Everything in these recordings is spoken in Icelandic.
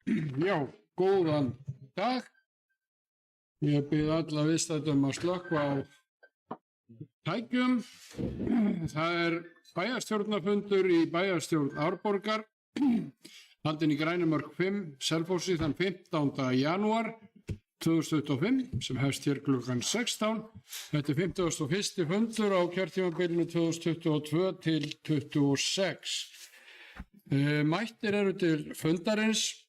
Já, góðan dag. Ég bið alla viðstæddum að slökkva á tækjum. Það bæjarstjórnarfundur í bæjarstjórn Árborgar, haldinn í Grænumörk 5, Selfossi þann 15. janúar 2025, sem hefst hér klukkan 16. Þetta er 51. fundur á kjörtímabilinu 2022 til 26. Mættir eru til fundarins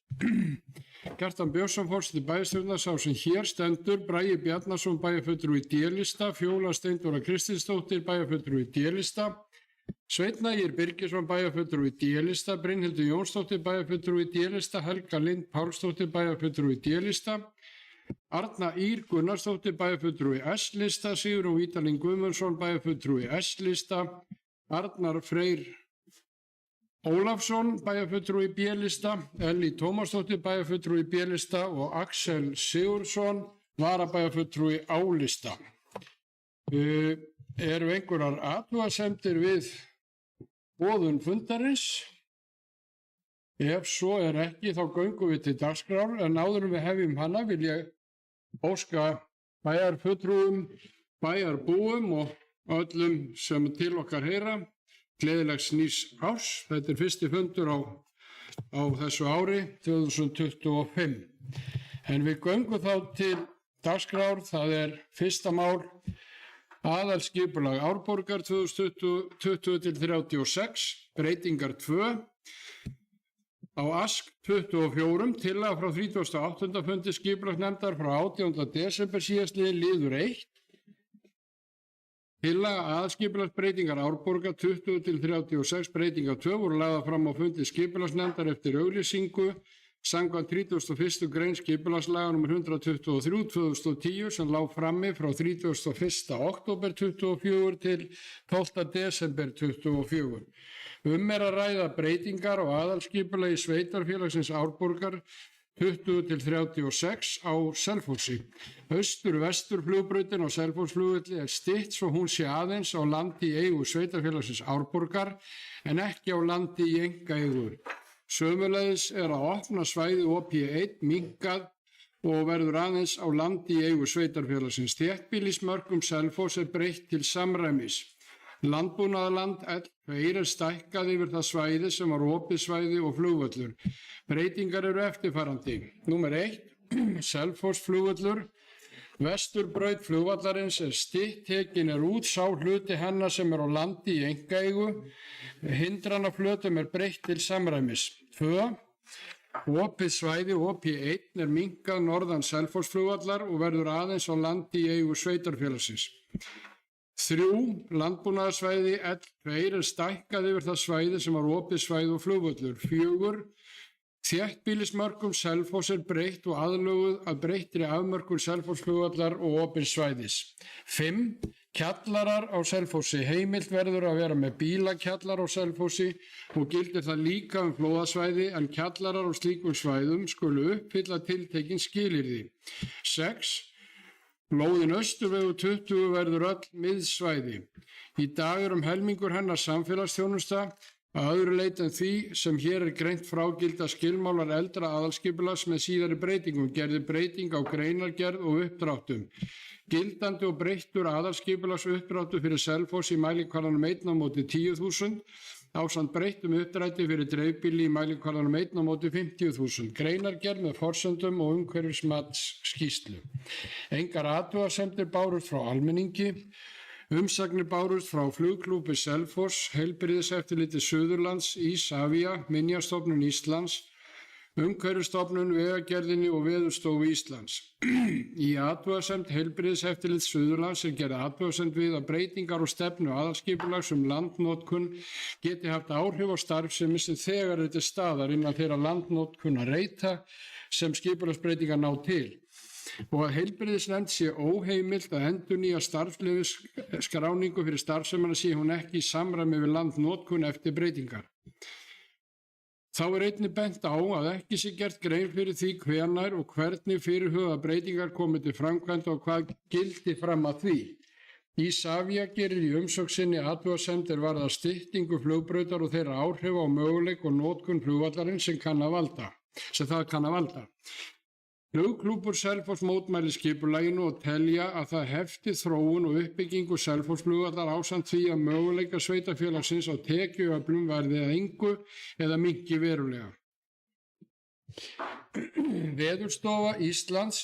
Kjartan Björnsson, forseti bæjarstjórnar, sá sem hér stendur, Bragi Bjarnason, bæjarfulltrúi í D-lista, Fjóla Steindóra Kristinsdóttir, bæjarfulltrúi í D-lista, Sveinn Ægir Birgisson, bæjarfulltrúi í D-lista, Brynhildur Jónsdóttir, bæjarfulltrúi í D-lista, Helga Lind Pálsdóttir, bæjarfulltrúi í D-lista, Arna Ýr Gunnarsdóttir, bæjarfulltrúi í S-lista, Sigurjón Vítalín Guðmundsson, bæjarfulltrúi í S-lista, Arnar Freyr Ólafsson, bæjarfulltrúi í B-lista, Ellý Tómasdóttir, bæjarfulltrúi í B-lista og Axel Sigurðsson, varabæjarfulltrúi í A-lista. Eru einhverjar athugasemdir við boðun fundarins? Ef svo er ekki, þá göngum við til dagskrár, en áður en við hefjum hana vil ég óska bæjarfulltrúum, bæjarbúum og öllum sem til okkar heyra gleðilegs nýs árs. Þetta er fyrsti fundur á þessu ári 2025. En við göngum þá til dagskrár. Það er fyrsta mál aðalskipulag Árborgar 2020 til 36, breytingar 2. Á ASK 24, tillaga frá 38. fundi skipulagsnefndar frá 18. desember síðastliðinn, liður 1. Tillaga aðalskipulagsbreytingar Árborgar 20 til 36, breytingar 2 voru lagðar fram á fundi skipulagsnefndar eftir auglýsingu samkvæmt 31. grein skipulagslaga nr. 123/2010 sem lá frammi frá 31. október 24 til 12. desember 24. Er að ræða breytingar á aðalskipulagi sveitarfélagsins Árborgar 20 til 36 á Selfossi. Austur-vestur flugbrautin á Selfossflugvelli er stytt svo hún sé aðeins á landi í eigu sveitarfélagsins Árborgar en ekki á landi í einkaeigu. Sömuleiðis er að opna svæði OP1 minnkað og verður aðeins á landi í eigu sveitarfélagsins. Þéttbýlismörkum Selfoss er breytt til samræmis. Landbúnaðarland L2 er stækkað yfir það svæði sem var opið svæði og flugvöllur. Breytingar eru eftirfarandi. Númer 1. Selfoss flugvöllur. Vesturbraut flugvallarins er stytt, tekin er út sá hluti hennar sem er á landi í einkaeigu. Hindranaflötum er breytt til samræmis. 2. Opið svæði OP1 er minnkað norðan Selfoss flugvallar og verður aðeins á landi í eigu sveitarfélagsins. 3. Landbúnaðarsvæði L2 er stækkað yfir það svæði sem var opið svæði og flugvöllur. 4. Þéttbýlismörkum Selfoss er breytt og aðlöguð að breyttri afmörkun Selfoss flugvallar og opins svæðis. 5. Kjallarar á Selfossi. Heimilt verður að vera með bílakjallar á Selfossi og gildir það líka flóðasvæði en kjallarar á slíkum svæðum skulu uppfylla tiltekin skilyrði. 6. Lóðin Austurvegur 20 verður öll miðsvæði. Í dag er helmingur hennar samfélagsþjónusta. Að öðru leyti en því sem hér er greint frá gilda skilmálar eldra aðalskipulags með síðari breytingum, gerði breyting á greinargerð og uppdráttum. Gildandi og breyttur aðalskipulags uppdráttur fyrir Selfoss í mælikvarðanum 1 á móti 10.000, ásamt breyttum uppdrætti fyrir dreifbýli í mælikvarðanum 1 á móti 50.000. Greinargerð með forsendum og umhverfismatsskýrslu. Engar athugasemdir bárust frá almenningi. Umsagnir bárust frá flugklúbbi Selfoss, Heilbrigðiseftirliti Suðurlands, Isavia, Minjastofnun Íslands, Umhverfisstofnun, Vegagerðinni og Veðurstofu Íslands. Í athugasemd Heilbrigðiseftirlits Suðurlands er gerð athugasemd við að breytingar og stefnu aðalskipulags landnotkun geti haft áhrif á starfsemi sem þegar er til staðar innan þeirra landnotkunarreita sem skipulagsbreytingar ná til. Og að heilbrigðisnefnd sé óheimilt að endurnýja starfsleyfisskráningu fyrir starfsemina sé hún ekki í samræmi við landnotkun eftir breytingar. Þá er einnig bent á að ekki sé gert grein fyrir því hvenær og hvernig fyrirhugaðar breytingar komi til framkvæmda og hvað gildi fram að því. Isavia gerir í umsögn sinni athugasemd varðandi styttingu flugbrautar og þeirra áhrif á möguleik og notkun flugvallarins sem kann að valda. sem það kann að valda. Flugklúbbur Selfoss mótmælir skipulaginu og telja að það hefti þróun og uppbyggingu Selfossflugvallar ásamt því að möguleika sveitarfélagsins á tekjuöflum verði að engu eða minnki verulega. Veðurstofa Íslands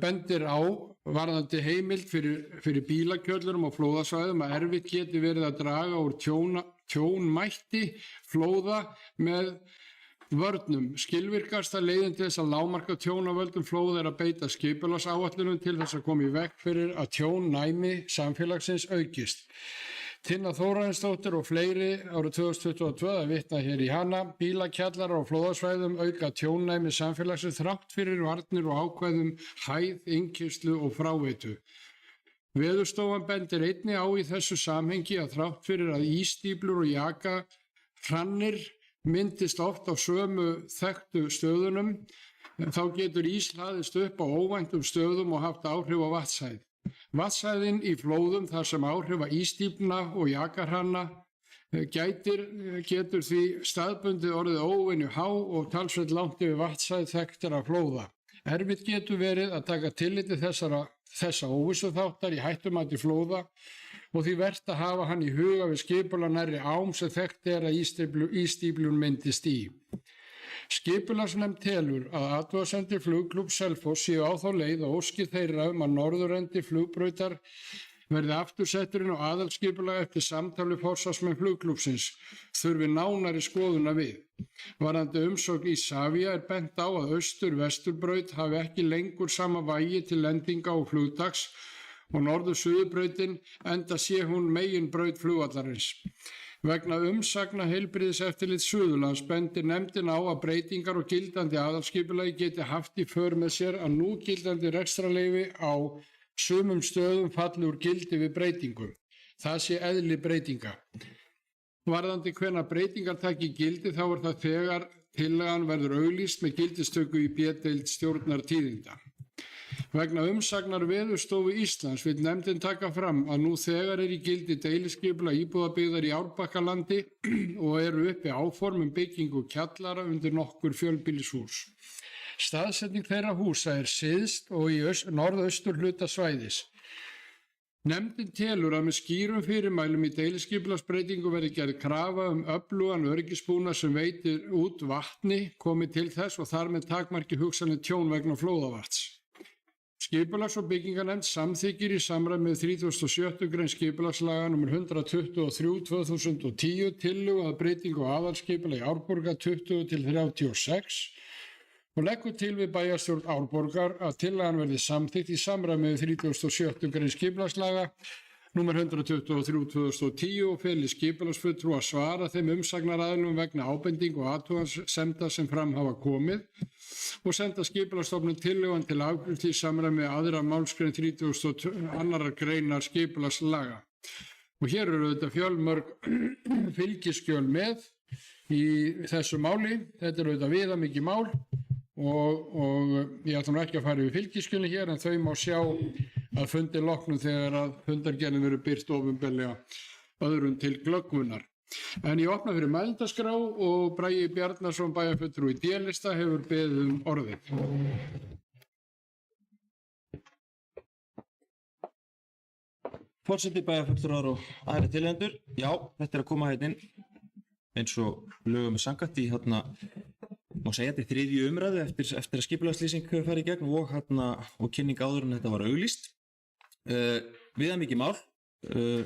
bendir á varðandi heimild fyrir bílakjöllurum og flóðasvæðum að erfitt geti verið að draga úr tjónmætti flóða með vörnum. Skilvirkasta leiðin til þess að lágmarka tjón af völdum flóða er að beita skipulagsáætlunum til þess að koma í veg fyrir að tjónnæmi samfélagsins aukist. Tinna Þórarinsdóttir og fleiri árið 2022 að vitna hér í hana. Bílakjallarar á flóðasvæðum auka tjónnæmi samfélagsins þrátt fyrir varnir og ákvæðum hæð, innkeyrslu og fráveitu. Veðurstofan bendir einnig á í þessu samhengi að þrátt fyrir að ísstíflur og jakahrannir myndist oft á sömu þekktu stöðunum, þá getur ís hlaðist upp á óvæntum stöðum og haft áhrif á vatnshæð. Vatnshæðin í flóðum þar sem áhrifa ísstíflna og jakarhanna getur því staðbundið orðið óvenju há og talsvert langt yfir vatnshæð þekktara flóða. Erfitt getur verið að taka tilliti þessa óvissuþáttar í hættumati flóða og því vert að hafa hann í huga við skipulag nærri ám sem þekkt er að ísstíflun myndist í. Skipulagsnefnd telur að athugasemdir Flugklúbbs Selfoss séu á þá leið og óski þeirra að norðurendi flugbrautar verði aftursetturinn og aðalskipulag eftir samtali forsvarsmenn Flugklúbbsins þurfi nánari skoðuna við. Varðandi umsókn Isavia er bent á að austur-vesturbraut hafi ekki lengur sama vægi til lendinga og flugdags og norður-suðurbrautin enda sé hún meginbraut flugvallarins. Vegna umsagna heilbrigðiseftirlits Suðurlands bendir nefndin á að breytingar og gildandi aðalskipulagi geti haft í för með sér að núgildandi rekstrarleyfi á sumum stöðum falli úr gildi við breytingu. Það sé eðli breytinga. Varðandi hvenær breytingar taki gildi þá er það þegar tillagan verður auglýst með gildistöku í B-deild stjórnar tíðinda. Vegna umsagnar Veðurstofu Íslands vill nefndin taka fram að nú þegar er í gildi deiliskipulag íbúðabyggðar í Árbakkalandi og eru uppi áform byggingu kjallara undir nokkur fjölbýlishús. Staðsetning þeirra húsa er syðst og í norðausturhluta svæðis. Nefndin telur að með skýrum fyrirmælum í deiliskipulagsbreytingu verði gerð krafa öflugan öryggisbúnað sem veitir út vatni komi til þess og þar með takmarki hugsanleg tjón vegna flóðavatns. Skipulags- og byggingarnefnd samþykkir í samræmi með 37. grein skipulagslaga nr. 123/2010 tillögu að breytingu á aðalskipulagi Árborgar 20-36 og leggur til við bæjarstjórn Árborgar að tillagan verði samþykkt í samræmi með 37. grein skipulagslaga nr. 123/2010 og feli skipulagsfulltrúa að svara þeim umsagnaraðilum vegna ábendingu og athugasemda sem fram hafa komið og senda skipulagsstofnun tillögun til afgreiðslu í samræmi með aðra málsgrein 32. greinar skipulagslaga. Og hér eru þetta fjölmörg fylgiskjöl með í þessu máli. Þetta eru þetta viðamikið mál og ég ætla nú ekki að fara yfir fylgiskjölin hér en þau má sjá að fundi loknum þegar að fundargerðin verður birt opinberlega öðrum til glöggvunar. En ég opna fyrir mælendaskrá og Bragi Bjarnason bæjarfulltrúi D-lista hefur beðið orðið. Forseti, bæjarfulltrúar og aðrir tilhendur. Já, þetta er að koma hérna inn eins og lögum er samkvæmt í má segja þetta er 3. umræðu eftir að skipulagslýsing hefur farið í gegn og kynning áður en þetta var auglýst. Viðamikið mál.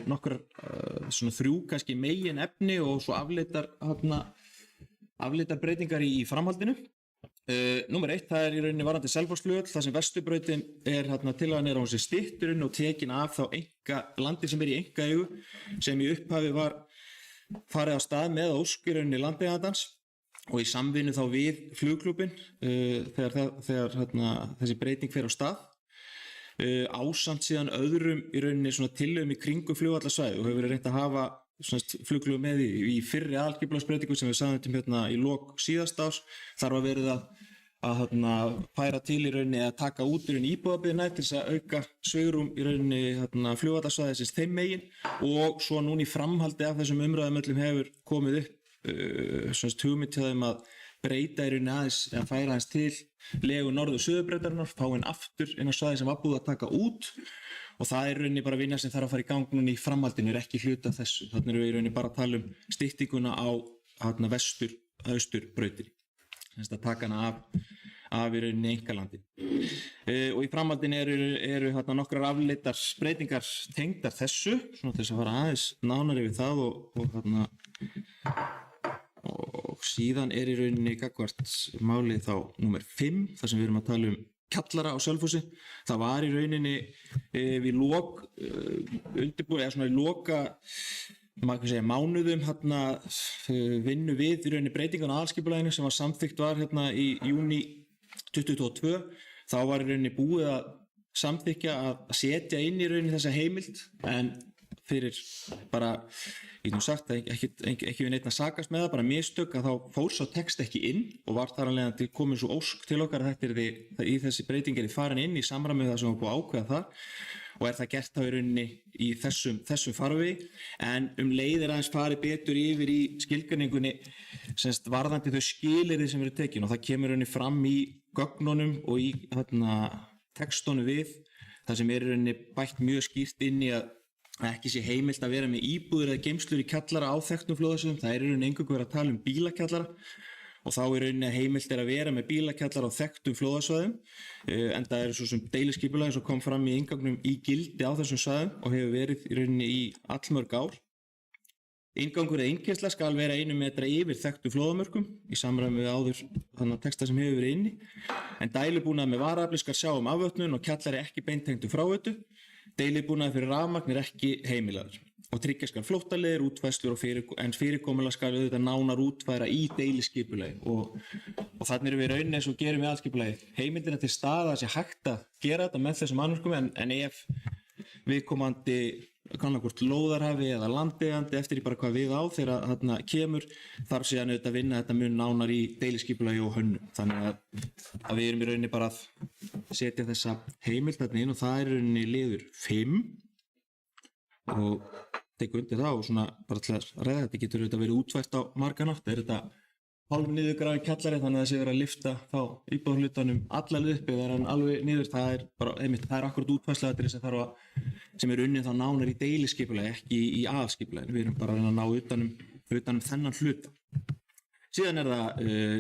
Nokkur svona 3 kannski megin efni og svo afleitar breytingar í framhaldinu. Númer 1, það er í rauninni varðandi Selfossflugvöll, þar sem vesturbrautin er tillagan er á þessi stytturinn og tekin af þá landi sem er í einkaeigu sem í upphafi var farið á stað með ósk í rauninni landeigandans og í samvinnu þá við flugklúbbinn þegar þessi breyting fer á stað. Ásamt síðan öðrum í rauninni svona tillögum í kringum flugvallarsvæði og hefur verið reynt að hafa flugklúbb með í fyrri aðalskipulagsbreytingu sem við sagðum í lok síðasta árs. Þar var verið að færa til í rauninni að taka út í rauninni íbúðabyggðina til þess að auka svigrúm í rauninni flugvallarsvæðisins þeim megin og svo núna í framhaldi af þessum umræðum öllum hefur komið upp hugmynd til þeim að breyta í rauninni aðeins, eða færa aðeins til legu norður-suðurbrautarinnar, fá henn aftur inn á svæði sem var búið að taka út og það er í rauninni bara vinna sem þarf að fara í gang núna í framhaldinu, er ekki hluta af þessu. Þannig erum við í rauninni bara að tala styttinguna á vestur-austurbrautinni, sem að taka hana af í rauninni einkalandi. Og í framhaldinu eru nokkrar afleitar breytingar tengdar þessu, svona til þess að fara aðeins nánar yfir það og síðan er í rauninni gagnvart málið þá númer 5, þar sem við erum að tala kjallara á Selfossi. Það var í rauninni við lok undirbúið, eða svona í loka mánuðum vinnu við í rauninni breytingan á aðalskipulaginu sem var samþykkt var í júní 2022. Þá var í rauninni búið að samþykkja að setja inn í rauninni þessa heimild, en fyrir bara, ég nú sagt ekki við neitt að sakast með það, bara mistök að þá fór svo text ekki inn og var þar alveg til komin svo ósk til okkar að þetta í þessi breyting farin inn í samræmi með það sem var búið að ákveða þar og það gert þá í rauninni í þessum farvegi, en leið aðeins farið betur yfir í skilgreiningunni varðandi þau skilyrði sem eru tekin og það kemur rauninni fram í gögnunum og í textunum við það sem er rauninni bætt mjög skýrt inn í að ekki sé heimilt að vera með íbúðir eða geymslur í kjallara á þekktum flóðasvæðum. Það er í rauninni eingöngu verið að tala bílakjallara og þá í rauninni heimilt að vera með bílakjallara á þekktum flóðasvæðum, en það eru svo sem deiliskipulagi sem kom fram í inngangnum í gildi á þessum svæðum og hefur verið í rauninni í allmörg ár. Inngangur eða innkeyrsla skal vera 1 metra yfir þekktum flóðamörkum í samræmi við áður þannig texta sem hefur verið inni, en dælubúnað með varaafli skal sjá afvötnun og kjallari ekki beintengdu fráveitu. Deilibúnaður fyrir rafmagn ekki heimilaður og tryggja skal flóttaleiðir, útfærslur en fyrirkomulag skal auðvitað nánar útfæra í deiliskipulagi og þannig erum við rauninni eins og gerum við aðalskipulagi. Heimildina til staða sé hægt að gera þetta með þessum annarkum, en ef viðkomandi kannakvort lóðarhafi eða landeigandi eftir í bara hvað við á þegar þarna kemur þarf síðan auðvitað að vinna þetta mun nánar í deiliskipulagi og hönnun. Þannig að við erum í rauninni bara að setja þessa heimild þarna inn og það er í rauninni liður 5 og tekur undir það og svona bara til að ræða þetta getur auðvitað verið útfært á marganátt. Er þetta hálf niðurgrafinn kjallari þannig að það sé verið að lyfta þá íbúðarhlutanum allaveg upp eða er hann alveg niður. Það er bara einmitt, það er akkurat útfærsluatriði sem er unnið þá nánar í deiliskipulagi, ekki í aðalskipulagi. Við erum bara að reyna að ná utanum þennan hluta. Síðan er það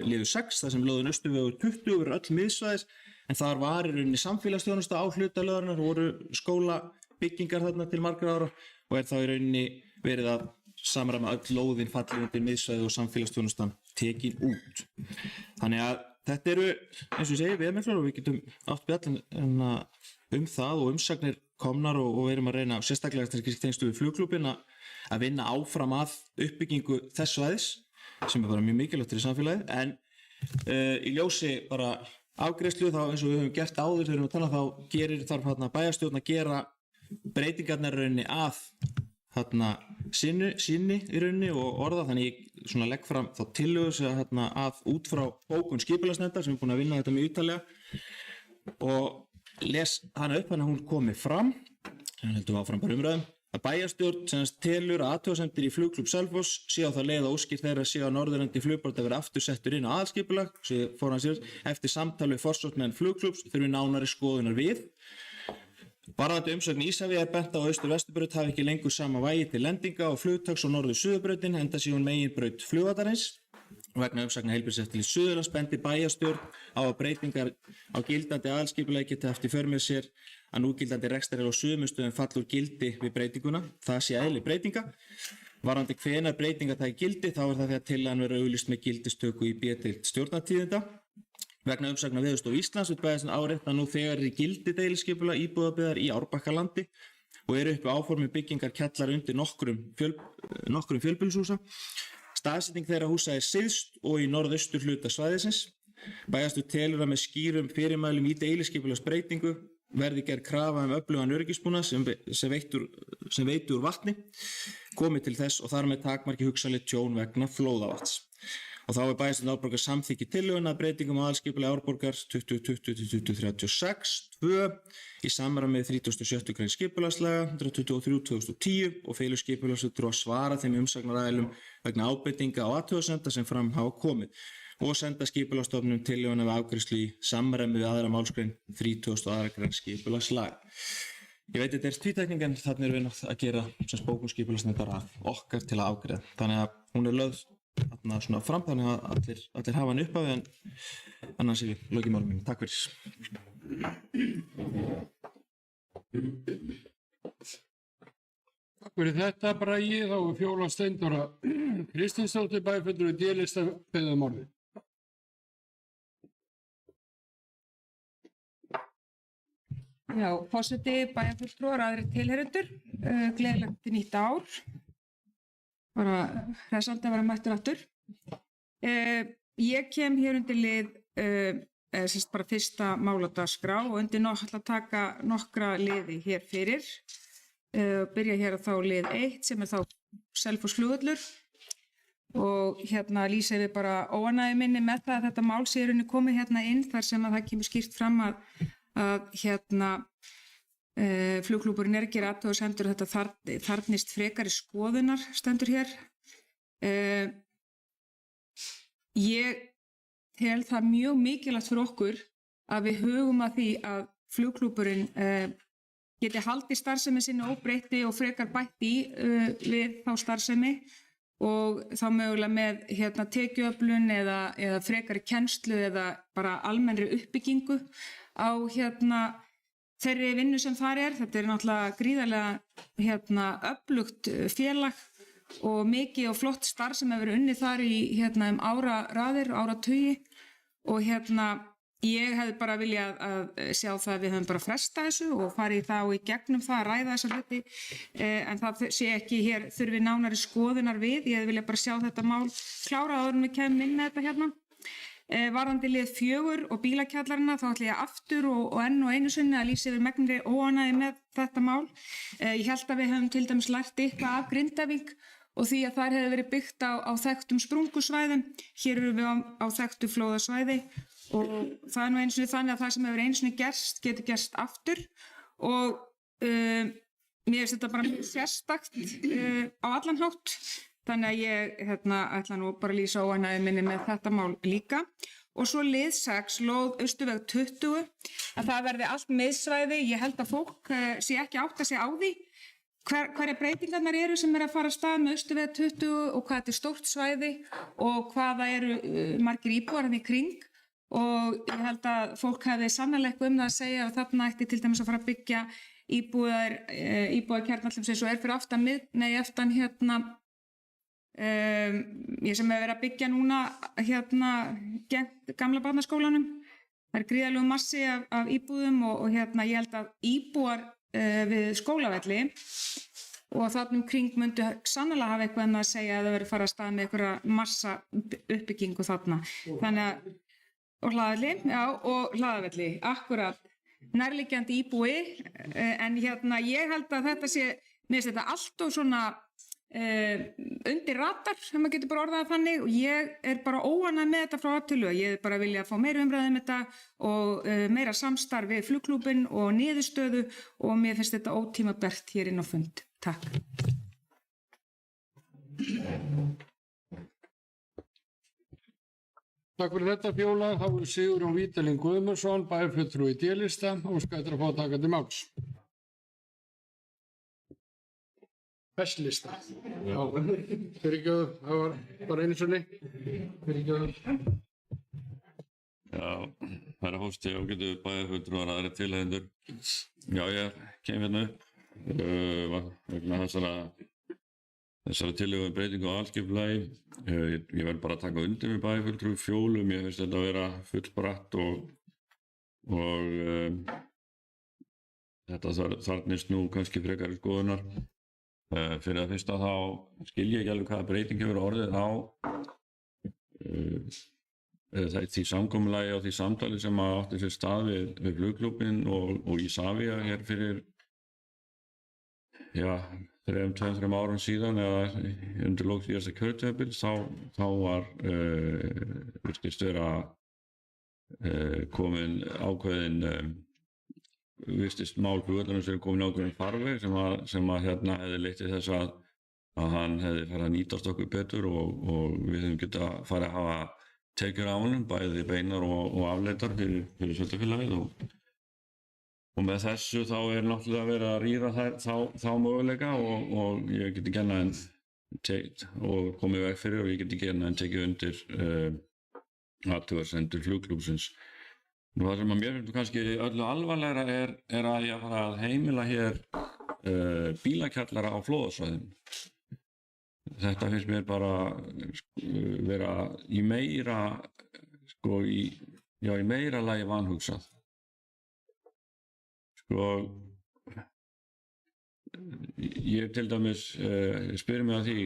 liður 6, þar sem lóðin Austurvegur 20 verður öll miðsvæðis, en þar var í rauninni samfélagsþjónusta á hluta lóðarinnar, voru skólabyggingar þarna til margra ára og er þá í rauninni verið að samræma öll lóðin fallið undir miðsvæði og samfélagsþjónustan tekin út. Þannig að þetta eru, eins og ég segi, viðmiklar og við getum átt bjallin það og umsagnir komnar og við erum að reyna sérstaklega tengstu við flugklúbbin að vinna áfram að uppbyggingu þess svæðis sem er bara mjög mikilvægt fyrir samfélagið, en í ljósi bara afgreiðslu þá eins og við höfum gert áður þegar við erum að tala þá þarf bæjarstjórn að gera breytingarnar rauninni að sinni í rauninni og orða, þannig ég svona legg fram þá tillögu sem að út frá bókun skipulagsnefndar sem er búin að vinna þetta mjög ítarlega og les hana upp hann að hún komi fram, en heldum við áfram bara umræðum, að bæjarstjórn sem telur að athugasemdir í flugklúbb Selfoss sé á það leið að óskir þeirra sé á norðurendi flugbrautar að vera aftur settur inn á aðalskipulag, eftir samtal við forsvarsmenn flugklúbbs þurfi nánari skoðunar við. Varðandi umsögn Ísafjarðar er bent á að Austur-Vesturbraut hafi ekki lengur sama vægi til lendinga og flugtaks og Norður-Suðurbrautin enda sé hún meginbraut flugvallarins. Vegna umsagnar Heilbrigðiseftirlits Suðurlands bendir bæjarstjórn á að breytingar á gildandi aðalskipulagi geti haft í för með sér að núgildandi rekstrar á sumurstöðum falli úr gildi við breytinguna. Það sé eðli breytinga. Varðandi hvenær breytingar taki gildi þá er það þegar tillagan verður auglýst með gildistöku í B-deild stjórnartíðinda. Vegna umsagnar Veðurstofu Íslands vill bæjarstjórn árétta nú þegar í gildi deiliskipulag íbúðabyggðar í Árbakkalandi og eru uppi áformi byggingar kjallara undir nokkrum fjölbýlishúsa. Staðsetning þeirra húsa er syðst og í norðaustur hluta svæðisins. Bæjarstjórn telur að með skýrum fyrirmælum í deiliskipulagsbreytingu verði gerð krafa öflugan öryggisbúnað sem veitur úr vatni komi til þess og þar með takmarki hugsanlegt tjón vegna flóðavatns. Og þá er bæjarstjórn Árborgar samþykki tillöguna að breytingum á aðalskipulagi Árborgar 2020-2036 í samræmi með 36. grein skipulagslaga 123/2010 og felur skipulagsfulltrúa að svara þeim umsagnaraðilum vegna ábendinga og athugasemda sem fram hafa komið. og senda Skipulagsstofnun tillöguna við afgreiðslu í samræmi við 2. málsgrein 32. grein skipulagslaga. Ég veit þetta tvítekning en þarna erum við að gera sem bókun skipulagsnefndar af okkar til að afgreiða. Þannig að hún lögð þarna svona fram þannig að allir hafa hann upphafi en annars er við lokið málum mínu. Takk fyrir. Takk fyrir þetta, Bragi. Þá er Fjóla Steindóra Kristinsdóttir bæjarfulltrúi D-lista beðið um orðið. Já, forseti, bæjarfulltrúar, aðrir tilheyrendur, gleðilegt nýtt ár, bara hressandi að vera mættur aftur. Ég kem hér undir lið, bara fyrsta mál á dagskrá og undir að taka nokkra liði hér fyrir. Byrja hér á þá lið 1 sem er þá Selfossflugvöllur og hérna lýsa við bara óánægju minni með það að þetta mál sé í rauninni komið hérna inn þar sem að það kemur skýrt fram að hérna flugklúbburinn er að gera athugasemdir og þetta þarfnist frekari skoðunar stendur hér. Ég tel það mjög mikilvægt fyrir okkur að við hugum að því að flugklúbburinn geti haldið starfsemi sinni óbreytti og frekar bætt í við þá starfsemi og þá mögulega með tekjuöflun eða frekari kennslu eða bara almennri uppbyggingu á þeirri vinnu sem þar er. Þetta er náttúrulega gríðarlega öflugt félag og mikið og flott starf sem hefur verið unnið þar í áraraðir, áratugi og ég hefði bara viljað að sjá það að við höfum bara frestað þessu og farið þá í gegnum það að ræða þessa hluti en það sé ekki hér þurfi nánari skoðunar við. Ég hefði viljað bara sjá þetta mál klárað áður en við kemum inn með þetta Varðandi lið 4 og bílakjallarina þá ætla ég aftur og enn og einu sinni að lýsa yfir megnri óánægju með þetta mál. Ég held að við höfum til dæmis lært eitthvað af Grindavík og því að þar hefði verið byggt á þekktum sprungusvæðum. Hér erum við á þekktu flóðasvæði og það er nú einu sinni þannig að það sem hefur einu sinni gerst getur gerst aftur og mér finnst þetta bara mjög sérstakt á allan hátt. Þannig að ég ætla nú bara að lýsa óánægju minni með þetta mál líka. Og svo lið 6, lóð Austurveg 20, að það verði allt miðsvæði. Ég held að fólk sé ekki átta sig á því hverja breytingarnar eru sem er að fara af stað með Austurveg 20 og hvað þetta er stórt svæði og hvaða eru margir íbúar hann í kring. Og ég held að fólk hefði sannarlega eitthvað það að segja og þarna ætti til dæmis að fara að byggja íbúðarkjarnallum sem svo er fyrir aftan ég sem hefur verið að byggja núna gegn gamla barnaskólanum. Það er gríðarlegur massi af íbúðum og ég held að íbúar við skólavelli og þarna kring myndu sannarlega hafa eitthvað að segja að það verið fara að stað með einhverja massa uppbyggingu þarna. Þannig að og hlaðavelli, akkurat nærliggjandi íbúi en ég held að þetta sé, mér finnst þetta allt og svona undir radar, sem maður getur bara orðað þannig og ég er bara óánægð með þetta frá aðtölu. Ég er bara að vilja að fá meira umræðu um þetta og meira samstarf við flugklúbbinn og niðurstöðu og mér finnst þetta ótímabært hér inn á fund. Takk. Takk fyrir þetta Fjóla. Þá er Sigurjón Vítalín Guðmundsson, bæjarfulltrúi D-lista og skættur að fá að taka til máls. Festlista. Já, fyrirgjöðu, það var bara einu sinni. Fyrirgjöðu. Já, herra Hósti, ágætu bæjarfulltrúar aðrir tilheyrendur. Já, ég kem hérna upp vegna þessara tillögu breytingu á alskipulagi. Ég verð bara að taka undir með bæjarfulltrúi Fjólu. Mér finnst þetta að vera fullbratt og þetta þarfnist nú kannski frekari skoðunar. Fyrir að fyrsta þá skil ég ekki alveg hvaða breyting hefur orðið á því samkomulagi og því samtali sem átti sér stað við flugklúbbinn og Isavia hér fyrir 2-3 árum síðan eða undir lok síðasta kjörtímabils þá var virtist vera komin ákveðin vistist mál flugvallarins er komin ákveðin farveg sem að hefði leitt til þess að hann hefði farið að nýtast okkur betur og við hefum getað farið að hafa tekjur af honum, bæði beinar og afleiddar fyrir sveitarfélagið og með þessu þá náttúrulega verið að rýra þá möguleika og ég geti ekki annað en og komið veg fyrir og ég geti ekki annað en tekið undir athugasemdir flugklúbbsins. Það sem að mér finnst kannski öllu alvarlegra er að ég fara að heimila hér bílakjallara á flóðasvæðum. Þetta finnst mér bara vera í meira lagi vanhugsað. Ég til dæmis spyr mig að því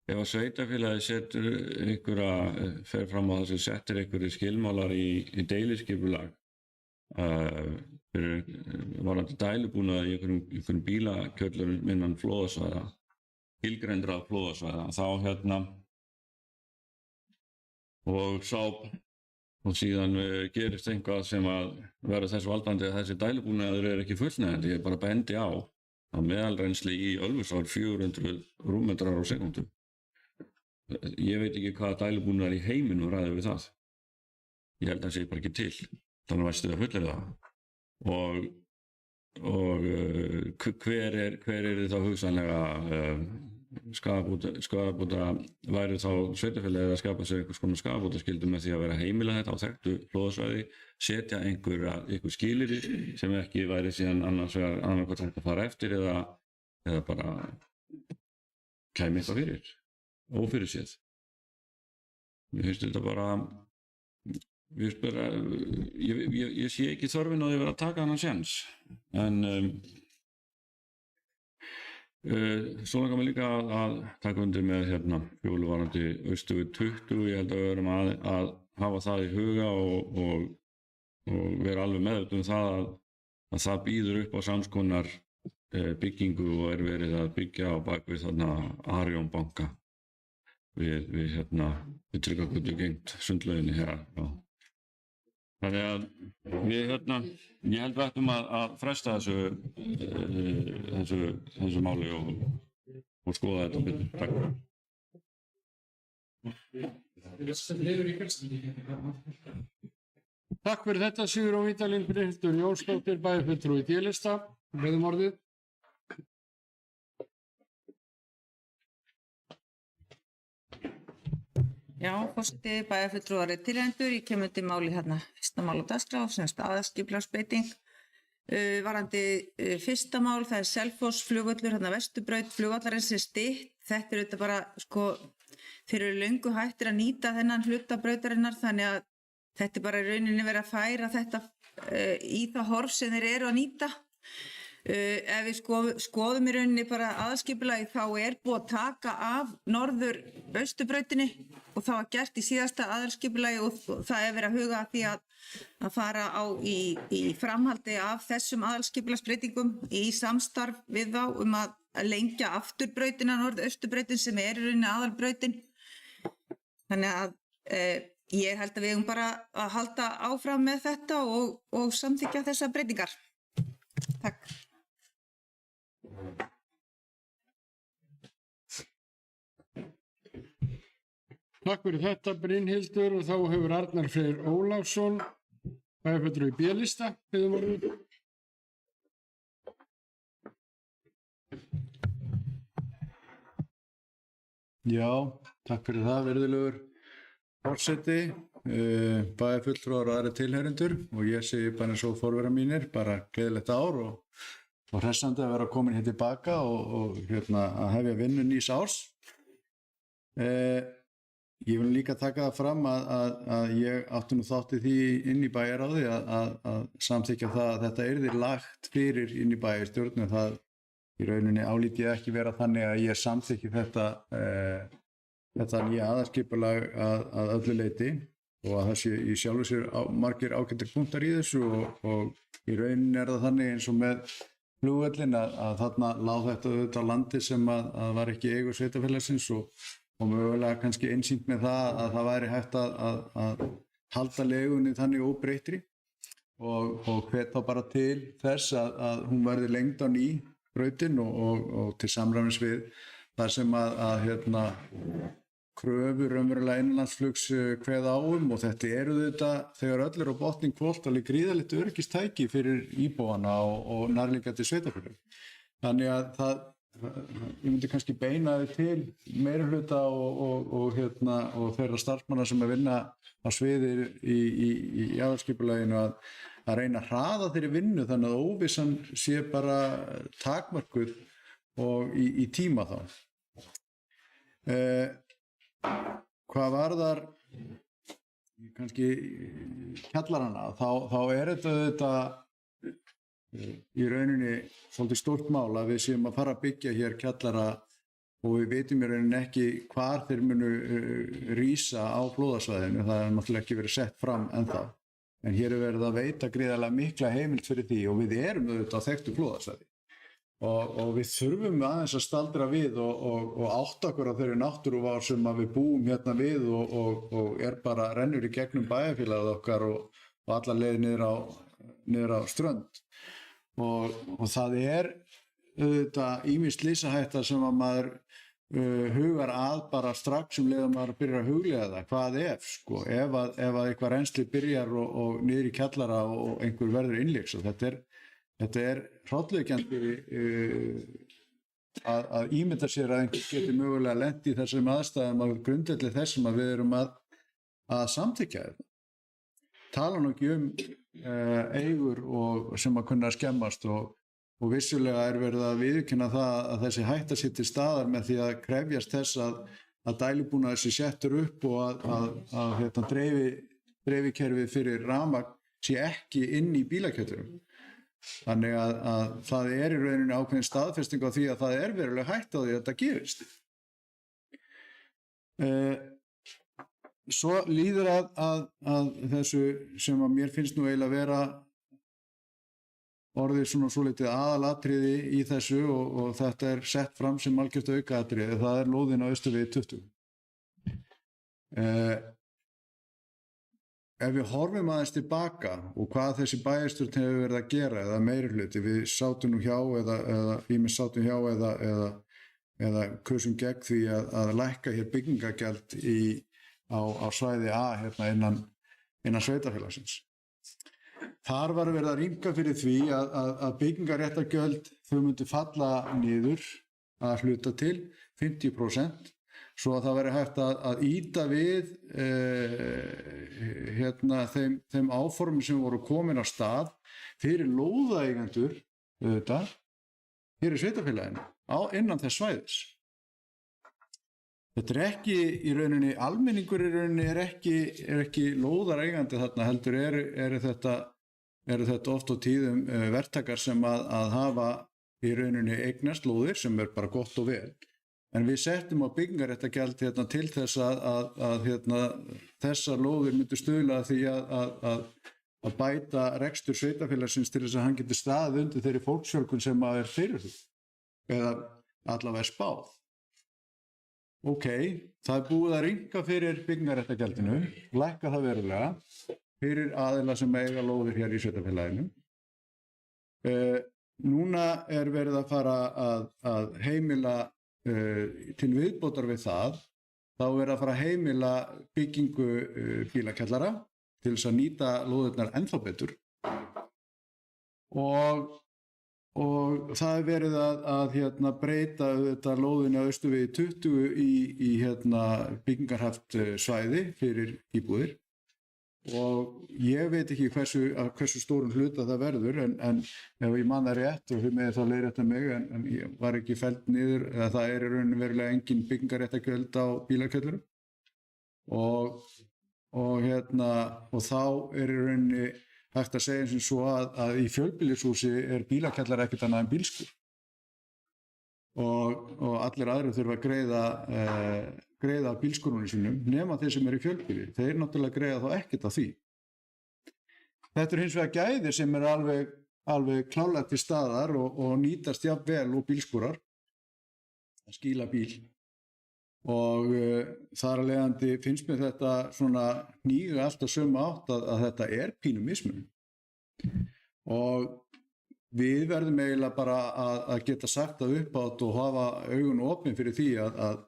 ef að sveitarfélagið fer fram á þessu settir einhverjir skilmálar í deiliskipulag fyrir varðandi dælubúnað í einhverjum bílakjöllurum innan flóðasvæða, skilgreindra flóðasvæða, þá og síðan gerist eitthvað sem að verður þess valdandi að þessi dælubúnaður ekki fullnægjandi. Ég bara bendi á að meðalrennsli í Ölfusá 400 rúmmetrar á sekúndu. Ég veit ekki hvaða dælubúnaður í heiminum ræður við það. Ég held að það sé bara ekki til. Þannig væstu það fullera það. Og hver er þá hugsanlega skaðabóta væri þá sveitarfélagið að skapa sér einhvers konar skaðabótaskyldu með því að vera heimila þetta á þekktu flóðasvæði, setja einhver skilyrði sem ekki væri síðan annarkvæmt hægt að fara eftir eða bara kæmi eitthvað fyrir, ófyrirséð. Mér finnst þetta bara, ég sé ekki þörfin á því að vera að taka þennan séns, en svo langar mér líka að taka undir með Fjólu varðandi Austurveg 20. Ég held að við verum að hafa það í huga og vera alveg meðvituð það að það býður upp á sams konar byggingu og verið að byggja á bakvið Arion banka við Tryggvagötu gegnt sundlauginni hér. Þannig að ég held við ættum að fresta þessu máli og skoða þetta betur. Takk fyrir þetta, Sigurjón Vídalín Brynhildur Jónsdóttir, bæjarfulltrúi í D-lista. Beðum orðið. Já, forseti, bæjarfulltrúar er tilhendur. Ég kem undir máli fyrsta mál á dagskrá, sem aðalskipulagsbreyting. Varðandi fyrsta mál, það er Selfoss flugvöllur, Vesturbraut, flugvallarins er stytt. Þetta er auðvitað bara, þeir eru löngu hættir að nýta þennan hluta brautarinnar, þannig að þetta er bara í rauninni verið að færa þetta í það horf sem þeir eru að nýta. Ef við skoðum í rauninni bara aðalskipulagið, þá er búið að taka af norður-austurbrautinni og það var gert í síðasta aðalskipulagi og það er verið að huga að því að fara í framhaldi af þessum aðalskipulagsbreytingum í samstarf við þá að lengja afturbrautina, norður-austurbrautin sem er í rauninni aðalbrautin. Þannig að ég held að við eigum bara að halda áfram með þetta og samþykkja þessar breytingar. Takk. Takk fyrir þetta, Brynhildur, og þá hefur Arnar Freyr Ólafsson, bæjarfulltrúi í B-lista, beðum orðið. Já, takk fyrir það, virðulegur forseti, bæjarfulltrúar og aðrir tilheyrendur, og ég segi bara eins og forvera mínir, bara gleðilegt ár og hressandi að vera komin hér tilbaka og að hefja vinnu nýs árs. Ég vil líka taka það fram að ég átti nú þátti því inn í bæjarráði að samþykkja það að þetta yrði lagt fyrir inn í bæjarstjórn, en það í rauninni álíti ég ekki vera þannig að ég samþykki þetta nýja aðalskipulag að öllu leyti og að það sé í sjálfu sér margir ágættir punktar í þessu og í rauninni er það þannig eins og með flugvöllin að þarna lá þetta auðvitað á landi sem að var ekki eigu sveitarfélagsins og mögulega kannski einsýnt með það að það væri hægt að halda legunni þannig óbreyttri og hvet þá bara til þess að hún verði lengd á ný brautin og til samræmis við þar sem að kröfur raunverulega innanlandsflugs kveða á og þetta eru þetta þegar öll er á botning kvólt alveg gríðalegt öryggistæki fyrir íbúana og nærliggjandi sveitarfélög. Þannig að ég myndi kannski beina þið til meirihluta og þeirra starfsmanna sem að vinna á sviði í aðalskipulaginu að reyna að hraða þeirri vinnu þannig að óvissan sé bara takmörkuð og í tíma þá. Hvað varðar kannski kjallarana þá er þetta í rauninni svolítið stórt mál að við séum að fara að byggja hér kjallara og við veitum í rauninni ekki hvar þeir munu rísa á flóðasvæðinu, það er náttúrulega ekki verið sett fram ennþá, en hér er verið að veita gríðarlega mikla heimild fyrir því og við erum auðvitað á þekktu flóðasvæði og við þurfum aðeins að staldra við og átta okkur á þeirri náttúruvár sem að við búum hérna við og er bara rennur í gegnum bæjarfélagið okkar og alla leið niður á strönd og það er auðvitað ýmis slysahætta sem að maður hugar að bara strax leið að maður byrjar að huglega það, hvað ef að eitthvað rensli byrjar og niður í kjallara og einhver verður innleiks og þetta er hrollvekjandi að ímynda sér að einhver geti mögulega lent í þessum aðstæðum á grundvelli þessum að við erum að samþykkja þetta. Tala nú ekki eigur sem að kunna skemmast og vissulega er verið að viðurkenna það að þessi hætta sé til staðar með því að krefjast þess að dælubúnaður sé settur upp og að dreifikerfið fyrir rafmagn sé ekki inn í bílakjöllurum. Þannig að það er í rauninni ákveðin staðfesting á því að það er verulega hætt á því að þetta gerist. Svo líður að þessu sem að mér finnst nú eiginlega vera orðið svona svolítið aðalatriði í þessu og þetta er sett fram sem algjört aukaatriði, það er lóðin á Austurvegi 20. Ef við horfum aðeins tilbaka og hvað þessi bæjarstjórn hefur verið að gera eða meirihluti, við sátum nú hjá eða kusum gegn því að lækka hér byggingagjald á svæði A hérna innan sveitarfélagsins. Þar var verið að rýmka fyrir því að byggingaréttargjöld þau myndu falla niður að hluta til 50%. Svo að það veri hægt að ýta við þeim áformum sem voru komin á stað fyrir lóðaeigendur fyrir sveitarfélaginu innan þess svæðis. Þetta er ekki í rauninni, almenningur í rauninni er ekki lóðareigandi þarna heldur eru þetta oft á tíðum verktakar sem að hafa í rauninni eignast lóðir sem er bara gott og vel. En við settum á byggingaréttargjald til þess að þessar lóðir myndu stuðla að því að bæta rekstur sveitarfélagsins til þess að hann getur staðið undir þeirri fólksfjölgun sem að er fyrir því eða allavega er spáð. Ok, það er búið að rýmka fyrir byggingaréttargjaldinu, lækka það verulega fyrir aðila sem eiga lóðir hér í sveitarfélaginu. Núna er verið að fara að heimila til viðbótar við það, þá er að fara að heimila byggingu bílakjallara til þess að nýta lóðirnar ennþá betur og það er verið að breyta þetta lóðinu á Austurvegi 20 í byggingarhaft svæði fyrir íbúðir og ég veit ekki hversu stórun hluta það verður en ef ég man það rétt og þið með þá leiðrétta mig en ég var ekki fellt niður eða það er í rauninni verulega engin byggingaréttargjöld á bílakjöllurum og þá er í rauninni hægt að segja sem svo að í fjölbýlishúsi er bílakjallar ekkert annað en bílskur og allir aðrir þurfa að greiða af bílskurunum sínum nema þeir sem eru í fjölbýli, þeir náttúrulega greiða þá ekkert af því. Þetta er hins vegar gæðir sem eru alveg klárlega til staðar og nýtast jafn vel og bílskurar að skýla bíl og þar að leiðandi finnst mér þetta svona hníga alltaf sömu átt að þetta er pínu mismun og við verðum eiginlega bara að geta sagt það upp átt og hafa augun opin fyrir því að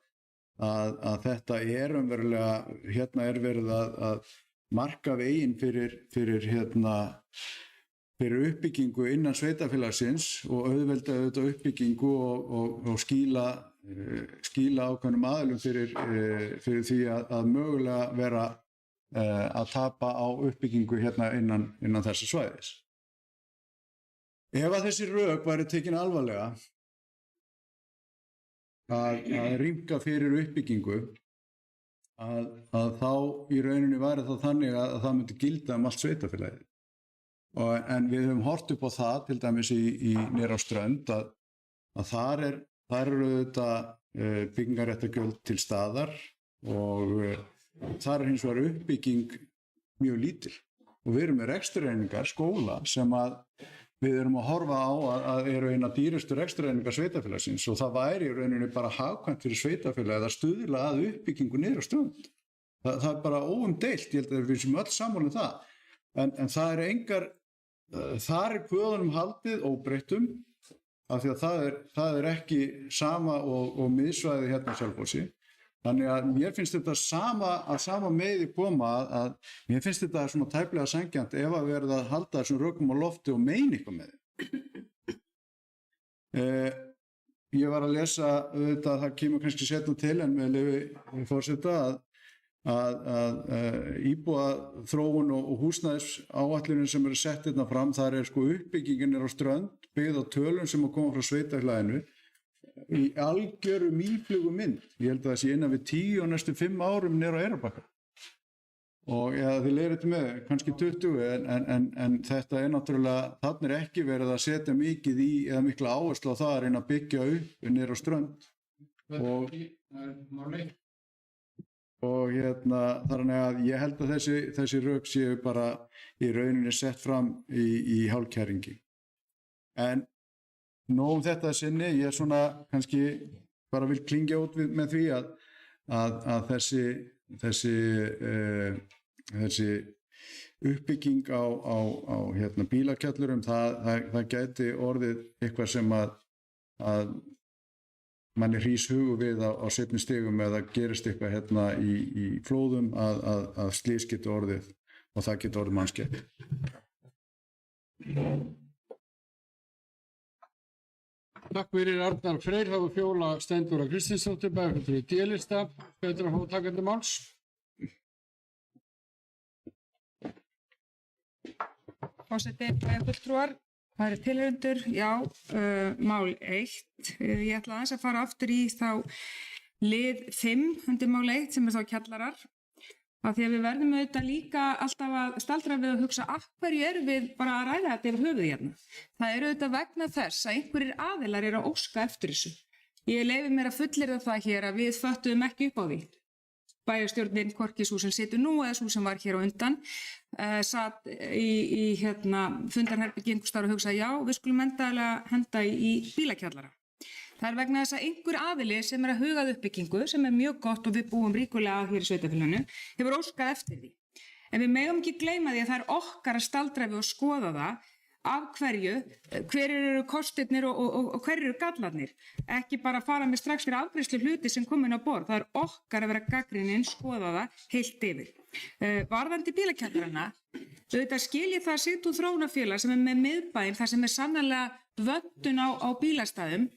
að þetta umverulega, hérna verið að marka veginn fyrir uppbyggingu innan sveitafélagsins og auðvelda auðvitað uppbyggingu og skýla ákveðnum aðilum fyrir því að mögulega vera að tapa á uppbyggingu hérna innan þessa svæðis. Ef að þessi rök væri tekin alvarlega að rýmka fyrir uppbyggingu að þá í rauninni væri það þannig að það myndi gilda allt sveitafélagið. En við höfum hort upp á það til dæmis í niður á Strönd að þar eru auðvitað byggingarréttargjöld til staðar og þar hins vegar uppbygging mjög lítil og við erum með rekstureiningar skóla sem að við erum að horfa á að eru eina dýrustu rekstureiningar sveitafélagsins og það væri í rauninni bara hagkvæmt fyrir sveitafélagið að stuðla að uppbyggingu niður á Strönd. Það er bara óumdeilt, ég held að við séum öll sammála það. En það er kvöðunum haldið óbreyttum af því að það er ekki sama og miðsvæði hérna á Selfossi. Þannig að mér finnst þetta sama meiði koma að mér finnst þetta svona tæplega sanngjarnt ef að verða að halda þessum rökum á lofti og meina eitthvað með þeim. Ég var að lesa, auðvitað, það kemur kannski setna til en með leyfi forseta að íbúaþróun og húsnæðisáætlunin sem eru sett hérna fram, þar sko uppbyggingin á Strönd byggð á tölum sem að koma frá sveitafélaginu í algjöru mýflugu mynd. Ég held að það sé innan við 10 og næstu 5 árum niður á Eyrarbakka. Og þið leiðir með kannski 20 en þetta náttúrulega, þarna ekki verið að setja mikið í eða mikla áherslu á það að reyna að byggja upp niður á Strönd. Og þannig að ég held að þessi rök séu bara í rauninni sett fram í hálfkæringi. En nóg þetta sinni, ég svona kannski bara vil klingja út með því að þessi uppbygging á bílakjallurum, það gæti orðið eitthvað sem að manni hrís hugur við á seinni stigum eða gerist eitthvað hérna í flóðum að slys getur orðið og það getur orðið mannskeppa. Takk fyrir Arnar Freyr, þá er Fjóla Steindóra Kristinsdóttir, bæjarfulltrúi D-lista. Betur að fá takandi máls. Forseti, bæjarfulltrúar, það eru tilheyrendur, já, mál 1. Ég ætla aðeins að fara aftur í þá lið 5 undir mál 1 sem þá kjallarar. Af því að við verðum auðvitað líka alltaf að staldra við að hugsa af hverju erum við bara að ræða þetta yfir höfuð hérna. Það eru auðvitað vegna þess að einhverjir aðilar eru að óska eftir þessu. Ég leyfi mér að fullyrða það hér að við föttuðum ekki upp á því. Bæjarstjórnin, hvorki sú sem situr nú eða sú sem var hér á undan, satt í fundarherbyggi einhvers staðar og hugsa já, við skulum endalega henda í bílakjallara. Það er vegna þess að einhver aðili sem er að hugað uppbyggingu, sem er mjög gott og við búum ríkulega að hér í sveitafélaginu, hefur óskað eftir því. En við megum ekki gleyma því að það er okkar að staldra við og skoða það af hverju, hverjir eru kostirnir og hverjir eru gallarnir. Ekki bara fara með strax fyrir afgreiðslu hluti sem komin á borð. Það er okkar að vera gagnrýnin, skoða það heilt yfir. Varðandi bílakjallarana, auðvitað skil ég það Sigtún þróunarfélag sem er með miðbæinn, þar sem er sannarlega vöntun á bílastæðum,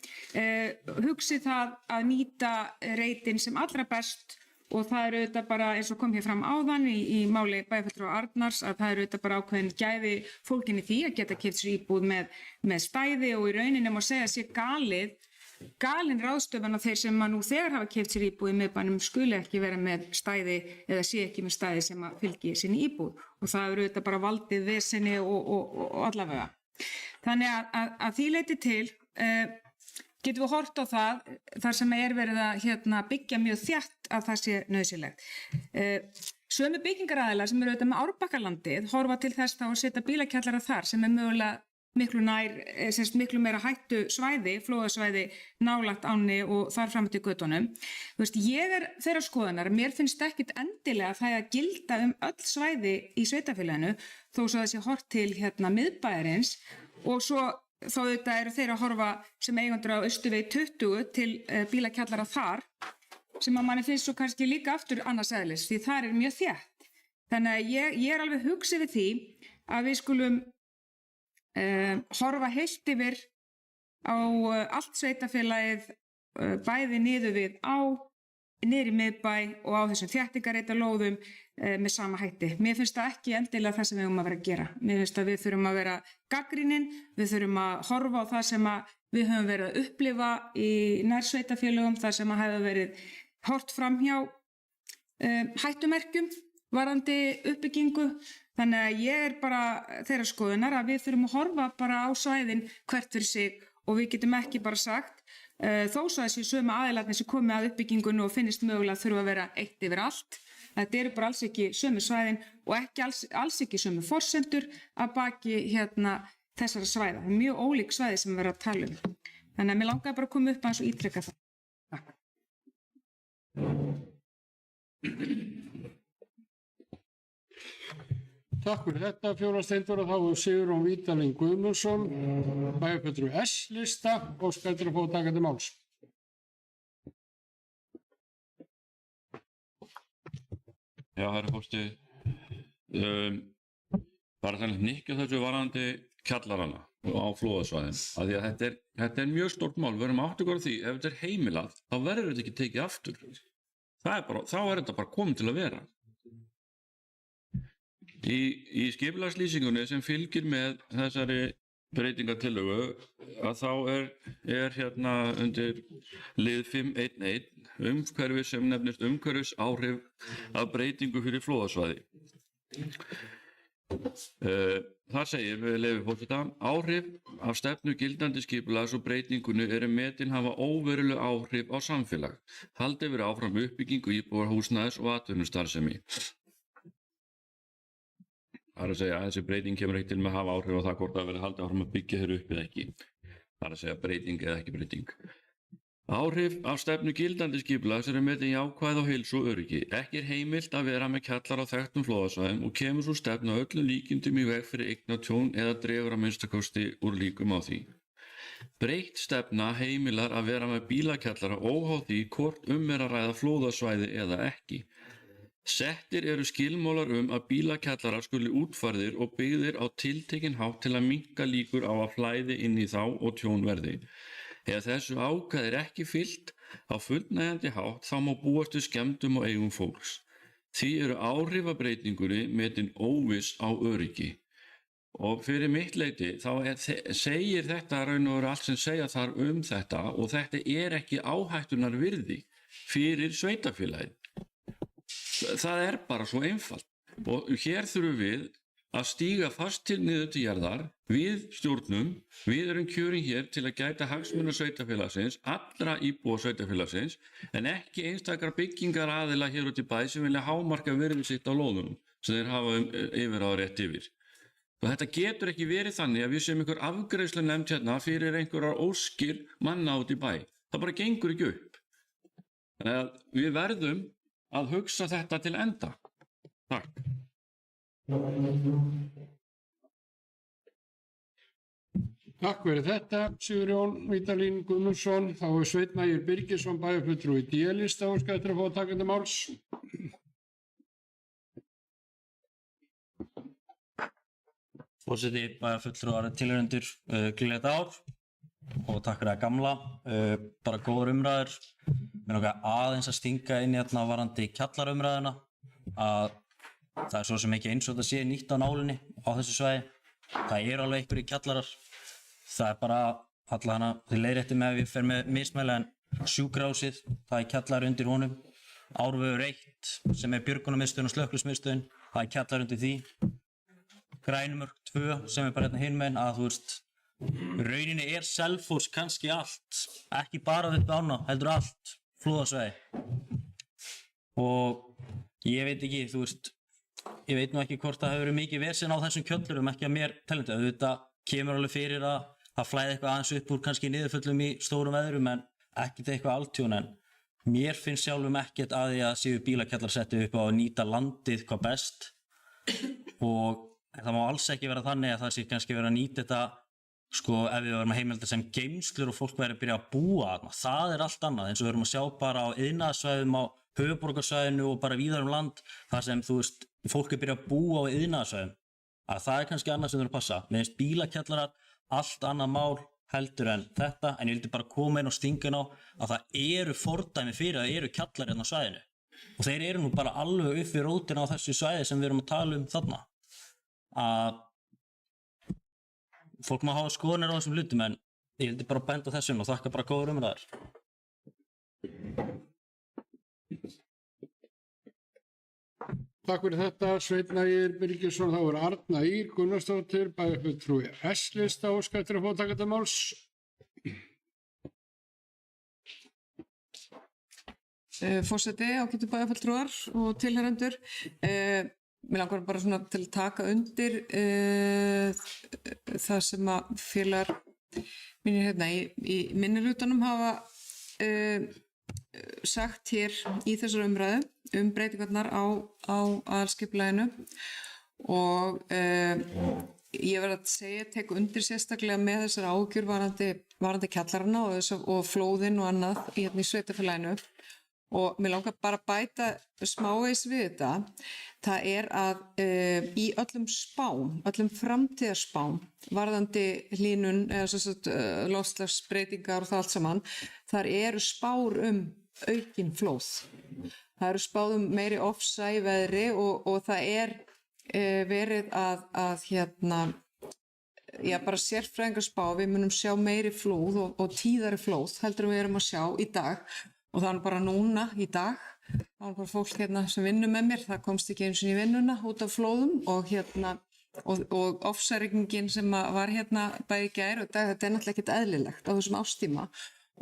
hugsi það að nýta reitin sem allra best og það eru auðvitað bara eins og kom hér fram áðan í máli bæjarfulltrúa Arnars að það eru auðvitað bara ákveðin gæði fólkin í því að geta keypt sér íbúð með stæði og í rauninni má segja sér galin ráðstöfun að þeir sem nú þegar hafa keypt sér íbúð í miðbænum skuli ekki vera með stæði eða sé ekki með stæði sem að fylgi sinni íbúð og það eru auðvitað bara valdið vesenni og allavega. Þannig að því leyti til getum við hort á það þar sem er verið að byggja mjög þétt að það sé nauðsynlegt. Sömu byggingaraðilar sem eru auðvitað með Árbakkalandið horfa til þess þá að setja bílakjallara þar sem er mögulega miklu meira hættu svæði, flóðasvæði nálægt ánni og þar fram til götunum. Ég er þeirra skoðunar, mér finnst ekkit endilega það að gilda öll svæði í sveitafélaginu þó svo það sé hort til miðbæjarins og svo þá auðvitað eru þeir að horfa sem eigendur á Austurvegi 20 til bílakjallara þar sem að manni finnst svo kannski líka aftur annars eðlis, því það mjög þétt. Þannig að ég er alveg hugsið við því að við skulum horfa heilt yfir á allt sveitarfélagið, bæði niður við niður í miðbæ og á þessum þéttingarreita lóðum með sama hætti. Mér finnst það ekki endilega það sem við höfum að vera að gera. Mér finnst að við þurfum að vera gagnrýnin, við þurfum að horfa á það sem að við höfum verið að upplifa í nærsveitarfélögum, það sem að hefur verið hort fram hjá hættumerkjum varðandi uppbyggingu. Þannig að ég er bara þeirra skoðunar að við þurfum að horfa bara á svæðin hvert fyrir sig og við getum ekki bara sagt þó svo að þessi sömu aðilarnir sem komið að uppbyggingunni og finnist mögulega þurfa að vera eitt yfir allt. Þetta eru bara alls ekki sömu svæðin og ekki alls ekki sömu forsendur að baki þessara svæða. Það mjög ólík svæði sem við verðum að tala um. Þannig að mér langaði bara að koma upp aðeins og ítreka það. Takk. Takk fyrir þetta, Fjóla Steindóra. Þá er Sigurjón Vídalín Guðmundsson, bæjarfulltrúi S-lista, óskar eftir að fá að taka til máls. Já, herra forseti, bara þannig hnykkja þessu varðandi kjallarana á flóðasvæðin, af því að þetta er mjög stórt mál. Við erum átt ykkur á því, ef þetta er heimilað, þá verður þetta ekki tekið aftur. Þá er þetta bara komið til að vera. Í skipulagslýsingunni sem fylgir með þessari breytingartillögu að þá er hérna undir lið 5.1.1 umhverfis sem nefnist umhverfis áhrif af breytingu fyrir flóðasvæði. Þar segir við leyfi forseta: áhrif af stefnu gildandi skipulags og breytingunni eru metin hafa óveruleg áhrif á samfélag. Haldið verið áfram uppbyggingu íbúðarhúsnæðis og atvinnustarfsemi. Það er að segja að þessi breyting kemur ekki til með að hafa áhrif á það hvort það verið haldið áfram að byggja hér upp eða ekki. Það er að segja breyting eða ekki breyting. Áhrif af stefnu gildandi skipulags eru metin jákvæð á heilsu og öryggi. Ekki er heimilt að vera með kjallar á þekktum flóðasvæðum og kemur svo stefna öllum líkindum í veg fyrir eignatjón eða dregur að minnstakosti úr líkum á því. Breytt stefna heimilar að vera með bílakjallara óháð því hvort er að ræða flóðasvæði eða ekki. Settir eru skilmálar að bílakjallarar skuli útfærðir og byggðir á tiltekinn hátt til að minnka líkur á að flæði inn í þá og tjón verði. Ef þessu ákvæði er ekki fylgt á fullnægjandi hátt þá má búast við skemmdum á eigum fólks. Því eru áhrif af breytingunni metin óviss á öryggi. Og fyrir mitt leyti þá segir þetta raun og veru allt sem segja þar þetta og þetta er ekki áhættunar virði fyrir sveitarfélagið. Það er bara svo einfalt og hér þurfum við að stíga fast til niður til jarðar. Við stjórnum, við erum kjörin hér til að gæta hagsmuna sveitarfélagsins, allra íbúa sveitarfélagsins, en ekki einstakar byggingar aðila hér út í bæ sem vilja hámarka virði sitt á lóðunum sem þeir hafa yfir á rétt yfir. Og þetta getur ekki verið þannig að við séum einhver afgreiðslu nefnd hérna fyrir einhverjar óskir manna út í bæ. Það bara gengur ekki upp. Þannig að við verðum að hugsa þetta til enda. Takk. Takk fyrir þetta, Sigurjón Vídalín Guðmundsson. Þá er Sveinn Ægir Birgisson, bæjarfulltrúi D-lista, óskar eftir að fá að taka til máls. Forseti, bæjarfulltrúar tilheyrendur, gleðilegt ár og takk fyrir það gamla, bara góður umræður. Mér langar aðeins að stinga inn í þarna varðandi kjallarumræðuna að það er svo sem ekki eins og þetta sé nýtt á nálinni á þessu svæði. Það eru alveg einhverjir kjallarar. Það er bara allavega þið leiðréttið með ef ég fer með mismæli en sjúkrahúsið, það er kjallari undir honum. Árvegur 1 sem er björgunarmiðstöðin og slökkviliðsmiðstöðin, það er kjallari undir því. Grænumörk 2 sem er bara hérna hinn megin að þú veist rauninni er Selfoss kannski allt, ekki bara þetta ána, heldur allt flóðasvæði. Og ég veit ekki, þú veist, ég veit nú ekki hvort það hefur verið mikið vesen á þessum kjöllurum, ekki að mér teljandi. Auðvitað kemur alveg fyrir að það flæði eitthvað aðeins upp úr kannski niðurföllum í stórum veðrum en ekkert eitthvað altjón. En mér finnst sjálfum ekkert að því að séu bílakjallar setti upp á að nýta landið hvað best og það má alls ekki vera þannig að það sé kannski vera að nýta þetta sko ef við varum að heimilda sem geymslur og fólk væri að byrja að búa þarna, það er allt annað eins og við erum að sjá bara á iðnaðarsvæðum á höfuðborgarsvæðinu og bara víðar land þar sem þú veist, fólk er byrja að búa á iðnaðarsvæðum, að það er kannski annað sem þurfa að passa. Mér finnst bílakjallarar allt annað mál heldur en þetta, en ég vildi bara koma inn og stinga inn á að það eru fordæmi fyrir að það eru kjallar hérna á svæðinu og þeir eru nú bara alveg upp við rótina á þessu svæði sem við erum að tala um þarna. Að fólk má hafa skoðanir á þessum hlutum en ég vildi bara benda þessum og þakka bara góður umræður. Takk fyrir þetta, Sveinn Ægir Birgisson, þá er Arna Ýr Gunnarsdóttir, bæjarfulltrúi S-lista og óskar eftir að fá að taka þetta máls. Forseti, ágætu bæjarfulltrúar og tilherendur. Mér langar bara svona til að taka undir það sem að félagar mínir hérna í minnihlutanum hafa sagt hér í þessar umræðu breytingarnar á aðalskipulaginu og ég verð að segja, tek undir sérstaklega með þessar ágjur varandi kjallarana og flóðin og annað hérna í sveitarfélaginu og mér langar bara að bæta smávegis við þetta. Það er að í öllum spám, öllum framtíðarspám varðandi hlýnun eða loftslagsbreytingar og það allt saman, þar eru spár aukin flóð. Það eru spáð meiri ofsa í veðri og það er verið að bara sérfræðingar spá, við munum sjá meiri flóð og tíðari flóð heldur við erum að sjá í dag og það er bara núna í dag. Það var bara fólk hérna sem vinnur með mér, það komst ekki eins og í vinnuna út af flóðum og ofsarigningin sem var hérna bæði í gær og dag, þetta er náttúrulega ekkert eðlilegt á þessum ástíma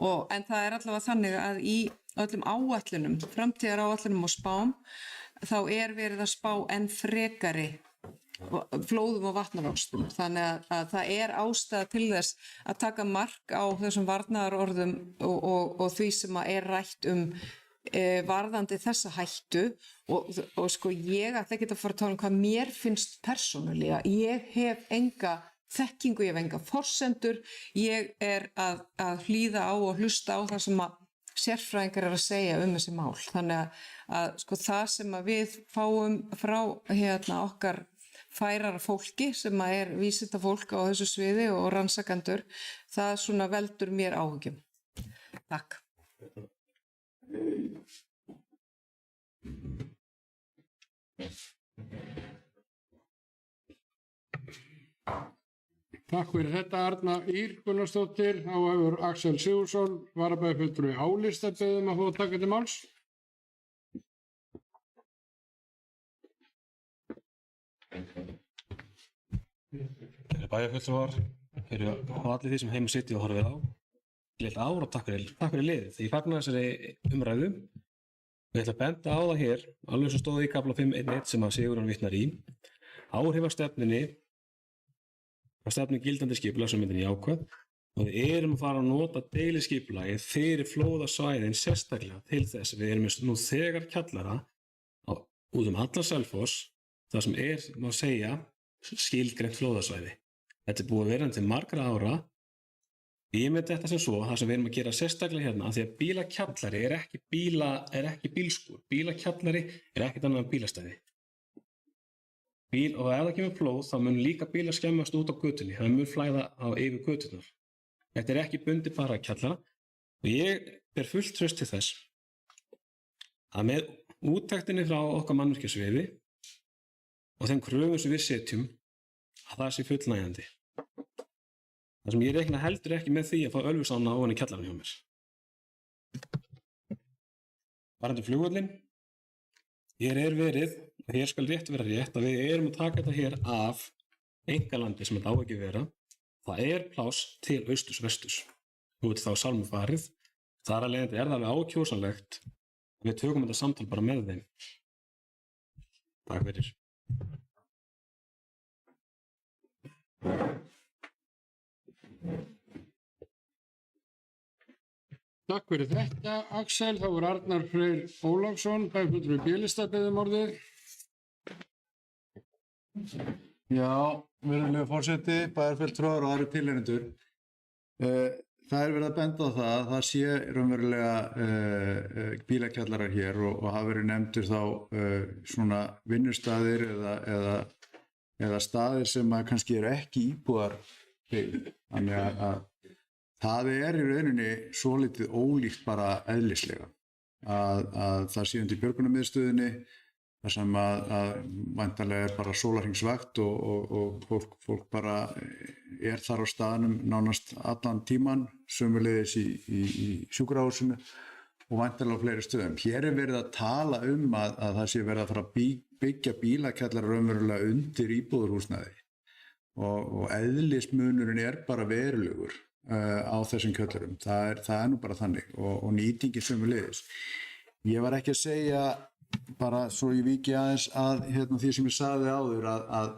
en það er allavega þannig að í öllum áætlunum, framtíðar áætlunum og spám, þá er verið að spá enn frekari flóðum og vatnavöxtum. Þannig að það er ástæða til þess að taka mark á þessum varnaðarorðum og því sem er rætt varðandi þessa hættu og sko ég ætla ekki að fara að tala hvað mér finnst persónulega. Ég hef enga þekkingu, ég hef enga forsendur, ég er að hlýða á og hlusta á það sem að sérfræðingar er að segja þessi mál. Þannig að sko það sem að við fáum frá okkar færara fólki sem er vísindafólk á þessu sviði og rannsakendur, það svona veldur mér áhyggjum. Takk. Takk fyrir þetta, Arna Ýr Gunnarsdóttir. Þá hefur Axel Sigurðsson, varabæjarfulltrúi A-lista, beðið að fá að taka til máls. Bæjarfulltrúar, allir því sem heima sitja og horfið á. Gleilt ár og takk fyrir liðið. Því ég fagna þessari umræðu. Ég ætla að benda á það hér, alveg svo stóði í kafla 5.1 sem að Sigurjón vitnar í. Áhrifastefnunni og stefnu gildandi skipulagsmyndinni jákvæð og við erum að fara að nota deiliskipulagið fyrir flóðasvæðin sérstaklega til þess að við erum nú þegar kjallara út allan Selfoss, það sem má segja, skilgreint flóðasvæði. Þetta er búið að vera til margra ára. Ég með þetta sem svo, það sem við erum að gera sérstaklega hérna, af því að bílakjallari er ekki bílskúr. Bílakjallari er ekkert annað en bílastæði. Og ef það kemur flóð, þá mun líka bílar skemmast út á götunni, það mun flæða yfir göturnar. Þetta er ekki bundið bara að kjallara og ég ber fullt traust til þess að með úttektinni frá okkar mannvirkjasviði og þeim kröfum sem við setjum að það sé fullnægjandi. Það sem ég reikna heldur ekki með því að fá Ölfusána ofan í kjallarann hjá mér. Varðandi flugvöllinn, hér er verið, og hér skal rétt vera rétt, að við erum að taka þetta hér af einkalandi sem þetta á ekki vera. Það er pláss til austurs-vesturs. Nú er þá Salmu farið. Þar að leiðandi er það alveg ákjósanlegt. Við tökum þetta samtal bara með þeim. Takk fyrir. Takk fyrir þetta, Axel. Þá er Arnar Freyr Ólafsson, bæjarfulltrúi B-lista, beðið um orðið. Já, virðulegur forseti, bæjarfulltrúar og aðrir tilheyrendur. Það verið að benda á það að það sé raunverulega bílakjallarar hér og hafa verið nefndur þá svona vinnustaðir eða staðir sem að kannski eru ekki íbúðar byggð. Þannig að það í rauninni svolítið ólíkt bara eðlislega að það sé undir björgunarmiðstöðinni þar sem að væntanlega bara sólarhringsvakt og fólk bara þar á staðnum nánast allan tíman, sömuleiðis í sjúkrahúsinu og væntanlega á fleiri stöðum. Hér verið að tala að það sé verið að fara að byggja bílakjallara raunverulega undir íbúðarhúsnæði og eðlismunurinn bara verulegur á þessum kjallarum. Það nú bara þannig og nýtingin sömuleiðis. Ég var ekki að segja bara svo ég víki aðeins að því sem ég sagði áður að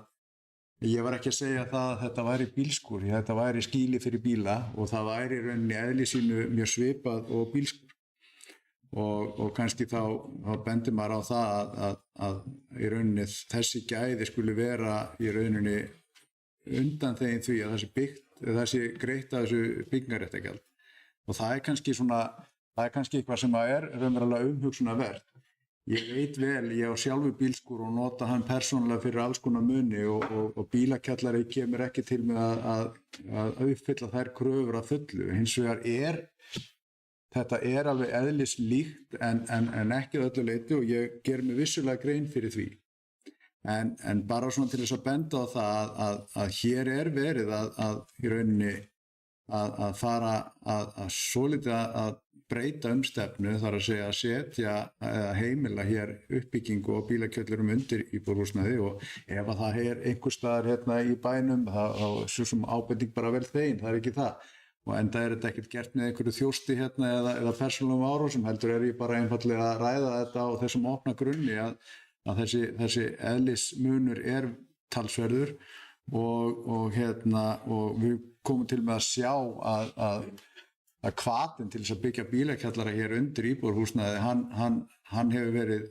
ég var ekki að segja það að þetta væri bílskúr, þetta væri skýli fyrir bíla og það væri í rauninni eðli sínu mjög svipað og bílskúr og kannski þá bendir maður á það að í rauninni þessi gæði skuli vera í rauninni undanþegin því að það sé greitt að þessu byggingarréttargjald og það er kannski eitthvað sem raunverulega umhugsunarvert. Ég veit vel, ég á sjálfur bílskúr og nota hann persónulega fyrir alls konar muni og bílakjallari kemur ekki til með að uppfylla þær kröfur að fullu. Hins vegar þetta alveg eðlislíkt en ekki öllu leyti og ég ger mig vissulega grein fyrir því. En bara svona til þess að benda á það að hér verið að í rauninni að fara að svolítið að breyta stefnu, þar að segja að setja eða heimila hér uppbyggingu og bílakjöllurum undir íbúðarhúsnæði og ef að það einhvers staðar hérna í bænum þá svo sem ábending bara vel þegin, það ekki það og enda þetta ekkert gert með einhverju þjósti hérna eða persónulegum árásum, heldur ég bara einfaldlega að ræða þetta á þessum opna grunni að þessi eðlismunur talsverður og við komum til með að sjá að hvatinn til þess að byggja bílakjallara hér undir íbúðarhúsnæði, hún hefur verið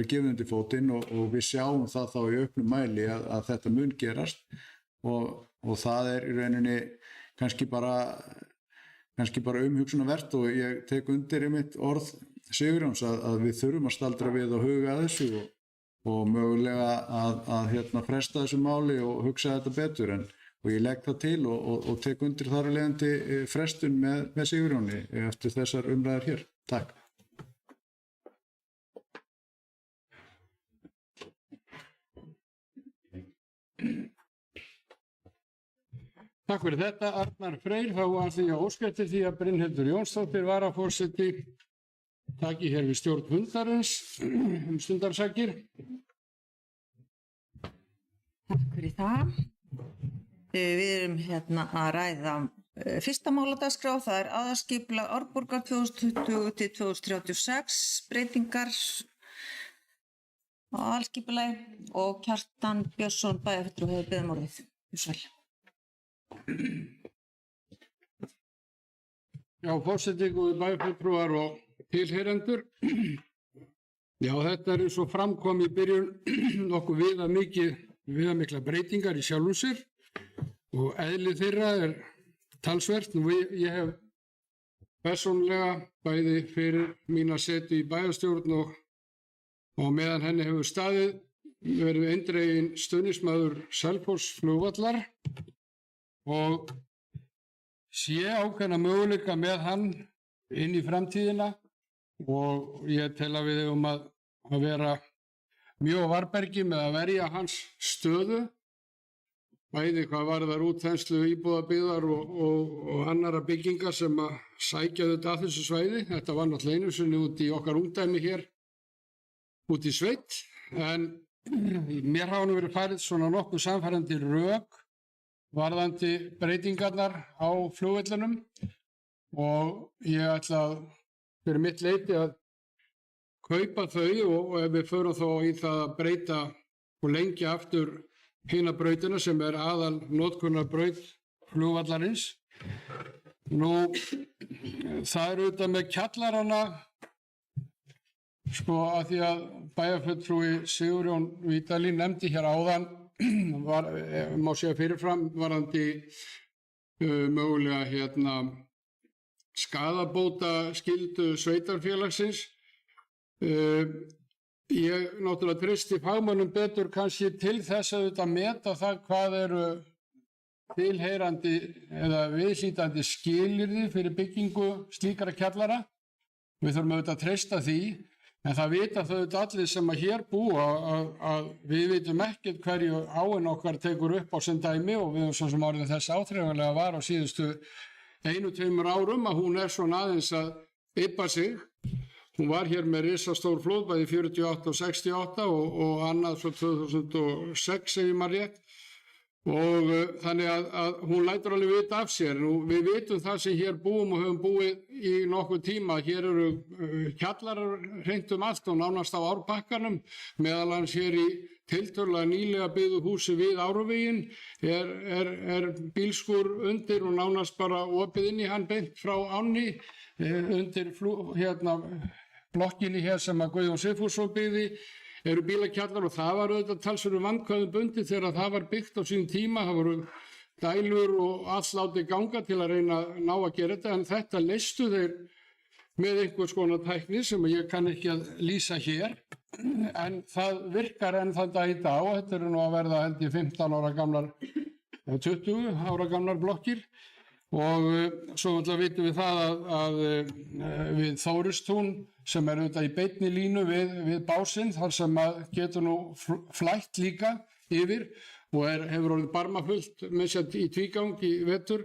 gefið undir fótinn og við sjáum það þá í auknum mæli að þetta mun gerast og það í rauninni kannski bara umhugsunarvert og ég tek undir einmitt orð Sigurjóns að við þurfum að staldra við og huga að þessu og mögulega að fresta þessu máli og hugsa þetta betur og ég legg það til og tek undir þar að leiðandi frestun með Sigurjóni eftir þessar umræður hér. Takk. Takk fyrir þetta, Arnar Freyr. Þá ætla ég að óska eftir því að Brynhildur Jónsdóttir varaforseti taki hér við stjórn fundarins stundarsakir. Takk fyrir það. Við erum hérna að ræða fyrsta mál á dagskrá, það aðalskipulag Árborgar 2020 til 2036, breytingar á aðalskipulagi og Kjartan Björnsson bæjarfulltrúi hefur beðið um orðið. Já, forseti, góðir bæjarfulltrúar og tilheyrendur. Já, þetta svo framkom í byrjun nokkuð viðamikla breytingar í sjálfum sér og eðli þeirra talsvert. Ég hef persónulega bæði fyrir mína setu í bæjarstjórn og meðan henni hefur staðið verið eindreginn stuðningsmaður Selfossflugvallar og sé ákveðna möguleika með hann inn í framtíðina og ég tel að við eigum að vera mjög á varbergi með að verja hans stöðu, bæði hvað varðar útþenslu íbúðabyggðar og annarra byggingar sem að sækja þetta að þessu svæði. Þetta var náttúrulega einu sinni út í okkar ungdæmi hér út í sveit, en mér hafa nú verið farið svona nokkuð samfærandi rök varðandi breytingarnar á flugvellinum og ég ætla fyrir mitt leyti að kaupa þau og ef við förum þó í það að breyta og lengja aftur hina brautina sem aðal notkunarbraut flugvallarins. Nú, það auðvitað með kjallarana sko að því að bæjarfulltrúi Sigurjón Vídalín nefndi hér áðan var, má segja fyrirfram varðandi mögulega skaðabóta skyldu sveitarfélagsins. Ég náttúrulega treysti fagmönnum betur kannski til þess að þetta meta það hvað eru tilheyrandi eða viðhlítandi skilyrði fyrir byggingu slíkara kjallara. Við þurfum auðvitað að treysta því, en það vita þau allir sem að hér búa að við vitum ekkert hverju áin okkar tekur upp á sem dæmi og við höfum svo sem orðið þess áþreifanlega var á síðustu 1-2 árum að hún svona aðeins að yppa sig. Hún var hér með risastór flóðbæði 48 og 68 og annað svo 2006 ef ég man rétt. Og þannig að hún lætur alveg vita af sér. Nú, við vitum það sem hér búum og höfum búið í nokkuð tíma. Hér eru kjallarar hreint allt og nánast á árbakkanum. Meðal hans hér í tiltölulega nýlega byggðu húsi við Áruveginn er bílskur undir og nánast bara opið inn í hann beint frá ánni undir blokkinni hér sem að Guðjón Sigfússon byggði. Eru bílakjallar og það var auðvitað talsverður vandkvæðum bundið þegar það var byggt á sínum tíma. Það voru dælur og allt látið ganga til að reyna að ná að gera þetta, en þetta leystu þeir með einhvers konar tækni sem ég kann ekki að lýsa hér, en það virkar enn þann dag í dag og þetta eru nú að verða held ég 15 ára gamlar, 20 ára gamlar blokkir. Og svo vitum við það að við Þóristún sem er auðvitað í beinni línu við básinn þar sem að getur nú flætt líka yfir og hefur orðið barmafullt með sér í tvígang í vetur,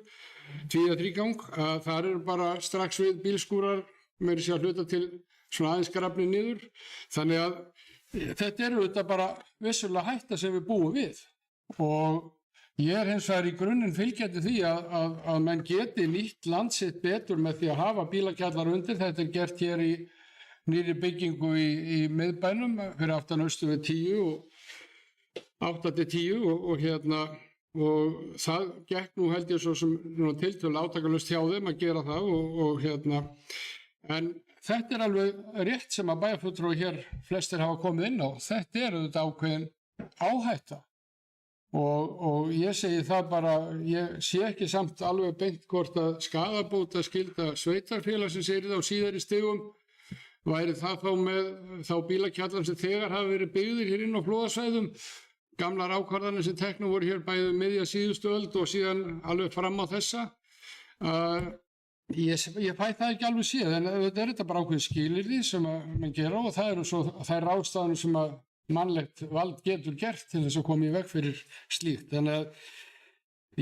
tvígang, að þar eru bara strax við bílskúrar með sér að hluta til svona aðeins grafni niður. Þannig að þetta eru auðvitað bara vissulega hætta sem við búum við og ég er hins vegar í grunninn fylgjandi því að menn geti nýtt land sitt betur með því að hafa bílakjallar undir. Þetta er gert hér í nýri byggingu í miðbænum fyrir aftan austur við 10 og 8-10 og það gekk nú held ég svo sem tiltölulega átakalust hjá þeim að gera það en þetta er alveg rétt sem að bæjarfulltrúi hér flestir hafa komið inn á. Þetta er auðvitað ákveðin áhætta. Og ég segi það bara, ég sé ekki samt alveg beint hvort að skaðabóta skylda sveitarfélagsins yrði á síðari stigum, væri það þá með þá bílakjallar sem þegar hafa verið byggðir hér inn á flóðasvæðum, gamlar ákvarðanir sem teknum voru hér bæði miðja síðustu öld og síðan alveg fram á þessa. Ég fæ það ekki alveg séð, en þetta er þetta bara ákveðin skilyrði sem að mann gera og það eru svo þær ráðstafanir sem að mannlegt vald getur gert til þess að koma í veg fyrir slíkt. Þannig að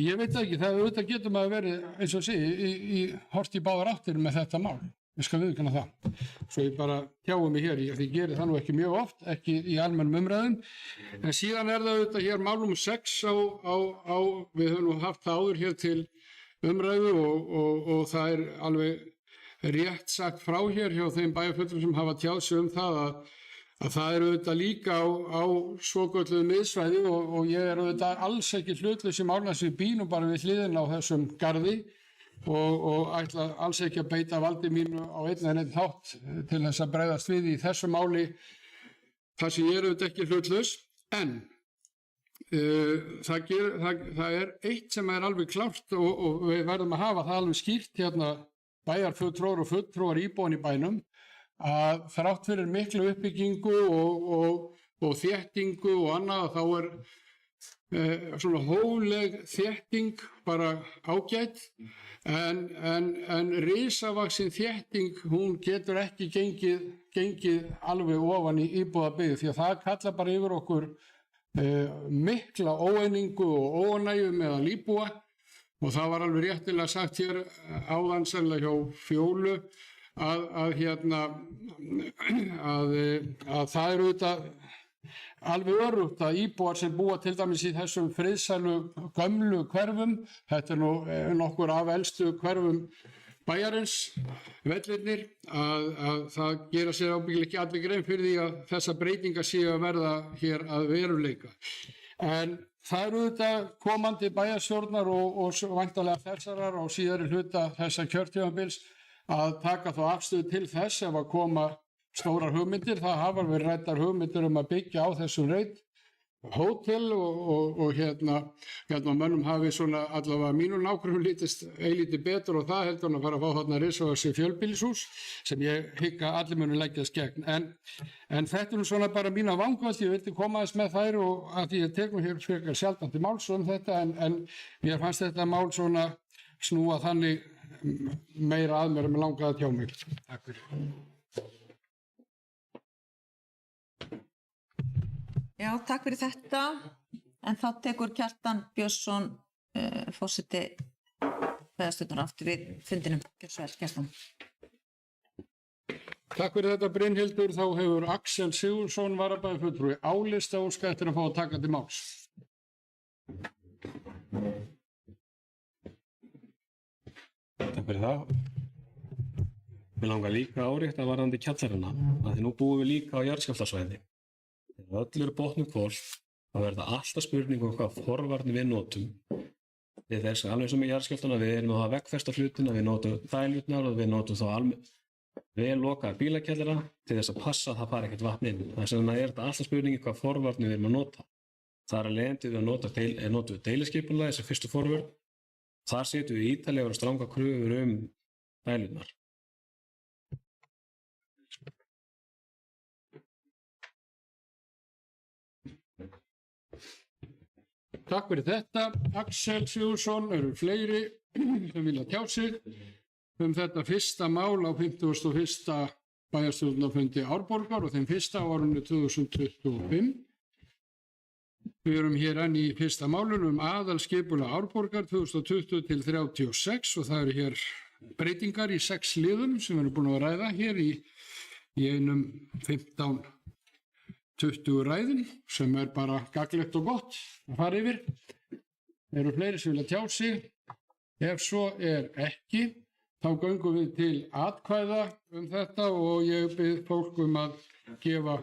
ég veit ekki, það auðvitað getur maður verið, eins og segi, hort í báðar áttir með þetta mál. Ég skal viðurkenna það. Svo ég bara tjáum mig hér, því ég geri það nú ekki mjög oft, ekki í almennum umræðum. En síðan er það auðvitað hér málum 6 við höfum nú haft það áður hér til umræðu og það er alveg rétt sagt frá hér hjá þeim bæjarfulltrúum sem hafa tjáð sig það að það er auðvitað líka á svokölluðu miðsvæði og ég er auðvitað alls ekki hlutlaus í málum sem býnum bara við hliðina á þessum garði og ætla alls ekki að beita valdi mínu á einn en einn hátt til þess að bregðast við í þessu máli þar sem ég er auðvitað ekki hlutlaus. En það er eitt sem er alveg klárt og við verðum að hafa það alveg skýrt hérna bæjarfulltrúar og fulltrúar íbúan í bænum að þrátt fyrir miklu uppbyggingu og þéttingu og annað þá er svona hófleg þétting bara ágætt en risavaxin þétting hún getur ekki gengið alveg ofan í íbúðabyggð því að það kallar bara yfir okkur mikla óeiningu og óánægju meðal íbúa og það var alveg réttilega sagt hér áðan sennilega hjá Fjólu að það eru auðvitað alveg öruggt að íbúar sem búa til dæmis í þessum friðsælu gömlu hverfum, þetta er nú nokkur af elstu hverfum bæjarins, vellirnir, að það gera sér ábyggilega ekki allir grein fyrir því að þessa breytingar séu að verða hér að veruleika. En það eru auðvitað komandi bæjarstjórnar og væntanlega þessarar og síðari hluta þessa kjörtímabils að taka þá afstöðu til þess ef að koma stórar hugmyndir. Það hafa verið ræddar hugmyndir að byggja á þessum reit hótel og hérna mönnum hafi svona allavega mínum nákvæmum lítist eilítið betur og það heldur hann að fara að fá þarna risavaxið fjölbýlishús sem ég hygg að allir munu leggjast gegn. En þetta svona bara mína vangaveltur, ég vildi koma þess með þær og að því ég tekum hér frekar sjaldan til máls þetta en mér fannst þetta mál svona snúa þannig meira að mér en mig langaði að tjá mig. Takk fyrir. Já, takk fyrir þetta. En þá tekur Kjartan Björnsson forseti Byggðastjórnar aftur við fundinum. Gjörðu svo vel, Kjartan. Takk fyrir þetta Brynhildur. Þá hefur Axel Sigurðsson varabæjarfulltrúi álista óskað eftir að fá að taka til máls. Takk fyrir það. Mér langar líka að árétta varðandi kjallarana að því nú búum við líka á jarðskjálftasvæði. Þegar öll eru botnum hvolf, þá verða alltaf spurningum hvað forvarnir við notum. Því þess að alveg sem í jarðskjálftana við erum að hafa veggfesta hlutina, við notum dælurnar og við notum þá vel lokaðar bílakjallara til þess að passa að það fari ekkert vatn inn. Þess vegna er þetta alltaf spurningi hvað forvarnir við erum að nota. Þar að leiðandi við að nota deiliskipunarlagið sem fyrstu forvörn. Þar setjum við ítarlegar og stranga kröfur dælurnar. Takk fyrir þetta. Axel Sigurðsson, eru fleiri sem vilja tjá sig þetta fyrsta mál á 51. bæjarstjórnarfundi Árborgar og þeim fyrsta á árinu 2025. Við erum hér enn í fyrsta málunum aðalskipulag Árborgar 2020 til 36 og það eru hér breytingar í 6 liðum sem við erum búin að ræða hér í einum 15-20 ræðum sem bara gagnlegt og gott að fara yfir. Eru fleiri sem vilja tjá sig? Ef svo ekki, þá göngum við til atkvæða þetta og ég bið fólk að gefa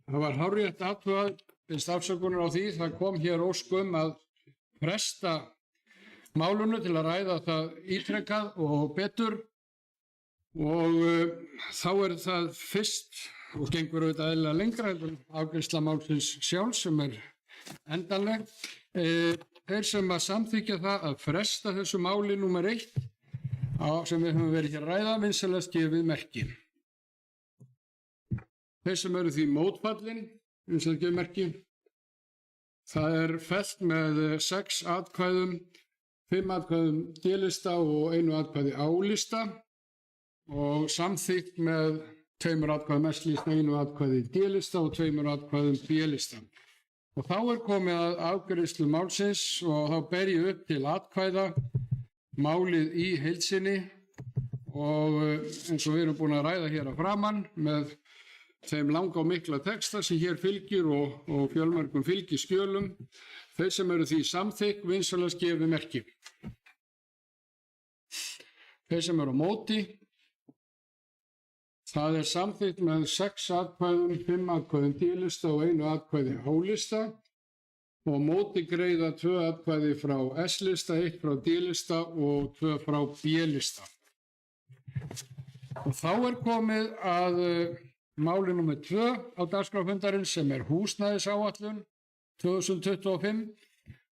Það var hárrétt athugað, biðst afsökunar á því, það kom hér ósk að fresta málunu til að ræða það ítrekkað og betur og þá það fyrst og gengur auðvitað eðlilega lengra heldur afgreiðsla málsins sjálfs sem endanleg. Þeir sem að samþykkja það að fresta þessu máli númer 1 sem við höfum verið hér að ræða vinsamlegast gefið merki. Þeir sem eru því mótfallin, vinsamlegast gefið merki. Það fellt með 6 atkvæðum, 5 atkvæðum D-lista og 1 atkvæði A-lista og samþykkt með 2 atkvæðum S-lista, 1 atkvæði D-lista og 2 atkvæðum B-lista. Og þá komið að afgreiðslu málsins og þá ber ég upp til atkvæða málið í heild sinni og eins og við erum búin að ræða hér að framan með þeim langa og mikla texta sem hér fylgir og fjölmörgum fylgiskjölum. Þeir sem eru því samþykk vinsamlegast gefið merki. Þeir sem eru á móti, það samþykkt með 6 atkvæðum, 5 atkvæðum D-lista og 1 atkvæði A-lista og á móti greiða 2 atkvæði frá S-lista, 1 frá D-lista og 2 frá B-lista. Og þá komið að máli nr. 2 á dagskrárfundarins sem húsnæðisáætlun 2025.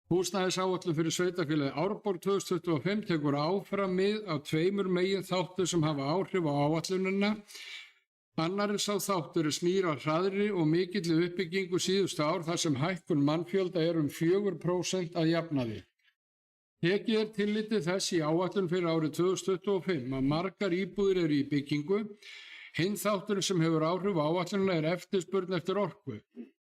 Húsnæðisáætlun fyrir sveitarfélagið Árborg 2025 tekur áfram mið af 2 meginþáttum sem hafa áhrif á áætlunina. Annar sá þáttur snýr að hraðri og mikilli uppbyggingu síðustu ár þar sem hækkun mannfjölda 4% að jafnaði. Tekið tilliti þess í áætlun fyrir árið 2025 að margar íbúðir eru í byggingu. Hinn þátturinn sem hefur áhrif á áætlunina eftirspurn eftir orku.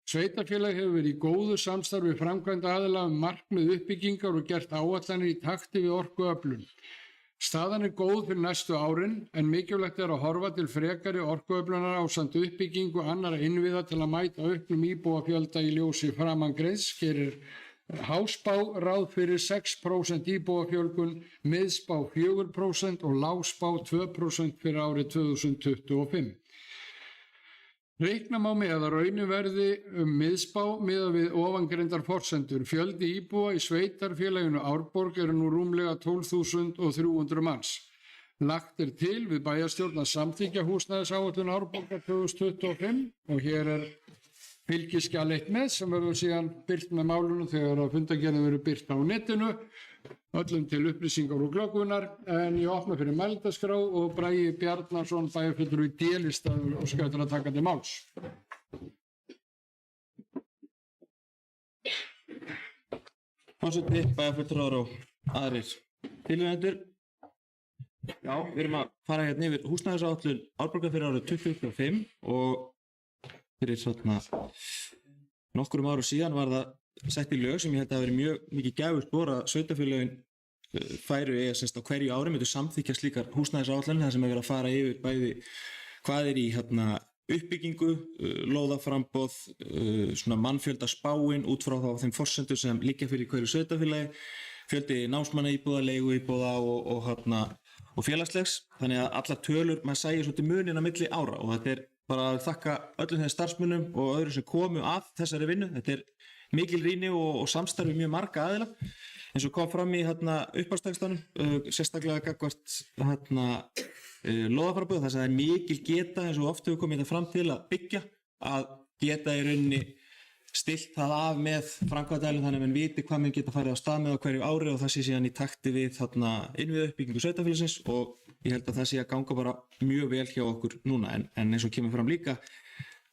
Sveitarfélag hefur verið í góðu samstarfi framkvæmda aðila markmið uppbyggingar og gert áætlanir í takti við orkuöflun. Staðan góð fyrir næstu árin en mikilvægt að horfa til frekari orkuöflunar ásamt uppbyggingu annarra innviða til að mæta auknum íbúafjölda í ljósi framangreinds, gerir Háspá ráð fyrir 6% íbúafjölgun, miðspá 4% og lágspá 2% fyrir árið 2025. Reikna má með að raunum verði miðspá miðað við ofangreindar forsendur. Fjöldi íbúa í sveitarfélaginu Árborg nú rúmlega 12.300 manns. Lagt til við bæjarstjórn að samþykkja húsnæðisáætlun Árborgar 2025 og hér fylgiskjal 1 með sem verður síðan birt með málunum þegar að fundargerðin verður birt á netinu, öllum til upplýsingar og glöggvunar, en ég opna fyrir mælendaskrá og Bragi Bjarnason, bæjarfulltrúi í D-lista, og skautur að taka til máls. Forseti, bæjarfulltrúar og aðrir tilheyrendur. Já, við erum að fara hérna yfir húsnæðisáætlun Árborgar fyrir árið 2025 og fyrir nokkrum árum síðan var það sett í lög sem ég held að hafi verið mjög mikið gæfuspor að sveitarfélögin færu á hverju ári myndu samþykkja slíkar húsnæðisáætlanir þar sem er verið að fara yfir bæði hvað í uppbyggingu, lóðaframboð, mannfjöldaspáin út frá þeim forsendum sem liggja fyrir hverju sveitarfélagi, fjöldi námsmannaíbúða, leiguíbúða og félagslegs, þannig að allar tölur, maður sæir svolítið munin á milli ára og þetta bara að þakka öllum þeim starfsmönnum og öðrum sem komu að þessari vinnu. Þetta mikil rýni og samstarfi mjög marga aðila. Eins og kom fram í upphafstextanum, sérstaklega gagnvart lóðaframboð, þar sem það er mikil geta, eins og oft hefur komið þetta fram til að byggja, að geta í rauninni stillt það af með framkvæmdaaðilum þannig að menn viti hvað menn geta farið á stað með á hverju ári og það sé síðan í takti við innviðauppbyggingu sveitarfélagsins og ég held að það sé að ganga bara mjög vel hjá okkur núna en eins og kemur fram líka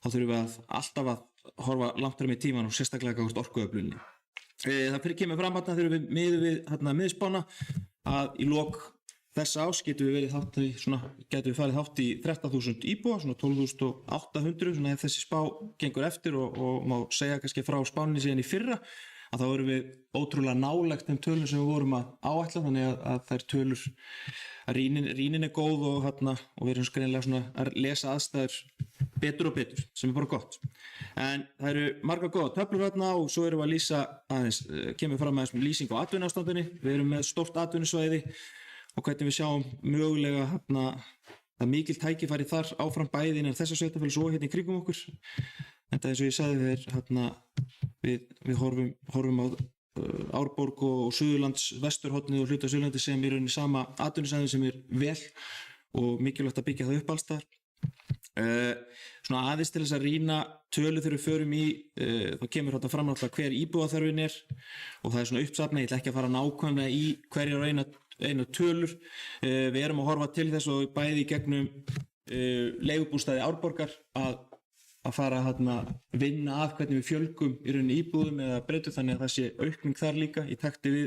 þá þurfum við alltaf að horfa langt fram í tíman og sérstaklega gagnvart orkuöfluninni. Það kemur fram þegar við miðum við miðspána að í lok þessa ás getum við farið þátt í 13.000 íbúa, 12.800 ef þessi spá gengur eftir og má segja kannski frá spáninni síðan í fyrra að þá erum við ótrúlega nálægt þeim tölum sem við vorum að áætla þannig að þær tölur að rýnin er góð og við erum greinilega að lesa aðstæður betur og betur sem er bara gott. En það eru margar góða töflur og svo erum við að lýsa aðeins, kemur fram aðeins með lýsing á atvinnuástandinu, við erum með stórt atvinnusvæði og hvernig við sjáum mögulega það mikil tækifæri þar áfram bæði innan þessa sveitarfélags og hérna í kringum okkur. En það eins og ég sagði við horfum á Árborg og Suðurlands vesturhornið og hluta Suðurlandi sem í rauninni sama atvinnusvæði sem er vel og mikilvægt að byggja það upp alls þar. Aðeins til þess að rýna tölu þegar við förum í þá kemur fram hver íbúðaþörfin er og það er uppsafnað, ég ætla ekki að fara nákvæmlega í hverjar einu tölur. Við erum að horfa til þess og bæði í gegnum leigubústaði Árborgar að fara að vinna að hvernig við fjölgum í rauninni íbúðum eða breytum þannig að það sé aukning þar líka í takti við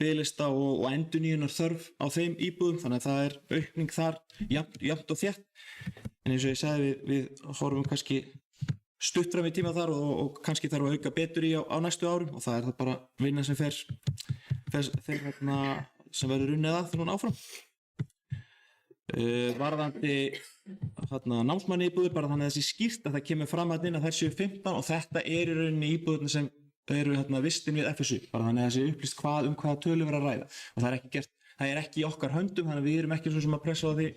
biðlista og endurnýjunar þörf á þeim íbúðum þannig að það er aukning þar jafnt og þétt. En eins og ég sagði við horfum kannski stutt fram í tíma þar og kannski þarf að auka betur í á næstu árum og það er það bara vinna sem fer sem verður unnið að núna áfram. Varðandi námsmanni íbúður bara þannig að þessi skýrt að það kemur fram að þær séu 15 og þetta er í rauninni íbúðurna sem eru vistin við FSU bara þannig að þessi upplýst hvaða tölu verður að ræða og það er ekki í okkar höndum þannig að við erum ekki svo sem að pressa á því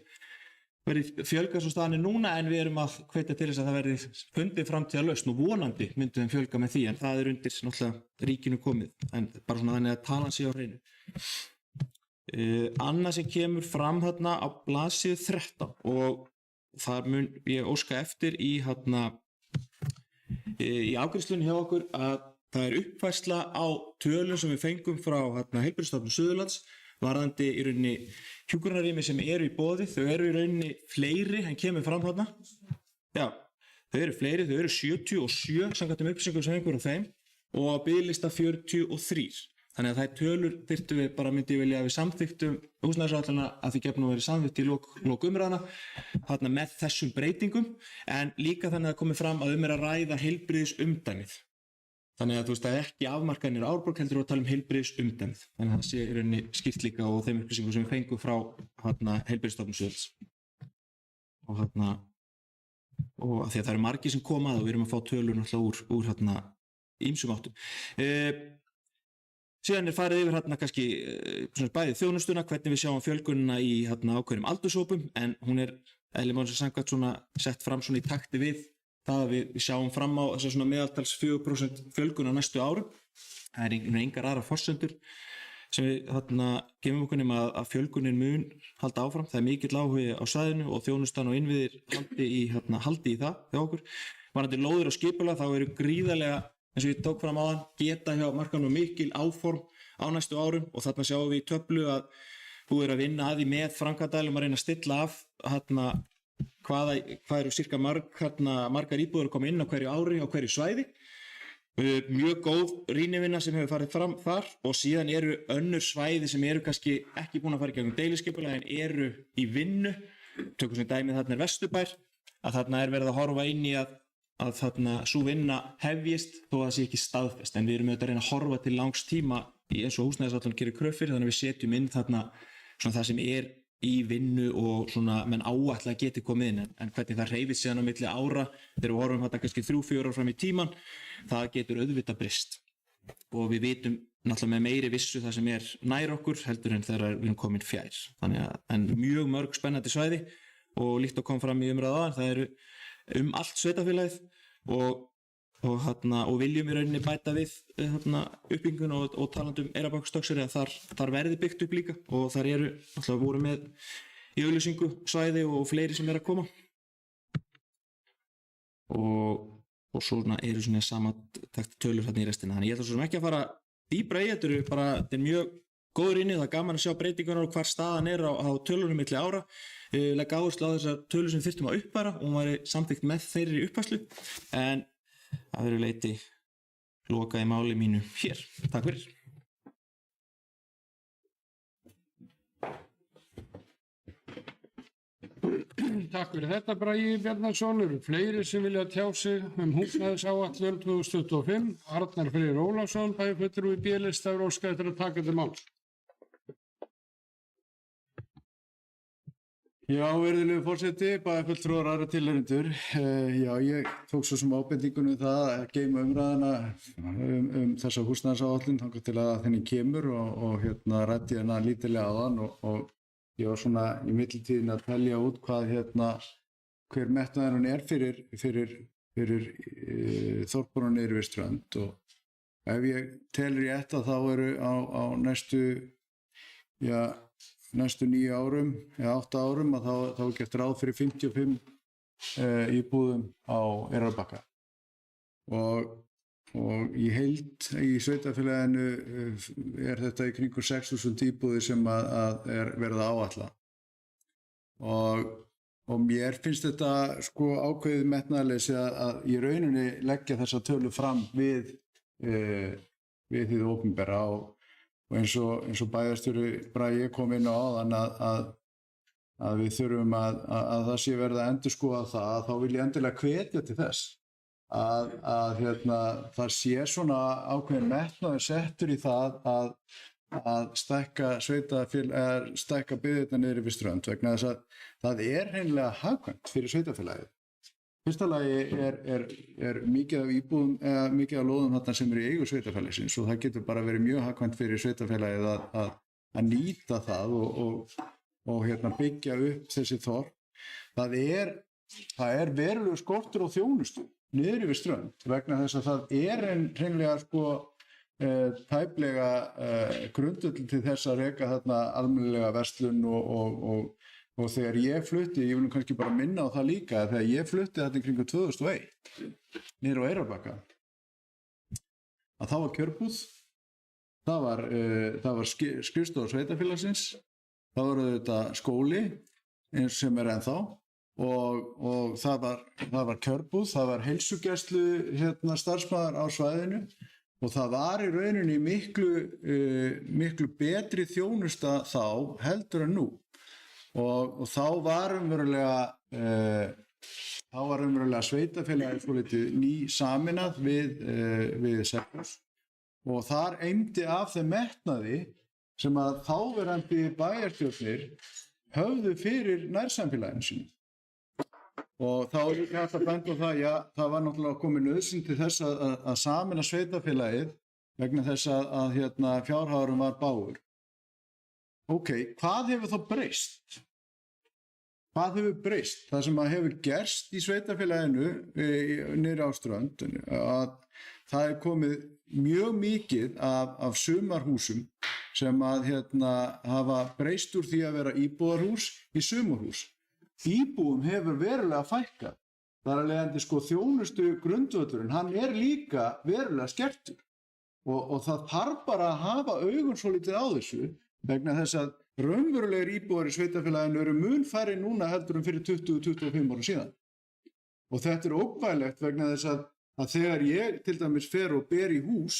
verið fjölga svo staðanir núna en við erum að hvetja til þess að það verði fundið framtíðarlausn og vonandi myndum við fjölga með því en það er undir náttúrulega ríkinu komið en bara þannig að talan sé á hreinu. Annað sem kemur fram á blaðsíðu 13 og þar mun ég óska eftir í afgreiðslunni hjá okkur að það er uppfærsla á tölum sem við fengum frá Heilbrigðisstofnun Suðurlands varðandi í rauninni hjúkrunarrými sem eru í boði, þau eru í rauninni fleiri en kemur fram þarna. Já, þau eru fleiri, þau eru 77 samkvæmt upplýsingum sem einhver á þeim og á biðlista 43. Þannig að þær tölur þyrftum við bara myndi vilja að við samþykktum húsnæðisáætlunina að því gefnum verið samþykkt í lok umræðna með þessum breytingum en líka þannig að komið fram að að ræða heilbrigðisumdæmið. Þannig að það er ekki afmarkanir Árborg heldur að tala heilbrigðisumdæmið. Þannig að það sé í rauninni skýrt líka og þeim upplýsingum sem við fengum frá Heilbrigðisstofnun Suðurlands. Og að því að það eru margir sem koma að og við erum að fá tölur náttúrulega úr ýmsum áttum. Síðan farið yfir hérna kannski svona bæði þjónustuna, hvernig við sjáum fjölgunina í hérna ákveðnum aldurshópum, en hún eðli málsins samkvæmt svona sett fram svona í takti við það að við sjáum fram á þess að svona meðaltals 4% fjölgun á næstu árum. Það engar aðrar forsendur sem við hérna gefum okkur nema að fjölgunin mun halda áfram. Það mikill áhugi á svæðinu og þjónustan og innviðir haldi í það hjá okkur. Varðandi lóðir og skipulag þá eru gríðarlega, eins og ég tók fram áðan, geta hjá markaðnum mikil áform á næstu árum og þarna sjáum við í töflu að búið að vinna að því með framkvæmdaaðilum að reyna að stilla af hvað eru cirka margar íbúðir að koma inn á hverju ári á hverju svæði. Mjög góð rýnivinna sem hefur farið fram þar og síðan eru önnur svæði sem eru kannski ekki búin að fara í gegnum deiliskipulag en eru í vinnu. Tökum sem dæmið þarna Vesturbær, að þarna verið að horfa inn í að þarna sú vinna hefjist þó að það sé ekki staðfest, en við erum auðvitað að reyna að horfa til langs tíma eins og húsnæðisáætlun gerir kröf fyrir, þannig að við setjum inn þarna svona það sem í vinnu og svona menn áætla geti komið inn, en hvernig það hreyfist síðan á milli ára þegar við horfum þetta kannski 3-4 ára fram í tíman, það getur auðvitað breyst og við vitum náttúrulega með meiri vissu það sem nær okkur heldur en þegar við erum komin fjær. Þannig að en mjög mörg spennandi svæði og líkt að koma fram í umræðu áðan, það eru allt sveitarfélagið og viljum í rauninni bæta við uppbyggingun og talandum Eyrarbakkastokseri að þar verði byggt upp líka og þar alltaf voru með í auglýsingu svæði og fleiri sem að koma og svona svona samantekt tölur í restina. Þannig ég ætla svo sem ekki að fara dýpra í þetta, þetta mjög góður inni, það er gaman að sjá breytingunar og hvar staðan á tölunum milli ára. Legg áherslu á þessar tölur sem þyrftum að uppfæra og hún væri samþykkt með þeirri uppfærslu, en að veru leyti lokaði máli mínu hér. Takk fyrir. Takk fyrir þetta Bragi Bjarnason. Eru fleiri sem vilja tjá sig húsnæðisáætlun 2025? Arnar Freyr Ólafsson, bæjarfulltrúi B-lista, óskar eftir að taka til máls. Já, virðulegur forseti, bæjarfulltrúar aðra tilheyrendur. Já, ég tók svo sem ábendingunum það að geyma umræðuna þessa húsnæðisáætlun þangað til að þenni kemur og ræddi hana lítillega áðan og ég var svona í millitíðin að telja út hvað hver metnaðurinn fyrir þorpuna niðri við strönd og ef ég tel rétt að þá eru á næstu 9 árum eða 8 árum að þá er gert ráð fyrir 55 íbúðum á Eyrarbakka og í heild í sveitarfélaginu þetta í kringum 6.000 íbúðir sem að verið að áætla og mér finnst þetta ákveðið metnaðarleysi að í rauninni leggja þessa tölu fram við hið opinbera og eins og bæjarstjóri Bragi kom inn á áðan að við þurfum að það sé verið að endurskoða það, þá vil ég endilega hvetja til þess að það sé svona ákveðin metnaður settur í það að stækka byggðirnar niðri við strönd vegna þess að það hreinlega hagkvæmt fyrir sveitarfélagið. Fyrsta lagi er mikið af íbúðum eða mikið af lóðum þarna sem eru í eigu sveitarfélagsins og það getur bara verið mjög hagkvæmt fyrir sveitarfélagið að nýta það og byggja upp þessi þorp. Það er verulegur skortur á þjónustu niðri við strönd vegna þess að það hreinlega tæplega grundvöll til þess að reka þarna almennilega verslun og þegar ég flutti, ég vil kannski bara minna á það líka, þegar ég flutti þetta kringum 2001 niður á Eyrarbakka að það var kjörbúð, það var skrifstofa sveitarfélagsins, það var auðvitað skóli eins sem ennþá og það var kjörbúð, það var heilsugæslu starfsmaður á svæðinu og það var í rauninni miklu betri þjónusta þá heldur en nú. Og þá var umverulega sveitarfélagið svolítið nýsameinað við Selfoss og þar eymdi af þeim metnaði sem að þáverandi bæjarstjórnir höfðu fyrir nærsamfélaginu sínu. Og þá er líka hægt að benda á það, já, það var náttúrulega komið nauðsyn til þess að sameina sveitarfélagið vegna þess að fjárhagurinn var bágur. Ok, hvað hefur þá breyst? Hvað hefur breyst? Það sem að hefur gerst í sveitarfélaginu niðri á Strönd, að það er komið mjög mikið af sumarhúsum sem að hafa breyst úr því að vera íbúðarhús í sumarhús. Íbúum hefur verulega fækkað. Það er að leiðandi þjónustu grundvöllurinn, hann er líka verulega skertur. Og það þarf bara að hafa augun svolítið á þessu vegna þess að raunverulegir íbúar í sveitarfélaginu eru mun færri núna heldur fyrir 20-25 ára síðan. Og þetta er ógnvænlegt vegna þess að þegar ég til dæmis fer og ber í hús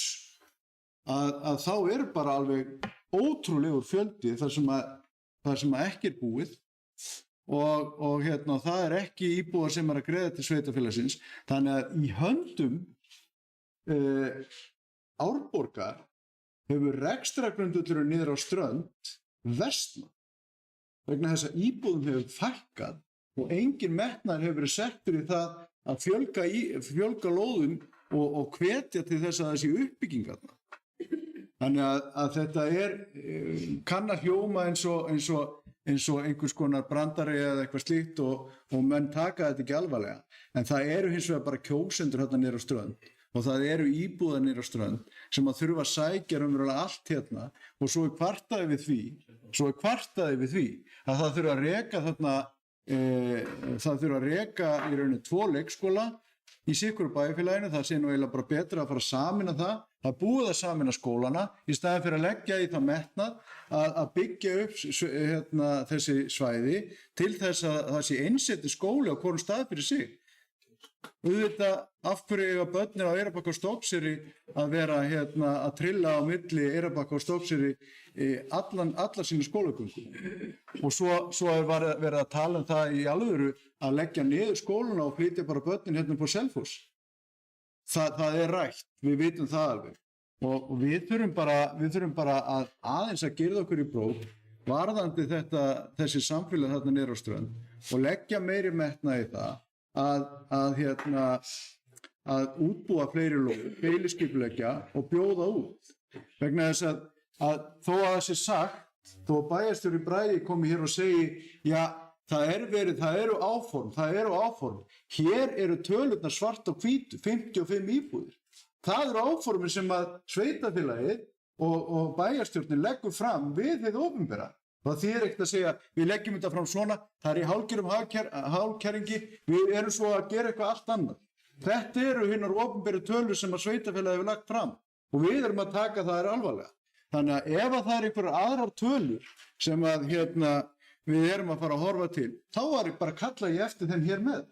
að þá er bara alveg ótrúlegur fjöldi þar sem að ekki er búið og það er ekki íbúar sem er að greiða til sveitarfélagsins. Þannig að í höndum Árborgar hefur rekstrargrundvöllurinn niður á Strönd versnað vegna þess að íbúðum hefur fækkað og engin metnaður hefur verið settur í það að fjölga lóðum og hvetja til þess að það sé uppbygging þarna. Þannig að þetta kann að hljóma eins og einhvers konar brandari eða eitthvað slíkt og menn taka þetta ekki alvarlega. En það eru hins vegar bara kjósendur hérna niður á Strönd og það eru íbúðar niður á Strönd sem að þurfa að sækja raunverulega allt hérna og svo er kvartaði við því að það þurfa að reka þarna, það þurfa að reka í rauninni 2 leikskóla í sikuru bæjarfélaginu. Það sé nú eiginlega bara betra að fara að sameina það. Það er búið að sameina skólana í staðinn fyrir að leggja í það metnað að byggja upp þessi svæði til þess að það sé einsettur skóli á hvorum stað fyrir sig. Auðvitað af hverju eiga börnin á Eyrarbakka og Stokkseyri að vera að trilla á milli Eyrarbakka og Stokkseyri alla sína skólagöngu. Og svo er verið að tala um það í alvöru að leggja niður skóluna og flytja bara börnin hérna upp á Selfoss. Það er rætt, við vitum það alveg. Og við þurfum bara að aðeins að girða okkur í brók varðandi þessi samfélag þarna niður á Strönd og leggja meiri metnað í það að útbúa fleiri lóð, deiliskipuleggja og bjóða út. Vegna þess að þó að það sé sagt, þó að bæjarstjóri Bragi komi hér og segi, já, það eru áform. Hér eru tölurnar svart og hvítu, 55 íbúðir. Það eru áformin sem að sveitarfélagið og bæjarstjórnin leggur fram við hið opinbera. Það þýðir ekkert að segja, við leggjum þetta fram svona, það er í hálfgerðum hálfkæringi, við erum svo að gera eitthvað allt annað. Þetta eru hinnar opinberu tölur sem að sveitarfélagið hefur lagt fram og við erum að taka það alvarlega. Þannig að ef það er einhverjar aðrar tölur sem að við erum að fara að horfa til, þá er bara kalla ég eftir þeim hér með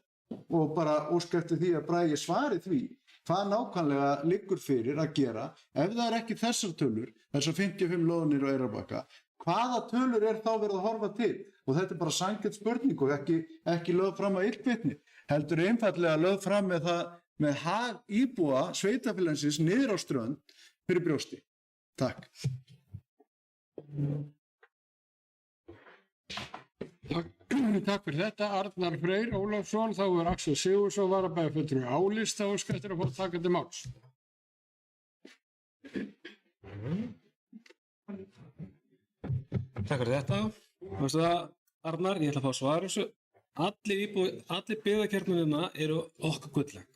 og bara óska eftir því að Bragi svari því hvað nákvæmlega liggur fyrir að gera ef það er ekki þessar tölur, þessar 55 lóðir á Eyrarbakka. Hvaða tölur er þá verið að horfa til? Og þetta er bara sanngjörn spurning og ekki lögð fram að illkvittni. Heldur einfaldlega lögð fram með hag íbúa sveitarfélagsins niður á Strönd fyrir brjósti. Takk. Takk fyrir þetta. Arnar Freyr Ólafsson, þá er Axel Sigurðsson varabæjarfulltrúi álista og skættir að fá taka til máls. Takk fyrir þetta. Veistu það, Arnar, ég ætla að fá svar þessu. Allir byggðakjarnirna eru okkar gulllegg.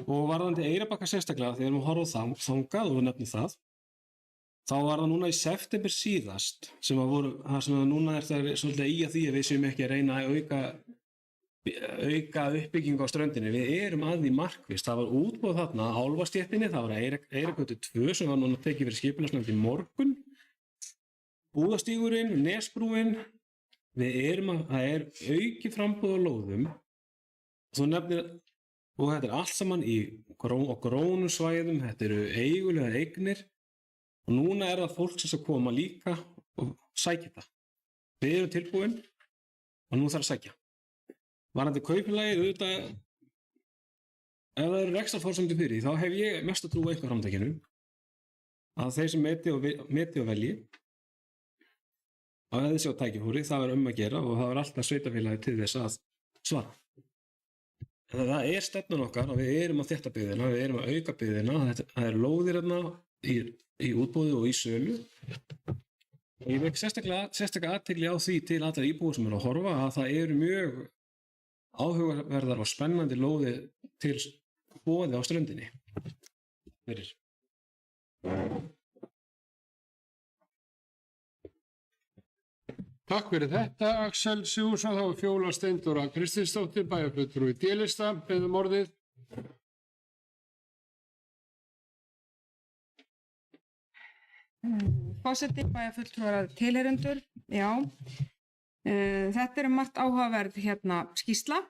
Og varðandi Eyrarbakka sérstaklega, þegar við horfum þangað og við nefnum það, þá var það núna í september síðast sem núna er það svolítið í að því að við séum ekki að reyna að auka uppbyggingu á Ströndinni. Við erum að því markvisst. Það var útboð þarna á Álfastéttinni, það var Eyrargötu 2 sem var núna tekið fyrir skipulagsnefnd í morgun. Búðastígurinn, Nesbrúin, það er auki framboð á lóðum og þetta er allt saman á grónum svæðum, þetta eru eigulegar eignir og núna er það fólk sem koma líka og sækja það. Við erum tilbúin og nú þarf að sækja. Varðandi kaupfélagið, auðvitað, ef það eru rekstrarforsendur fyrir því, þá hef ég mest að trúa einkaframtakinu að þeir sem meti og velji að þessi á tækifæri, það er að gera og það er alltaf sveitarfélagið til þess að svara. En það er stefnan okkar að við erum að þétta byggðina, við erum að auka byggðina, það er lóðir hérna í útboði og í sölu. Og ég vek sérstaklega athygli á því til allra íbúa sem eru að horfa að það eru mjög áhugaverðar og spennandi lóðir til boði á ströndinni. Fyrir. Takk fyrir þetta, Axel Sigurðsson. Þá er Fjóla Steindóra Kristinsdóttir, bæjarfulltrúi D-lista, beðum orðið. Forseti, bæjarfulltrúar tilheyrendur, já. Þetta er margt áhugaverð skýrsla,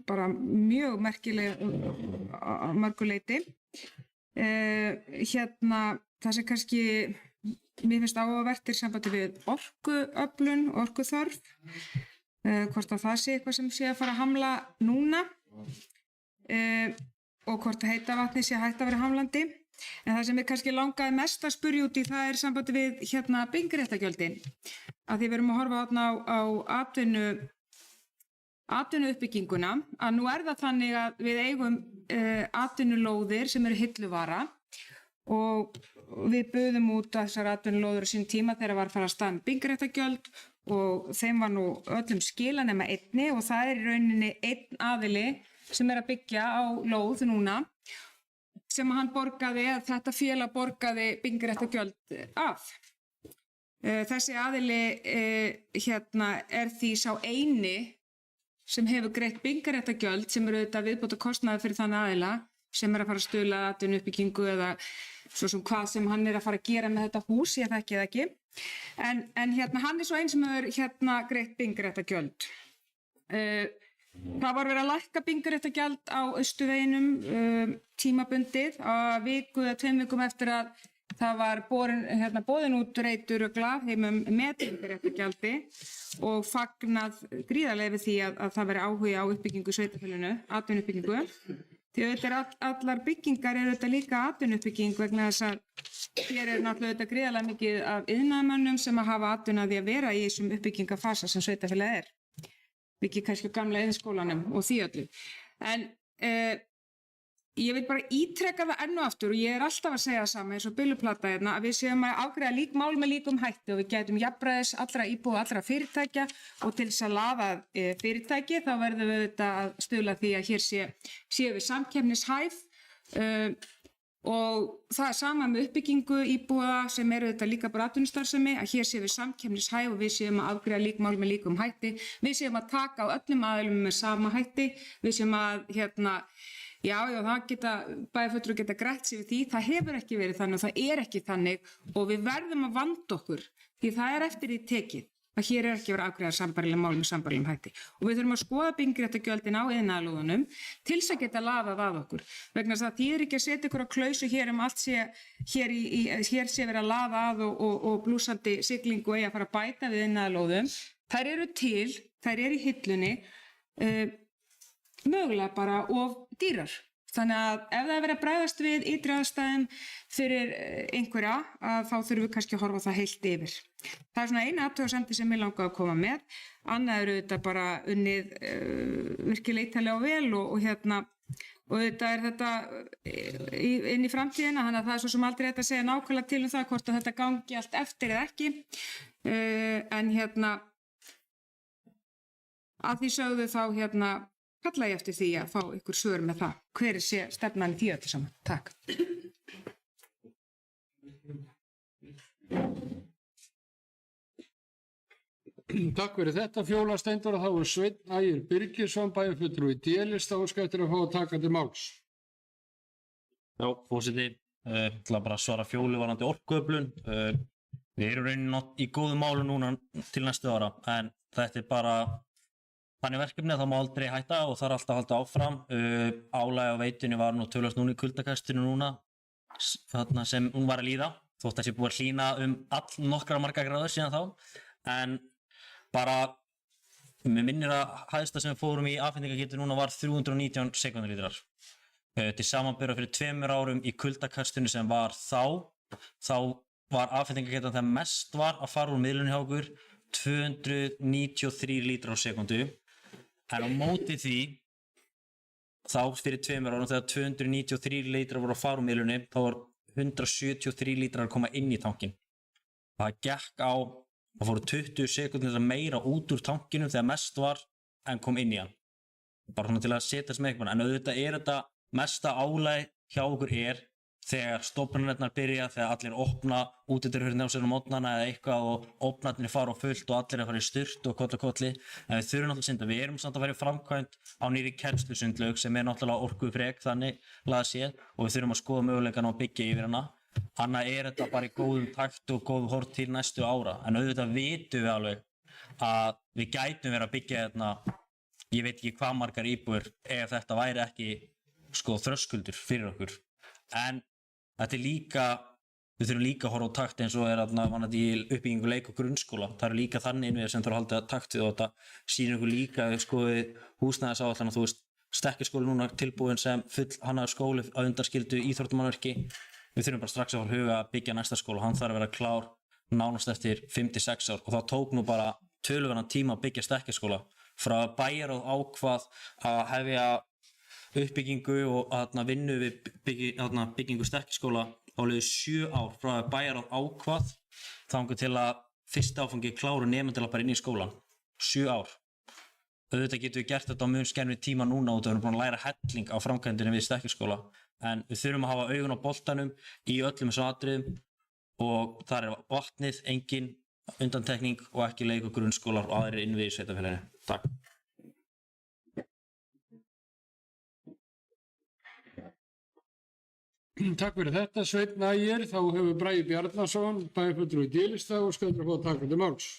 bara mjög merkileg að mörgu leyti. Það sem kannski mér finnst áhugavert sambandi við orkuöflun, orkuþörf, hvort að það sé eitthvað sem sé að fara að hamla núna og hvort að heita vatni sé hægt að vera hamlandi. En það sem ég kannski langaði mest að spyrja út í það er sambandi við byggingarréttargjöldin. Að því við erum að horfa á atvinnuuppbygginguna, að nú er það þannig að við eigum atvinnulóðir sem eru hilluvara og við buðum út þessar atvinnulóðir á sín tíma þegar var að fara að stað með byggingarréttargjöld og þeim var nú öllum skila nema einni og það er í rauninni einn aðili sem er að byggja á lóð núna sem hann borgaði, að þetta félag borgaði byggingarréttargjöld af. Þessi aðili er því sá eini sem hefur greitt byggingarréttargjöld sem eru auðvitað viðbóta kostnaður fyrir þann aðila sem er að fara að stuðla að atvinnuuppbyggingu eða svo sem hvað sem hann er að fara að gera með þetta hús, ég þekki það ekki. En hann er svo einn sem hefur greitt byggingarréttargjöld. Það var verið að lækka byggingarréttargjald á Austurveginum tímabundið á viku eða 2 vikum eftir að það var boðin út reiturugla heimum með byggingarréttargjaldi og fagnað gríðarlega við því að það veri áhugi á uppbyggingu í sveitarfélaginu, atvinnuuppbyggingu. Því auðvitað allar byggingar eru auðvitað líka atvinnuuppbygging vegna þess að hér er náttúrulega auðvitað gríðarlega mikið af iðnaðarmönnum sem að hafa atvinnu af því að vera í þessum uppbyggingafasa sem sveitarfélagið er. Byggir kannski gamla iðnskólanum og því öllu. En ég vil bara ítreka það enn og aftur og ég er alltaf að segja það sama eins og Billuplata að við séum að afgreiða mál með líkum hætti og við gætum jafnræðis allra íbúa, allra fyrirtækja og til þess að laða fyrirtæki þá verðum við auðvitað að stuðla því að hér séu við samkeppnishæf og það er sama með uppbyggingu íbúa sem eru auðvitað líka bara atvinnustarfsemi að hér séu við samkeppnishæf og við séum að afgreiða líkmál með líkum hætti, við séum að taka á öllum aðilum með sama hætti, við séum að Já, það bæjarfulltrúar geta grætt sig við því, það hefur ekki verið þannig og það er ekki þannig og við verðum að vanda okkur því það er eftir því tekið að hér er ekki verið að afgreiða sambærileg mál með sambærilegum hætti og við þurfum að skoða byggingarréttargjöldin á iðnaðarlóðunum til þess að geta laðað að okkur vegna þess að þýðir ekki að setja ykkur á klausu hér allt sé hér sé verið að laða að og blúsandi siglingu eigi að fara að bæta við iðnaðarlóðum. Þær eru til, þær eru í hillunni mögulega bara of dýrar. Þannig að ef það er verið að bregðast við ytri aðstæðum fyrir einhverja þá þurfum við kannski að horfa það heilt yfir. Það er svona eina athugasemd sem ég langaði að koma með. Annað eru þetta bara unnið virkilega ítarlega og vel og þetta er þetta inn í framtíðina þannig að það er svo sem aldrei hægt að segja nákvæmlega til það hvort að þetta gangi allt eftir eða ekki. En að því sögðu þá kalla ég eftir því að fá ykkur svör með það. Hver sé stefnan í því öllu saman? Takk. Takk fyrir þetta, Fjóla Steindóra. Þá er Sveinn Ægir Birgisson, bæjarfulltrúi D-lista og skættir að fá að taka til máls. Já, forseti, ætla bara að svara Fjólu varðandi orkuöflun. Við erum rauninni í góðum málum núna til næstu ára, en þetta er bara þannig verkefni að það má aldrei hætta og það er alltaf að halda áfram. Álagið á veitunni var nú töluvert núna í kuldakastinu núna sem hún var að líða, þótt að sé búið að hlýna nokkra marga gráður síðan þá. En bara, mér minnir að hæsta sem við fórum í afhendingagetu núna var 319 sekúndulítrar. Til samanburðar fyrir 2 árum í kuldakastinu sem var þá var afhendingagetan þegar mest var að fara úr miðlunni hjá okkur 293 lítrar á sekundu. En á móti því, þá fyrir 2 árum þegar 293 lítrar voru að fara úr miðlunni, þá var 173 lítrar að koma inn í tankinn. Það gekk á, það fóru 20 sekúndur meira út úr tankinum þegar mest var en kom inn í hann. Bara svona til að setjast með eitthvað, en auðvitað þetta mesta álag hjá okkur þegar stofnanirnar byrja, þegar allir opna útidyrhurðina á sér á mótnana eða eitthvað og opnarnir fara á fullt og allir að fara í styrt og kolli. En við þurfum náttúrulega að synda, við erum samt að vera í framkvæmd á nýri kennslusundlaug sem náttúrulega orkufrek þannig lagað séð og við þurfum að skoða möguleikann á að byggja yfir hana. Annað þetta bara í góðum takt og góð horf til næstu ára. En auðvitað vitum við alveg að við gætum verið að byggja ég veit ekki hvað margar íbúðir ef þetta væri ekki þröskuldur fyrir okkur. En þetta líka, við þurfum líka að horfa á takt eins og vanandi í uppbyggingu leik og grunnskóla. Það eru líka þannig innviðir sem þarf að halda takt við og þetta sýnir okkur líka húsnæðisáætlana, þú veist, Stekkjarskóli núna tilbúin sem full hannaður skóli að undanskildu íþróttamannvirki. Við þurfum bara strax að huga að byggja næsta skóla. Hann þarf að vera klár nánast eftir 5-6 ár og það tók nú bara töluverðan tíma að byggja Stekkjarskóla. Frá að bæjarráð ákvað að hefja uppbyggingu og vinnu við byggingu Stekkjarskóla á liðu 7 ár frá að bæjarráð ákvað þangað til að fyrsta áfangi kláru nemendur bara inn í skólan. 7 ár. Auðvitað getum við gert þetta á mun skemmri tíma núna og við erum búin að læra helling á framkvæmdinni við Stekkjarskóla. En við þurfum að hafa augun á boltanum í öllum þessum atriðum og þar vatnið, engin undantekning og ekki leik og grunnskólar og aðrir innviðir í sveitarfélaginu. Takk. Takk fyrir þetta, Sveinn Ægir. Þá hefur Bragi Bjarnason, bæjarfulltrúi D-lista og sköldur að fá að taka til máls.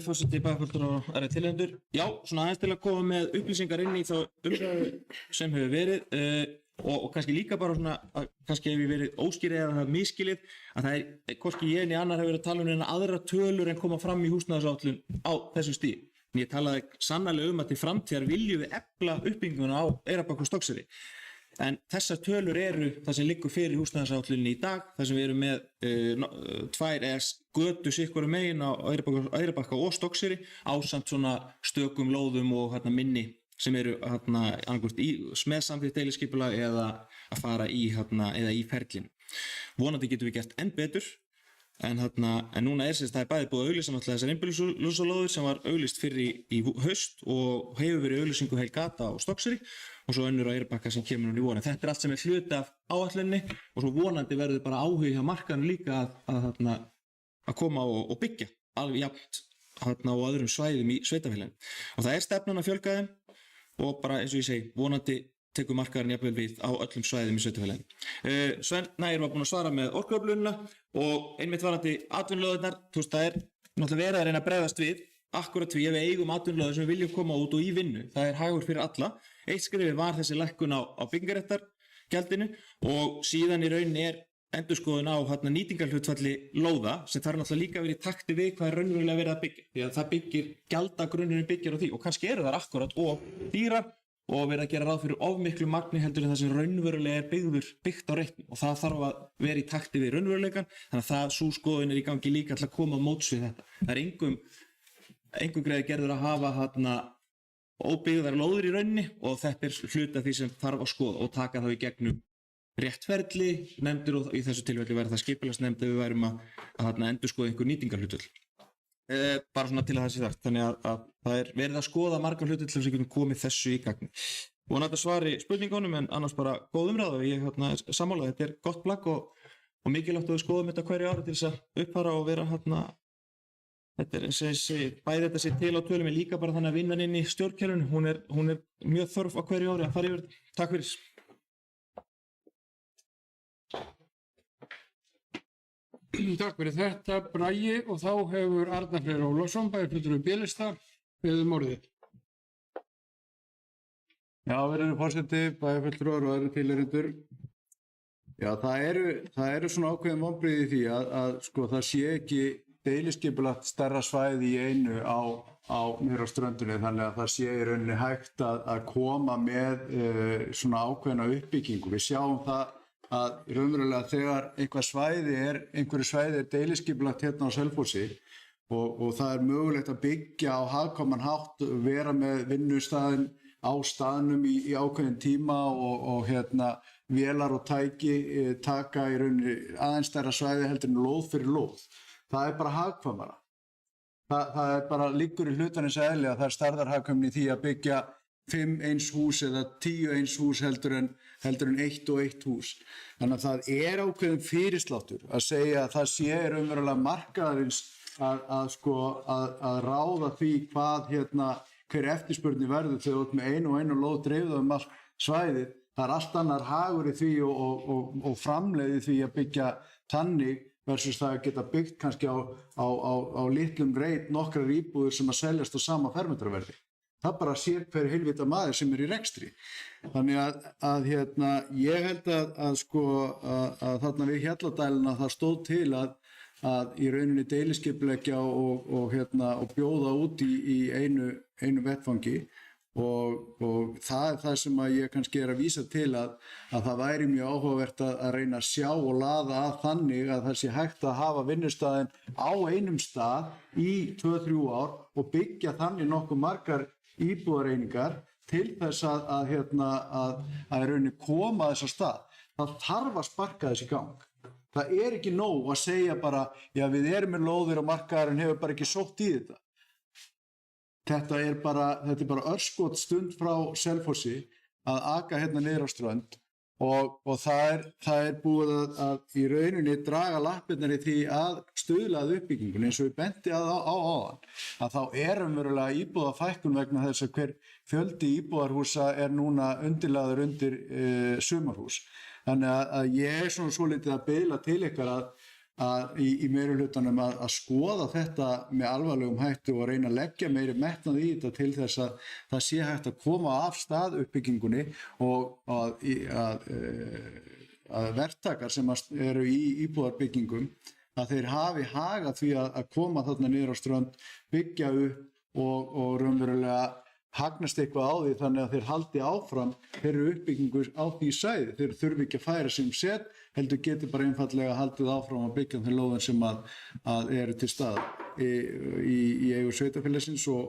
Forseti bæjarfulltrúar og aðrir tilnefnendur. Já, svona aðeins til að koma með upplýsingar inn í þá umræðu sem hefur verið og kannski líka bara svona að kannski hefur verið óskýrið eða það miskilið að það hvorki ég ni annar hefur verið að tala um aðra tölur en koma fram í húsnæðisáætlun á þessu stigi. Ég talaði sannarlega að til framtíðar viljum við efla uppbygginguna á Eyrarbakka og Stokkseyri. En þessar tölur það sem liggur fyrir húsnæðisáætluninni í dag, þar sem við erum með 2 götu sikkoru megin á Eyrarbakka og Stokkseyri ásamt svona stökum lóðum og minni sem eru annarkvort með samþykkt deiliskipulag eða að fara í eða í ferlin. Vonandi getum við gert enn betur. En núna það bæði búið að auglýsa náttúrulega þessar einbýlishúsalóðir sem var auglýst fyrir í haust og hefur verið auglýsingu heil gata á Stokkseyri og svo önnur á Eyrarbakka sem kemur núna í vor. Þetta allt sem hluti af áætluninni og svo vonandi verður bara áhugi hjá markaðnum líka að koma og byggja alveg jafnt á öðrum svæðum í sveitarfélaginu. Og það stefnan að fjölga þeim og bara eins og ég segi, vonandi tekur markaðurinn jafnvel við á öllum svæðum í sveitarfélaginu. Sveinn Ægir var búinn að svara með orkuöflunina og einmitt varðandi atvinnulóðirnar, það náttúrulega verið að reyna að bregðast við akkurat því að við eigum atvinnulóðir sem við viljum koma út og í vinnu. Það hagur fyrir alla. Eitt skrefið var þessi lækkun á byggingarréttargjaldinu og síðan í rauninni endurskoðun á nýtingarhlutfalli lóða sem þarf náttúrulega líka að vera í takti við hvað raunverulega verið að byggja. Því að það gjaldagrunnurinn byggir á því og kannski eru þar akkurat og dýrar og verið að gera ráð fyrir ofmiklu magni heldur en það sem raunverulega byggt á reitnum og það þarf að vera í takti við raunveruleikan þannig að sú skoðun í gangi líka til að koma á móts við þetta. Það engum greið gerður að hafa óbyggðar lóðir í rauninni og þetta hluti af því sem þarf að skoða og taka þá í gegnum réttferli nefndir og í þessu tilfelli verður það skipulagsnefnd ef við værum að endurskoða einhver nýtingarhlutföll. Bara svona til að það sé sagt, þannig að það verið að skoða margar hluti til þess að við getum komið þessu í gagni. Vonandi að svari spurningunum en annars bara góð umræða og ég sammála, þetta gott plagg og mikilvægt að við skoðum þetta hverju ári til þess að uppfara og vera þetta eins og ég segi, bæði þetta sé til á tölum en líka bara þannig að vinnan inn í stjórnkerfinu, hún mjög þörf á hverju ári að fara yfir. Takk fyrir. Takk fyrir þetta, Bragi, og þá hefur Arnar Freyr Ólafsson, bæjarfulltrúi B-lista, beðið orðið. Já, virðulegur forseti, bæjarfulltrúar og aðrir tilheyrendur. Já, það eru svona ákveðin vonbrigði í því að það sé ekki deiliskipulagt stærra svæði í einu á niður á ströndinni þannig að það sé í rauninni hægt að koma með svona ákveðina uppbyggingu. Við sjáum það að raunverulega þegar einhverju svæði er deiliskipulagt hérna á Selfossi og það er mögulegt að byggja á hagkvæman hátt, vera með vinnustaðinn á staðnum í ákveðin tíma og vélar og tæki taka í rauninni aðeins stærra svæði heldur en lóð fyrir lóð. Það er bara hagkvæmara. Það er bara liggur í hlutarins eðli að það er stærðarhagkvæmni í því að byggja 5 eins hús eða 10 eins hús heldur en 1 og 1 hús. Þannig að það er ákveðin fyrirsláttur að segja að það sé raunverulega markaðarins að ráða því hver eftirspurnin verður þegar þú ert með einu lóð dreifða allt svæðið. Það er allt annar hagur í því og framleiði því að byggja þannig versus það að geta byggt kannski á litlum reit nokkrar íbúðir sem að seljast á sama fermetraverði. Það bara sér hver heilvita maður sem í rekstri. Þannig að ég held að þarna við Hjalladæluna það stóð til að í rauninni deiliskipuleggja og bjóða út í einu vettfangi og það er það sem að ég kannski er að vísa til að það væri mjög áhugavert að reyna að sjá og laða að þannig að það sé hægt að hafa vinnustaðinn á einum stað í 2-3 ár og byggja þannig nokkuð margar íbúðareiningar til þess að í rauninni koma þess að stað. Það þarf að sparka þess í gang. Það er ekki nóg að segja bara, já við erum með lóðir og markaðurinn hefur bara ekki sótt í þetta. Þetta er bara örskot stund frá Selfossi að aka niður á Strönd og það er búið að í rauninni draga lappirnar í því að stuðla að uppbyggingunni eins og við bendi á áðan. Að þá er umverulega íbúðafækkun vegna þess að hver fjöldi íbúðarhúsa er núna undirlagður undir sumarhús. Þannig að ég er svolítið að biðla til ykkar í meirihlutanum að skoða þetta með alvarlegum hætti og reyna að leggja meiri metnað í þetta til þess að það sé hægt að koma af stað uppbyggingunni og að verktakar sem eru í íbúðarbyggingum að þeir hafi hag af því að koma þarna niður á Strönd, byggja upp og raunverulega hagnast eitthvað á því þannig að þeir haldi áfram þeirri uppbyggingu á því svæði. Þeir þurfi ekki að færa sig set, heldur getur bara einfallega haldið áfram að byggja þeim lóðum sem að eru til staðar í eigu sveitarfélagsins og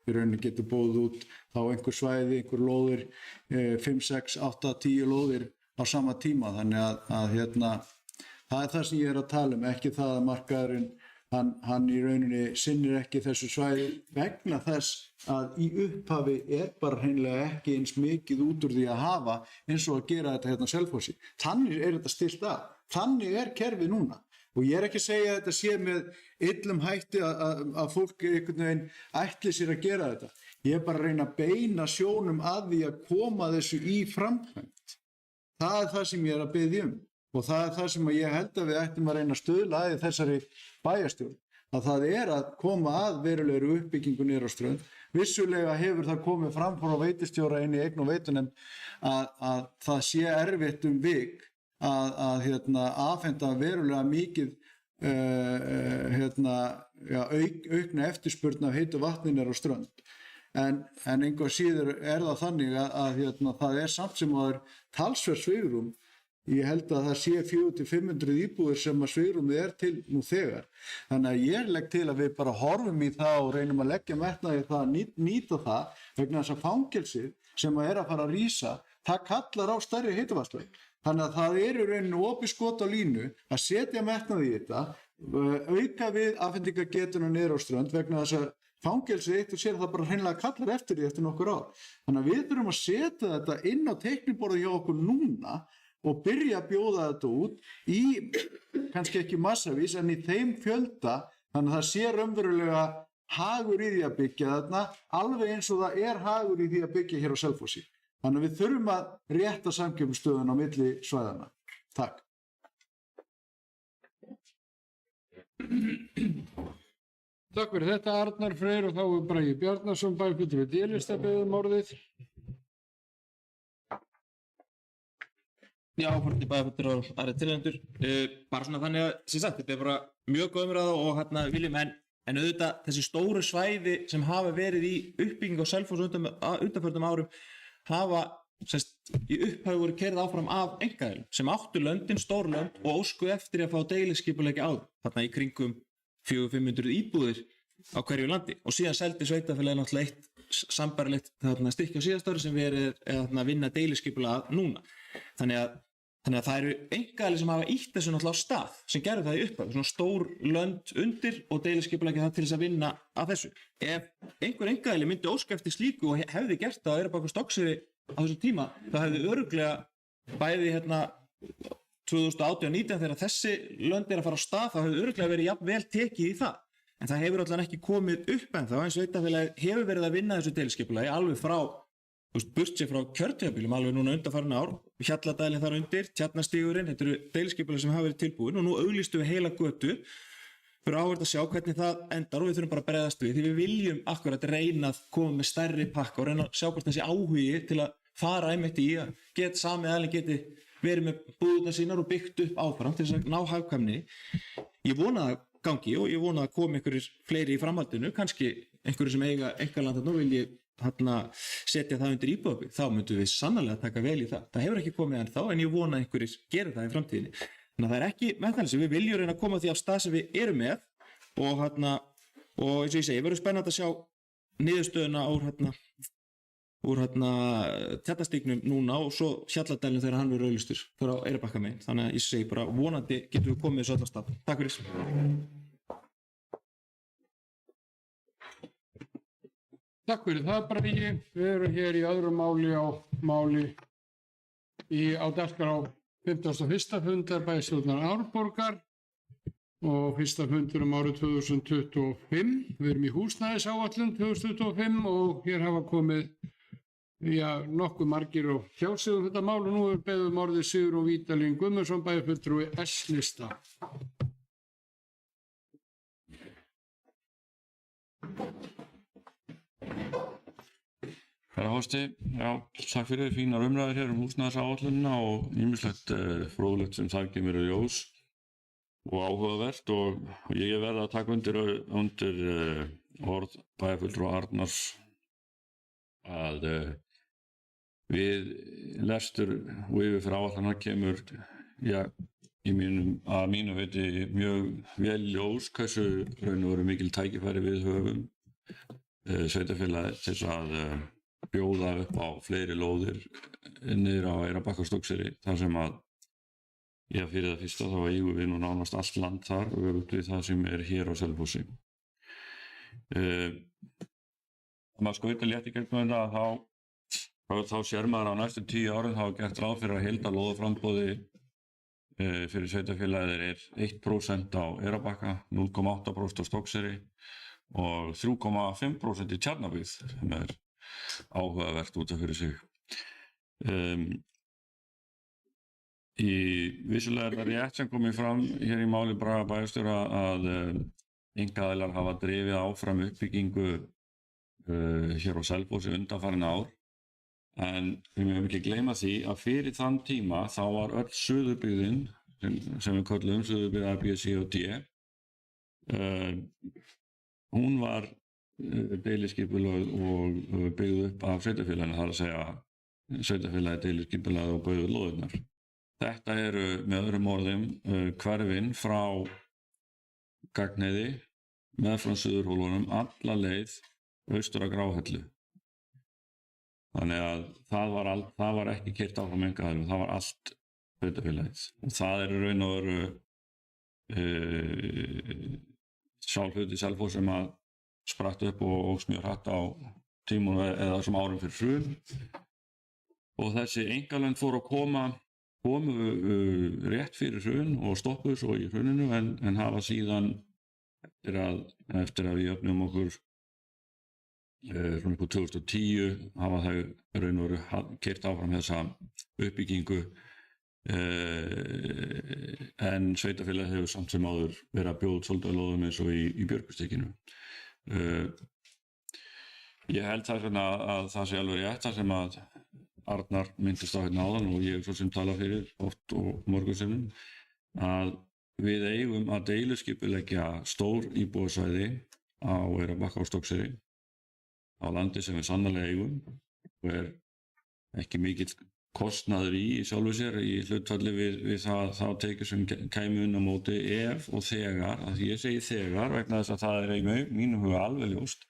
í rauninni getur bóðið út á einhver svæði, einhver lóðir, 5, 6, 8, 10 lóðir á sama tíma. Þannig að það er það sem ég er að tala ekki það að markaðurinn hann í rauninni sinnir ekki þessu svæði vegna þess að í upphafi er bara hreinlega ekki eins mikið út úr því að hafa eins og að gera þetta Selfossi. Þannig er þetta stillt af. Þannig er kerfið núna. Og ég er ekki að segja að þetta sé með illum hætti að fólk einhvern veginn ætli sér að gera þetta. Ég er bara að reyna að beina sjónum að því að koma þessu í framkvæmd. Það er það sem ég er að biðja og það er það sem ég held að við ættum að reyna að stuðla að þessari bæjarstjórn, að það er að koma að verulegri uppbyggingu niður á Strönd. Vissulega hefur það komið fram frá veitustjóra inn í eign og veitunefnd að það sé erfitt vik að afhenda verulega mikið aukna eftirspurn af heitu vatni niður á Strönd. En einhver síður er það þannig að það er samt sem það er talsvert svigrúm. Ég held að það sé 400-500 íbúðir sem að svigrúmið er til nú þegar. Þannig að ég legg til að við bara horfum í það og reynum að leggja metnaði það að nýta það vegna þess að fangelsið sem að er að fara að rísa, það kallar á stærri heituvatnslaug. Þannig að það er í rauninu opið skot á línu að setja metnaði í þetta, auka við afhendingargetuna niður á Strönd vegna þess að fangelsið eitt og sér það bara hreinlega kallar eftir því eftir nokkur ár. Þannig að við þurfum að setja þetta inn á teikniborðið hjá okkur núna og byrja að bjóða þetta út í, kannski ekki massavís, en í þeim fjölda, þannig að það sé raunverulega hagur í því að byggja þarna, alveg eins og það er hagur í því að byggja hér á Selfossi. Þannig að við þurfum að rétta samkeppnisstöðuna á milli svæðanna. Takk. Takk fyrir þetta Arnar Freyr og þá er Bragi Bjarnason bæjarfulltrúi D-lista beðið orðið. Já, fórti bæjarfulltrúar og aðrir tilnefnendur. Bara svona þannig að, sem sagt, þetta er bara mjög góð umræða og viljum en auðvitað þessi stóru svæði sem hafa verið í uppbygging á Selfoss undanförnum árum hafa í upphæfi voru keyrð áfram af einkaaðilum sem áttu löndin, stór lönd og óskuðu eftir að fá deiliskipuleggja á þarna í kringum 400-500 íbúðir á hverju landi og síðan seldi sveitarfélagið náttúrulega eitt sambarlegt stykki á síðast ári sem verið að vinna deiliskipulag núna. Þannig að það eru einkaaðilar sem hafa ýtt þessu náttúrulega á stað sem gerðu það í upphafi, svona stór lönd undir og deiliskipulagið það til þess að vinna að þessu. Ef einhver einkaaðili myndi óska eftir slíku og hefði gert það á Eyrarbakka og Stokkseyri á þessum tíma, þá hefði örugglega bæði 2018-19 þegar þessi lönd að fara á stað, þá hefði örugglega verið jafn vel tekið í það. En það hefur allan ekki komið upp en þá, en sveitarfélagið hefur verið að vinna þessu deiliskipulagi alveg frá burtséð frá kjörtímabilum alveg núna undanfarin ár, Hjalladælin þar undir, Tjarnastígurinn, þetta eru deiliskipulagi sem hafa verið tilbúin og nú auglýstum við heila götu fyrir áhverjum að sjá hvernig það endar og við þurfum bara að bregðast við því við viljum akkurat reyna að koma með stærri pakka og reyna að sjá hvort þessi áhugi til að fara einmitt í að sami aðilinn geti verið með búðurnar sínar og byggt upp áfram til þess að ná hagkvæmni. Ég vona að gangi og ég vona að komi einhverjir fleiri í framhaldinu, kannski einhverjir sem eiga einkaland nú vilji setja það undir íbúðabyggð, þá myndum við sannarlega taka vel í það. Það hefur ekki komið ennþá en ég vona að einhverjir gerir það í framtíðinni. Þannig að það er ekki meðalins, við viljum reyna að koma því af stað sem við erum með og eins og ég segi, verður spennandi að sjá niðurstöðuna úr Tjarnastígnum núna og svo Hjalladælin þegar hann verður auglýstur fyrir á Eyrarbakka megin. Þannig að ég segi bara vonandi getum við komið þessu öll á stað. Takk fyrir. Takk fyrir það, Bragi. Við erum hér í öðru máli á dagskrá 51. fundar bæjarstjórnar Árborgar og fyrsta fundur árið 2025. Við erum í húsnæðisáætlun 2025 og hér hafa komið nokkuð margir og tjáð sig þetta mál og nú er beðið orðið Sigurjón Vídalín Guðmundsson bæjarfulltrúi S-lista. Herra Hósti, takk fyrir fínar umræður hér húsnæðisáætlunina og ýmislegt fróðlegt sem þar kemur í ljós og áhugavert og ég verð að taka undir orð bæjarfulltrúa Arnars að við lestur og yfirferð áætlana kemur að mínu viti mjög vel í ljós hversu raun og veru mikil tækifæri við höfum sveitarfélagið til þess að bjóða upp á fleiri lóðir niður á Eyrarbakka og Stokkseyri þar sem að fyrir það fyrsta þá eigum við nú nánast allt land þar og við það sem er hér á Selfossi. Maður skauta létt í gegnum þetta þá sér maður á næstu 10 árum þá gert ráð fyrir að heildarlóðaframboði fyrir sveitarfélagið er 1% á Eyrarbakka, 0,8% á Stokkseyri og 3,5% í Tjarnabyggð sem er áhugavert út af fyrir sig. Vissulega er það rétt sem komið fram hér í máli Braga bæjarstjóra að einkaaðilar hafa drifið áfram uppbyggingu hér á Selfossi undanfarin ár en við mögum ekki gleyma því að fyrir þann tíma þá var öll suðurbyggðin sem við köllum suðurbyggð A, B, C og D hún var deiliskipulögð og byggð upp af sveitarfélaginu, það er að segja sveitarfélagið deiliskipulagði og byggðu lóðirnar. Þetta eru með öðrum orðum hverfin frá Gagnheiði meðfram Suðurhólunum alla leið austur að Gráhellu. Þannig að það var ekki keyrt áfram einkaaðilum, það var allt sveitarfélagið. Og það er raun og veru sjálfhluti Selfoss sem að spratt upp og mjög hratt á tímum eða þessum árum fyrir hrun og þessi einkalönd fóru að komu rétt fyrir hrun og stoppuðu svo í hruninu en hafa síðan eftir að við jöfnum okkur svona 2010 hafa þau raun og veru keyrt áfram þessa uppbyggingu en sveitarfélagið hefur samt sem áður verið að bjóða svolítið lóðum eins og í Björgustíkinu. Ég held þess vegna að það sé alveg rétt þar sem að Arnar myndist á hérna áðan og ég svo sem tala fyrir oft og mörgum sinnum að við eigum að deiliskipuleggja stór íbúðasvæði á Eyrarbakka og Stokkseyri á landi sem við sannarlega eigum og er ekki mikill kostnaður í sjálfu sér í hlutfalli við það þá tekjur sem kæmi inn á móti ef og þegar, að ég segi þegar vegna þess að það er í mínum huga alveg ljóst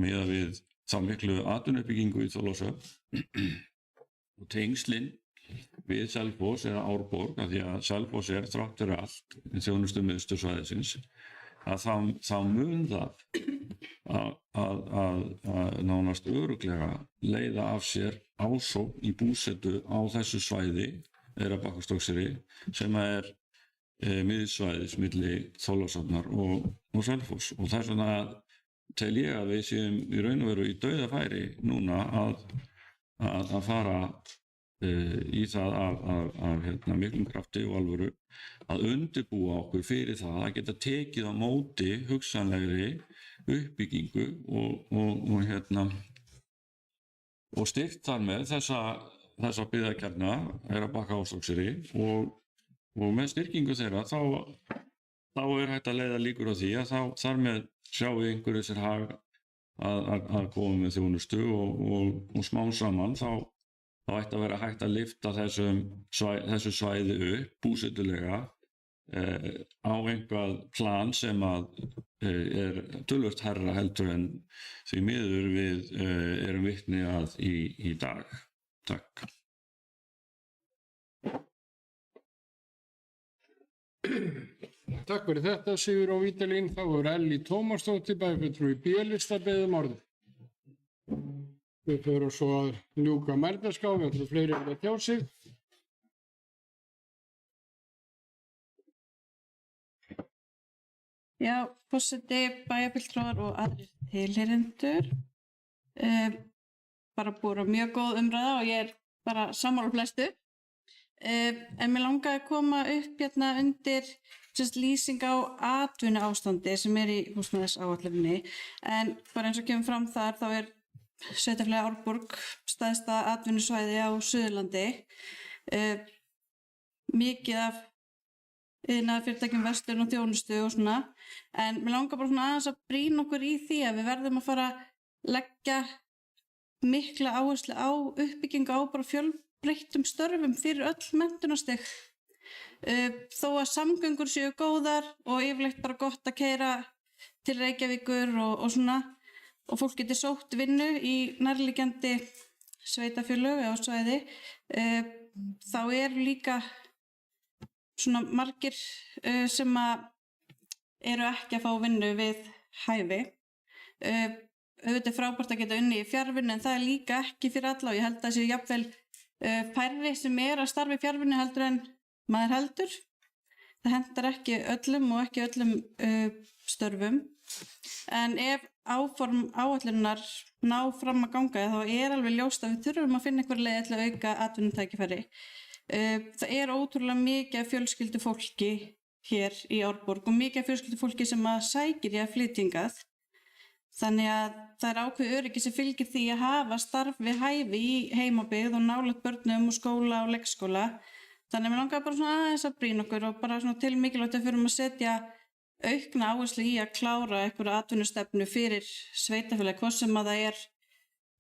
miðað við þá miklu atvinnuuppbyggingu í Þorlákshöfn og tengslin við Selfoss eða Árborg, af því að Selfoss er þrátt fyrir allt þjónustu miðstöðsvæðisins, að þá mun það að nánast örugglega leiða af sér ásókn í búsetu á þessu svæði, Eyrarbakkaskógseyri, sem er miðsvæðis milli Þorlákshafnar og Selfoss. Og þess vegna tel ég að við séum í raun og veru í dauðafæri núna að fara í það af miklum krafti og alvöru að undirbúa okkur fyrir það að geta tekið á móti hugsanlegri uppbyggingu og styrkt þar með þessa byggðakjarna Eyrarbakka-Ástókseyri og með styrkingu þeirra þá er hægt að leiða líkur á því að þar með sjáum við einhverju sér hag að koma með þjónustu og smám saman þá ætti að vera hægt að lyfta þessu svæði upp búsetulega á einhvað plan sem er töluvert hærra heldur en því miður við erum vitni að í dag. Takk. Takk fyrir þetta, Sigurjón Vídalín. Þá er Ellý Tómasdóttir, bæjarfulltrúi í B-lista, beðið um orðið. Við förum svo að ljúka mælendaskrá, við ætlum fleiri að tjá sig. Já, forseti, bæjarfulltrúar og aðrir tilheyrendur. Bara búið mjög góð umræða og ég er bara sammála flestu. En mér langaði að koma upp hérna undir lýsing á atvinnuástandi sem er í húsnæðisáætluninni. En bara eins og kemur fram þar þá er Sveitarfélagið Árborg stærsta atvinnusvæði á Suðurlandi. Mikið af iðnaðarfyrirtækjum, verslun og þjónustu og svona. En mér langar bara aðeins að brýna okkur í því að við verðum að fara að leggja mikla áherslu á uppbyggingu á bara fjölbreyttum störfum fyrir öll menntunarstig. Þó að samgöngur séu góðar og yfirleitt bara gott að keyra til Reykjavíkur og svona, og fólk getur sótt vinnu í nærliggjandi sveitarfélög eða svæði, þá eru líka svona margir sem eru ekki að fá vinnu við hæfi. Auðvitað er frábært að geta unni í fjarvinnu en það er líka ekki fyrir alla og ég held að það séu jafnvel færri sem er að starfa í fjarvinnu heldur en maður heldur. Það hentar ekki öllum og ekki öllum störfum. En ef áform áætlunar ná fram að ganga þá er alveg ljóst að við þurfum að finna einhver leið til að auka atvinnutækifæri. Það er ótrúlega mikið af fjölskyldufólki hér í Árborg og mikið af fjölskyldufólki sem að sækir í að flytja hingað. Þannig að það er ákveðið öryggi sem fylgir því að hafa starf við hæfi í heimabyggð og nálægt börnum og skóla og leikskóla. Þannig að mér langar bara aðeins að brýna okkur og bara til mikilvægt að fyrir að setja aukna áherslu í að klára einhverja atvinnustefnu fyrir sveitarfélag, hvort sem að það er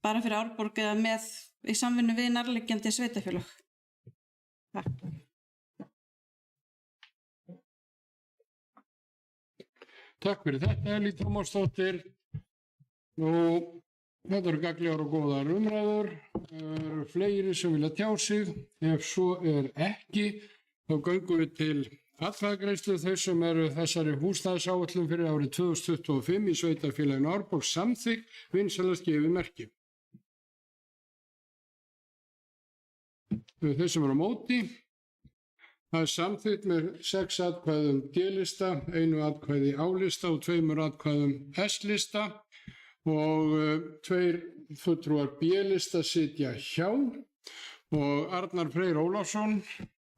bara fyrir Árborg eða með í samvinnu við nærliggjandi sveitarfélag. Takk. Takk fyrir þetta, Ellý Tómasdóttir. Nú, þetta eru gagnlegar og góðar umræður. Það eru fleiri sem vilja tjá sig. Ef svo er ekki, þá göngum við til atkvæðagreiðslu. Þau sem eru þessari húsnæðisáætlun fyrir árið 2025 í sveitarfélaginu Árborg samþykkt vinsælast gefið merki. Þeir sem eru á móti, það er samþykkt með 6 atkvæðum D-lista, 1 atkvæði A-lista og 2 atkvæðum S-lista og 2 fulltrúar B-lista sitja hjá og Arnar Freyr Ólafsson,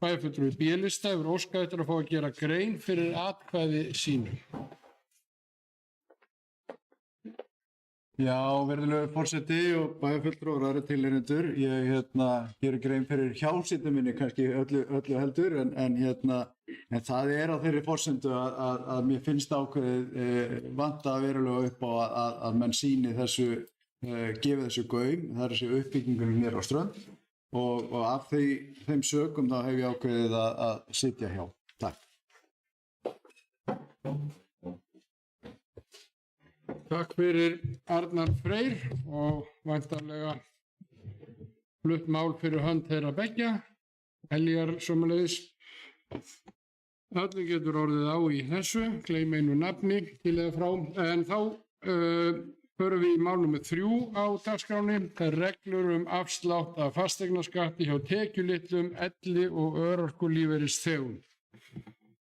bæjarfulltrúi B-lista, hefur óskað eftir að fá að gera grein fyrir atkvæði sínu. Já, virðulegur forseti og bæjarfulltrúar og aðrir tilheyrendur. Ég gerir grein fyrir hjásítu minni kannski öllu heldur en það er á þeirri forsendu að mér finnst ákveðið vanta verulega upp á að menn sýni þessu, gefi þessu gaum, það er þessi uppbyggingunum nýr á Strönd og af þeim sökum þá hef ég ákveðið að sitja hjá. Takk. Takk fyrir Arnar Freyr og væntanlega flutt mál fyrir hönd þeirra beggja. Eljar sömuleiðis. Allir getur orðið á í þessu, gleyma einu nafni til eða frá, en þá förum við í mál nummer 3 á dagskráni. Það er reglur afslátt af fasteignaskatti hjá tekjulitlum, elli- og örorkulífeyrisþegum.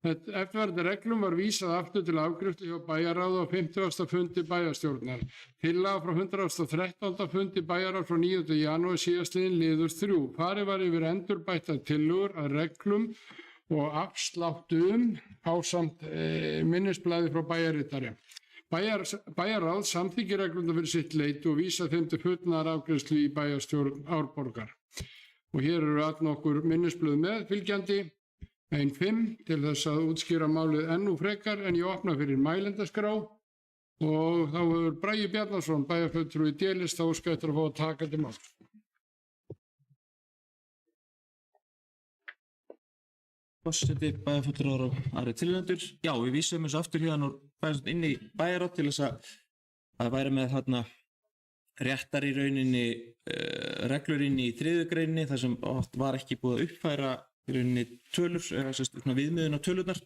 Eftirfarandi reglum var vísað aftur til afgreiðslu hjá bæjarráði á 50. fundi bæjarstjórnar. Tillaga frá 113. fundi bæjarráðs frá 9. janúar síðastliðinn liður 3. Farið var yfir endurbættar tillögur að reglum og afsláttum ásamt minnisblaði frá bæjarritari. Bæjarráð samþykkir reglurnar fyrir sitt leyti og vísað þeim til fullnaðar afgreiðslu í bæjarstjórn Árborgar. Og hér eru allnokkur minnisblöð með fylgjandi. 1.5 til þess að útskýra málið enn frekar, en ég opna fyrir mælendaskrá og þá hefur Bragi Bjarnason, bæjarfulltrúi D-lista, óskað eftir að fá að taka til máls. Forseti, bæjarfulltrúar og aðrir tilnefnendur. Já, við vísum þessu aftur hérna inn í bæjarráð til þess að væri með þarna réttar í rauninni reglur inn í 3. greininni þar sem oft var ekki búið að uppfæra í rauninni tölur, eða viðmiðun á tölurnar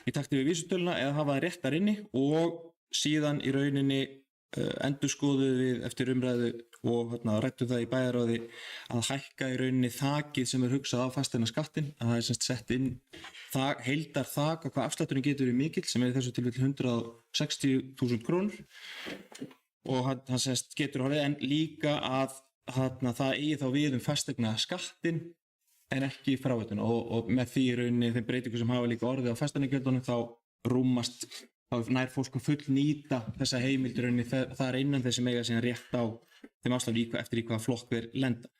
í takti við vísitöluna eða hafa það réttar inni, og síðan í rauninni endurskoðuðu við eftir umræðu og ræddu það í bæjarráði að hækka í rauninni þakið sem hugsað á fasteignaskattin, að það semst sett inn heildar þak á hvað afslátturinn getur verið mikill, sem í þessu tilfelli 160.000 krónur, og hann semst getur horfið, en líka að það eigi þá við fasteignaskattin en ekki fráveituna, og með því í rauninni þeim breytingu sem hafa líka orðið á fasteignagjöldunum þá nær fólk full nýta þessa heimild í rauninni þar innan þess sem eiga síðan rétt á þeim afslátt eftir í hvaða flokk þeir lenda.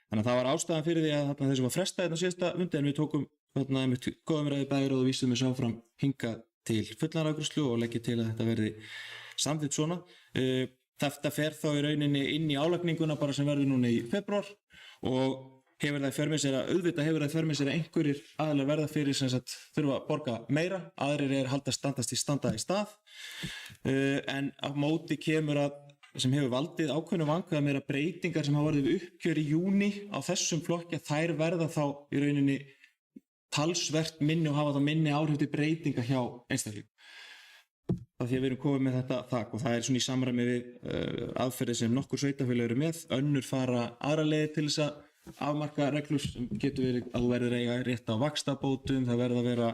Þannig að það var ástæðan fyrir því að þessu var frestað þetta síðasta fundi, en við tókum með góðum ræði bæjarráð og vísum þessu áfram hingað til fullnaðarafgreiðslu og leggjum til að þetta verði samþykkt svona. Þetta fer þá í rauninni inn í álagninguna bara sem verður núna í febrúar, og hefur það í för með sér að einhverjir aðilar verða fyrir sem sagt þurfa að borga meira, aðrir standast í stað, en á móti kemur að sem hefur valdið ákveðnum vangaða meira breytingar sem hafa orðið við uppgjör í júní á þessum flokki, að þær verða þá í rauninni talsvert minni og hafa þá minni áhrif til breytinga hjá einstaklingum. Það því að við erum komið með þetta þak, og það er svona í samræmi við aðferðir sem nokkur sveitarfélög eru með, önnur fara aðra leiðir til þess að afmarka reglur sem getur verið að þú verður eiga rétt á vaxtabótum, það verður að vera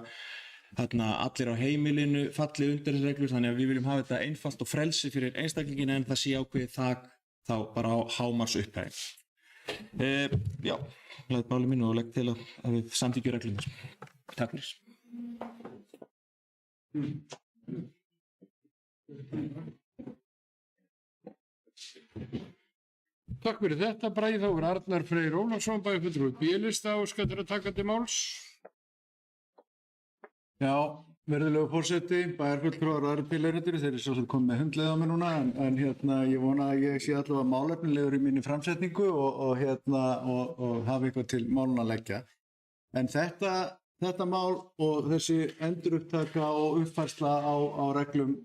allir á heimilinu falli undir þessi reglur, þannig að við viljum hafa þetta einfalt og frelsi fyrir einstaklingina, en það sé ákveðið þak þá bara á hámars upphæð. Já, hlaðið máli mínu og legg til að við samþykkjum reglurnar. Takk fyrir. Takk fyrir þetta, Bragi. Þá er Arnar Freyr Ólafsson, bæjarfulltrúi B-lista, óskað eftir að taka til máls. Já, virðulegur forseti, bæjarfulltrúar og aðrir tilheyrendur, þeir eru sjálfsagt komið með hundleið á mig núna, en ég vona að ég sé allavega málefnilegur í minni framsetningu og hafa eitthvað til málun að leggja. En þetta mál og þessi endurupptaka og uppfærsla á reglum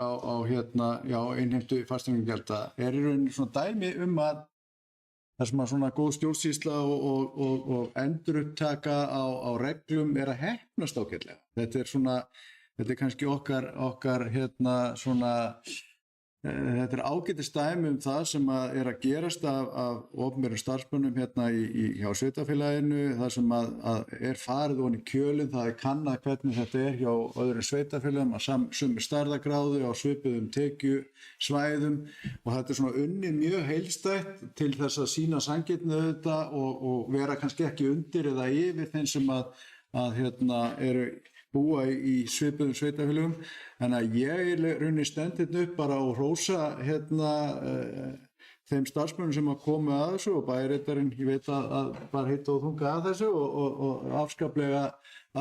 innheimtu fasteignagjalda er í rauninni svona dæmi að það sem að svona góð stjórnsýsla og endurupptaka á reglum er að heppnast ágætlega. Þetta er kannski okkar þetta er ágætis dæmi það sem að er að gerast af opinberum starfsmönnum hjá sveitarfélaginu, það sem að er farið ofan í kjölinn, það er kannað hvernig þetta er hjá öðrum sveitarfélagum að sömu stærðargráðu á svipuðum tekjusvæðum, og þetta er svona unnið mjög heildstætt til þess að sýna sanngirni auðvitað og vera kannski ekki undir eða yfir þeim sem að eru búa í svipuðum sveitarfélögum. Þannig að ég rauninni stend hérna upp bara og hrósa þeim starfsmönnum sem að koma að þessu, og bæjarritarinn, ég veit að bara hitta og þunga að þessu og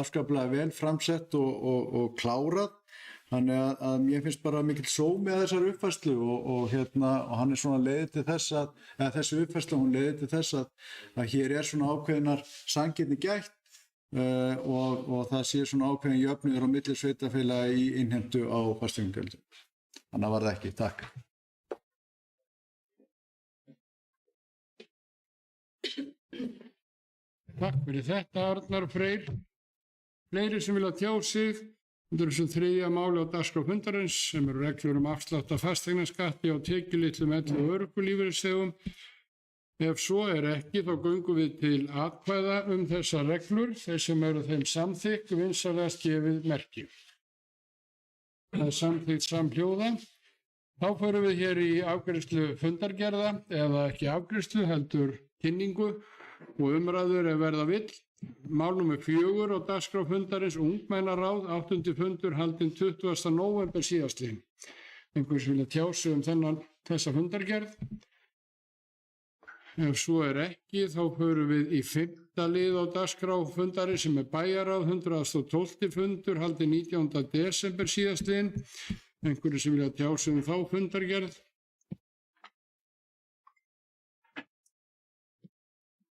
afskaplega vel framsett og klárað. Þannig að mér finnst bara mikill sómi að þessar uppfærslu og hann er svona leiðið til þess eða þessi uppfærslu hún leiðið til þess að hér er svona ákveðinar sanngirni gætt og það sé svona ákveðin jöfnuður á milli sveitarfélaga í innheimtu á fasteignagjöldum. Þannig var það ekki. Takk. Takk fyrir þetta, Arnar Freyr. Fleiri sem vilja tjá sig undir þessum þriðja máli á dagskrá fundarins sem eru reglur afslátt af fasteignaskatti á tekjulitlum elli- og örorkulífeyrisþegum. Ef svo er ekki þá göngum við til atkvæða þessar reglur. Þeir sem eru þeim samþykk vinsamlegast gefið merki. Það er samþykkt samhljóða. Þá förum við hér í afgreiðslu fundargerða eða ekki afgreiðslu heldur kynningu og umræður verða vill. Mál númer 4 á dagskrá fundarins ungmennaráð 8. fundur haldinn 20. nóvember síðastliðinn. Einhvers vilja tjá sig þessa fundargerð? Ef svo er ekki þá förum við í 5. lið á dagskrá fundarins sem bæjarráð 112. fundur haldinn 19. desember síðastliðinn. Einhverju sem vilja tjá sig þá fundargerð?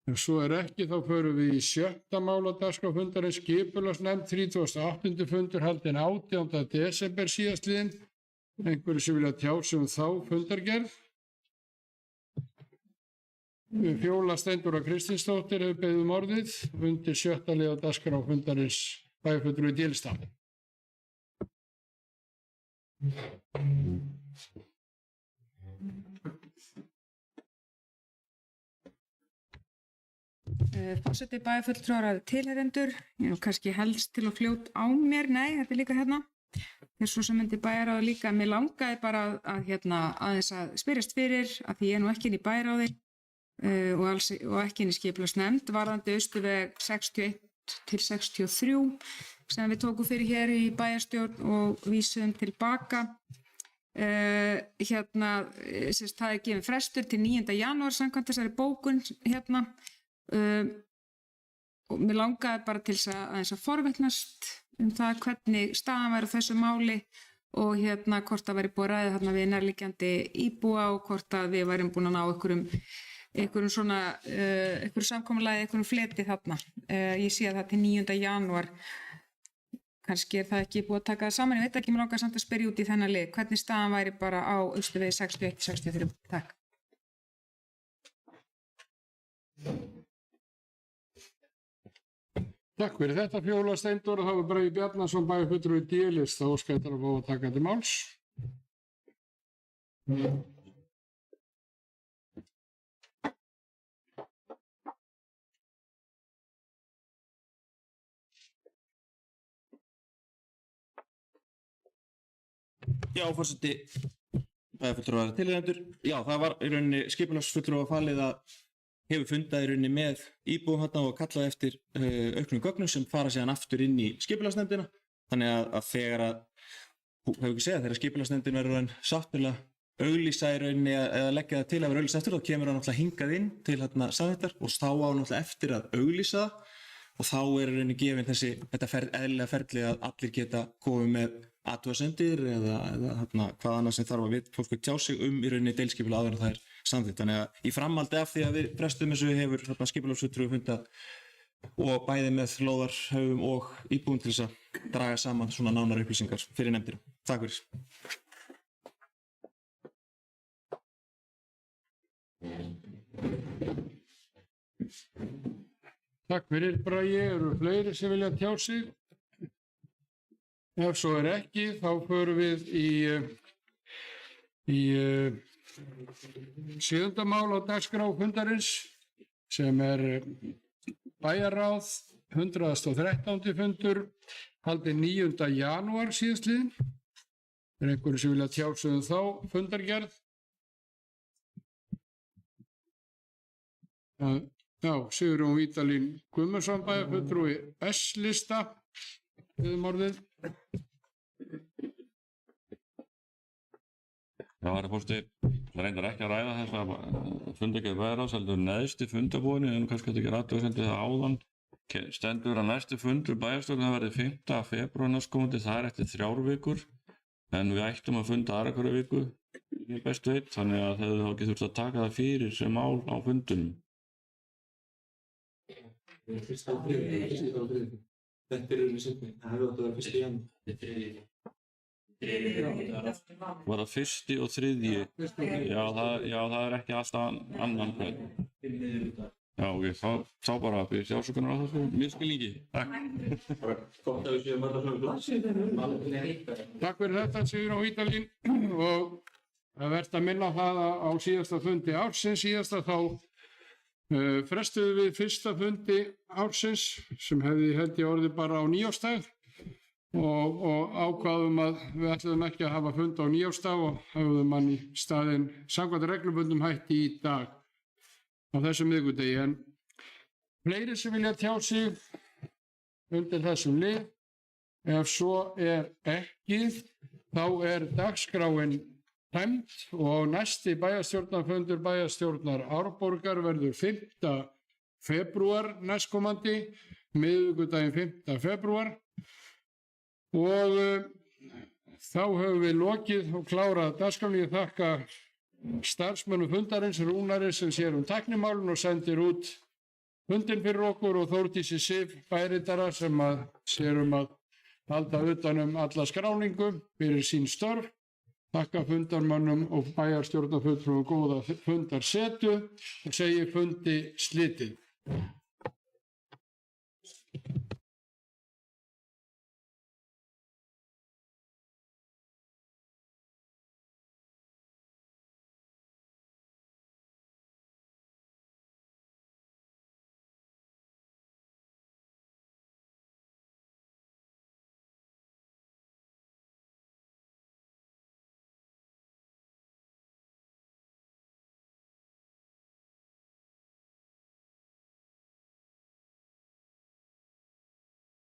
Ef svo er ekki þá förum við í 7. mál á dagskrá fundarins skipulagsnefnd 38. fundur haldinn 18. desember síðastliðinn. Einhverju sem vilja tjá sig þá fundargerð? Fjóla Steindóra Kristinsdóttir hefur beðið orðið undir 7. lið á dagskrá fundarins bæjarfulltrúi í Dýrstað. Forseti, bæjarfulltrúar, tilheyrendur, ég er nú kannski helst til að fljóta á mér, nei, þetta er líka hérna. Þess svo sem myndi bæjarráð líka, mér langaði bara að aðeins að spyrjast fyrir, að því ég er nú ekki inn í bæjarráði og ekki inn í skipulagsnefnd, varðandi Austurveg 61 til 63 sem við tókum fyrir hér í bæjarstjórn og vísum tilbaka. Það er gefin frestur til 9. janúar samkvæmt þessari bókun hérna. Og mér langaði bara til þess að forvitnast það hvernig staðan væri á þessu máli og hvort það væri búið að ræða þarna við nærliggjandi íbúa og hvort að við værum búin að ná einhverjum samkomulagi, einhverjum fleti þarna. Ég sé að það til 9. janúar, kannski er það ekki búið að taka það saman, ég veit ekki, mér langaði samt að spyrja út í þennan lið, hvernig staðan væri bara á Austurvegi 61-63. Takk. Takk fyrir þetta Fjóla Steindóra, þá er Bragi Bjarnason bæjarfulltrúi í D-list, þá óska ég þér að fá að taka til máls. Já, forseti, bæjarfulltrúar tilheyrendur. Já, það var í rauninni skipulagsfulltrúa falið að hefur fundað í rauninni með íbúum hérna og kallað eftir auknum gögnum sem fara síðan aftur inn í skipulagsnefndina. Þannig að þegar skipulagsnefndin verður sáttmjöla auglýsa í rauninni eða leggja það til að vera auglýsa eftir, þá kemur það náttúrulega hingað inn til hérna samþykktar og þá á náttúrulega eftir að auglýsa það og þá er í rauninni gefin þetta eðlilega ferli að allir geta komið með athugasemdir eða hvað annað sem þarf að við fólk tjá sig í rauninni deiliskipulag áður en það er samþykkt. Þannig að í framhaldi af því að við frestum þessu hefur skipulagsfulltrúi fundað og bæði með lóðarhaugum og íbúum til þess að draga saman svona nánar upplýsingar fyrir nefndina. Takk fyrir. Takk fyrir Bragi, eru fleiri sem vilja tjá sig? Ef svo er ekki, þá förum við í 7. mál á dagskrá fundarins sem er bæjarráð 113. fundur haldinn 9. janúar síðastliðinn. Er einhverju sem vilja tjá sig þá fundargerð? Já, Sigurjón Vídalín Guðmundsson bæjarfulltrúi S-lista orðið. Já, herra forseti, það reyndar ekki að ræða þess að fundargerð bæjarráðs heldur neðsti fundabúðinni, en kannski þetta ekki athugasemdir það áðan. Stendur að næsti fundur bæjarstjórnar verði 5. febrúar næstkomandi, það er eftir 3 vikur. En við ættum að funda aðra hverja viku, ég best veit, þannig að þeir þá ekki þurft að taka það fyrir sem mál á fundunum. Þetta er rauninni seinni, það hefði átt að vera 1. janúar. Var það 1. og 3. Já, það er ekki alltaf annan hvern. Já, ok, þá bara byrjast ásökunar á þessu misskilningi. Takk. Gott að við séum alltaf svona glasið. Takk fyrir þetta, Sigurjón Vídalín, og það verðt að minna það á síðasta fundi ársins. Síðasta þá frestuðum við fyrsta fundi ársins sem hefði held ég orðið bara á nýársdag og ákvaðum að við ætluðum ekki að hafa fund á nýársdag og hafðum hann í staðinn samkvæmt reglubundum hætti í dag á þessum miðvikudegi. En fleiri sem vilja tjá sig undir þessum lið, ef svo er ekki, þá er dagskráin tæmd og næsti bæjarstjórnarfundur bæjarstjórnar Árborgar verður 5. febrúar næstkomandi, miðvikudaginn 5. febrúar, og þá höfum við lokið og klárað dagskrána. Ég þakka starfsmönnum fundarins, Rúnari sem sér tæknimálin og sendir út fundin fyrir okkur, og Þórdísi Sif bæritara sem sér að halda utan alla skráningu fyrir sín störf. Þakka fundarmönnum og bæjarstjórnarfulltrúum góða fundarsetu og segi fundi slitið.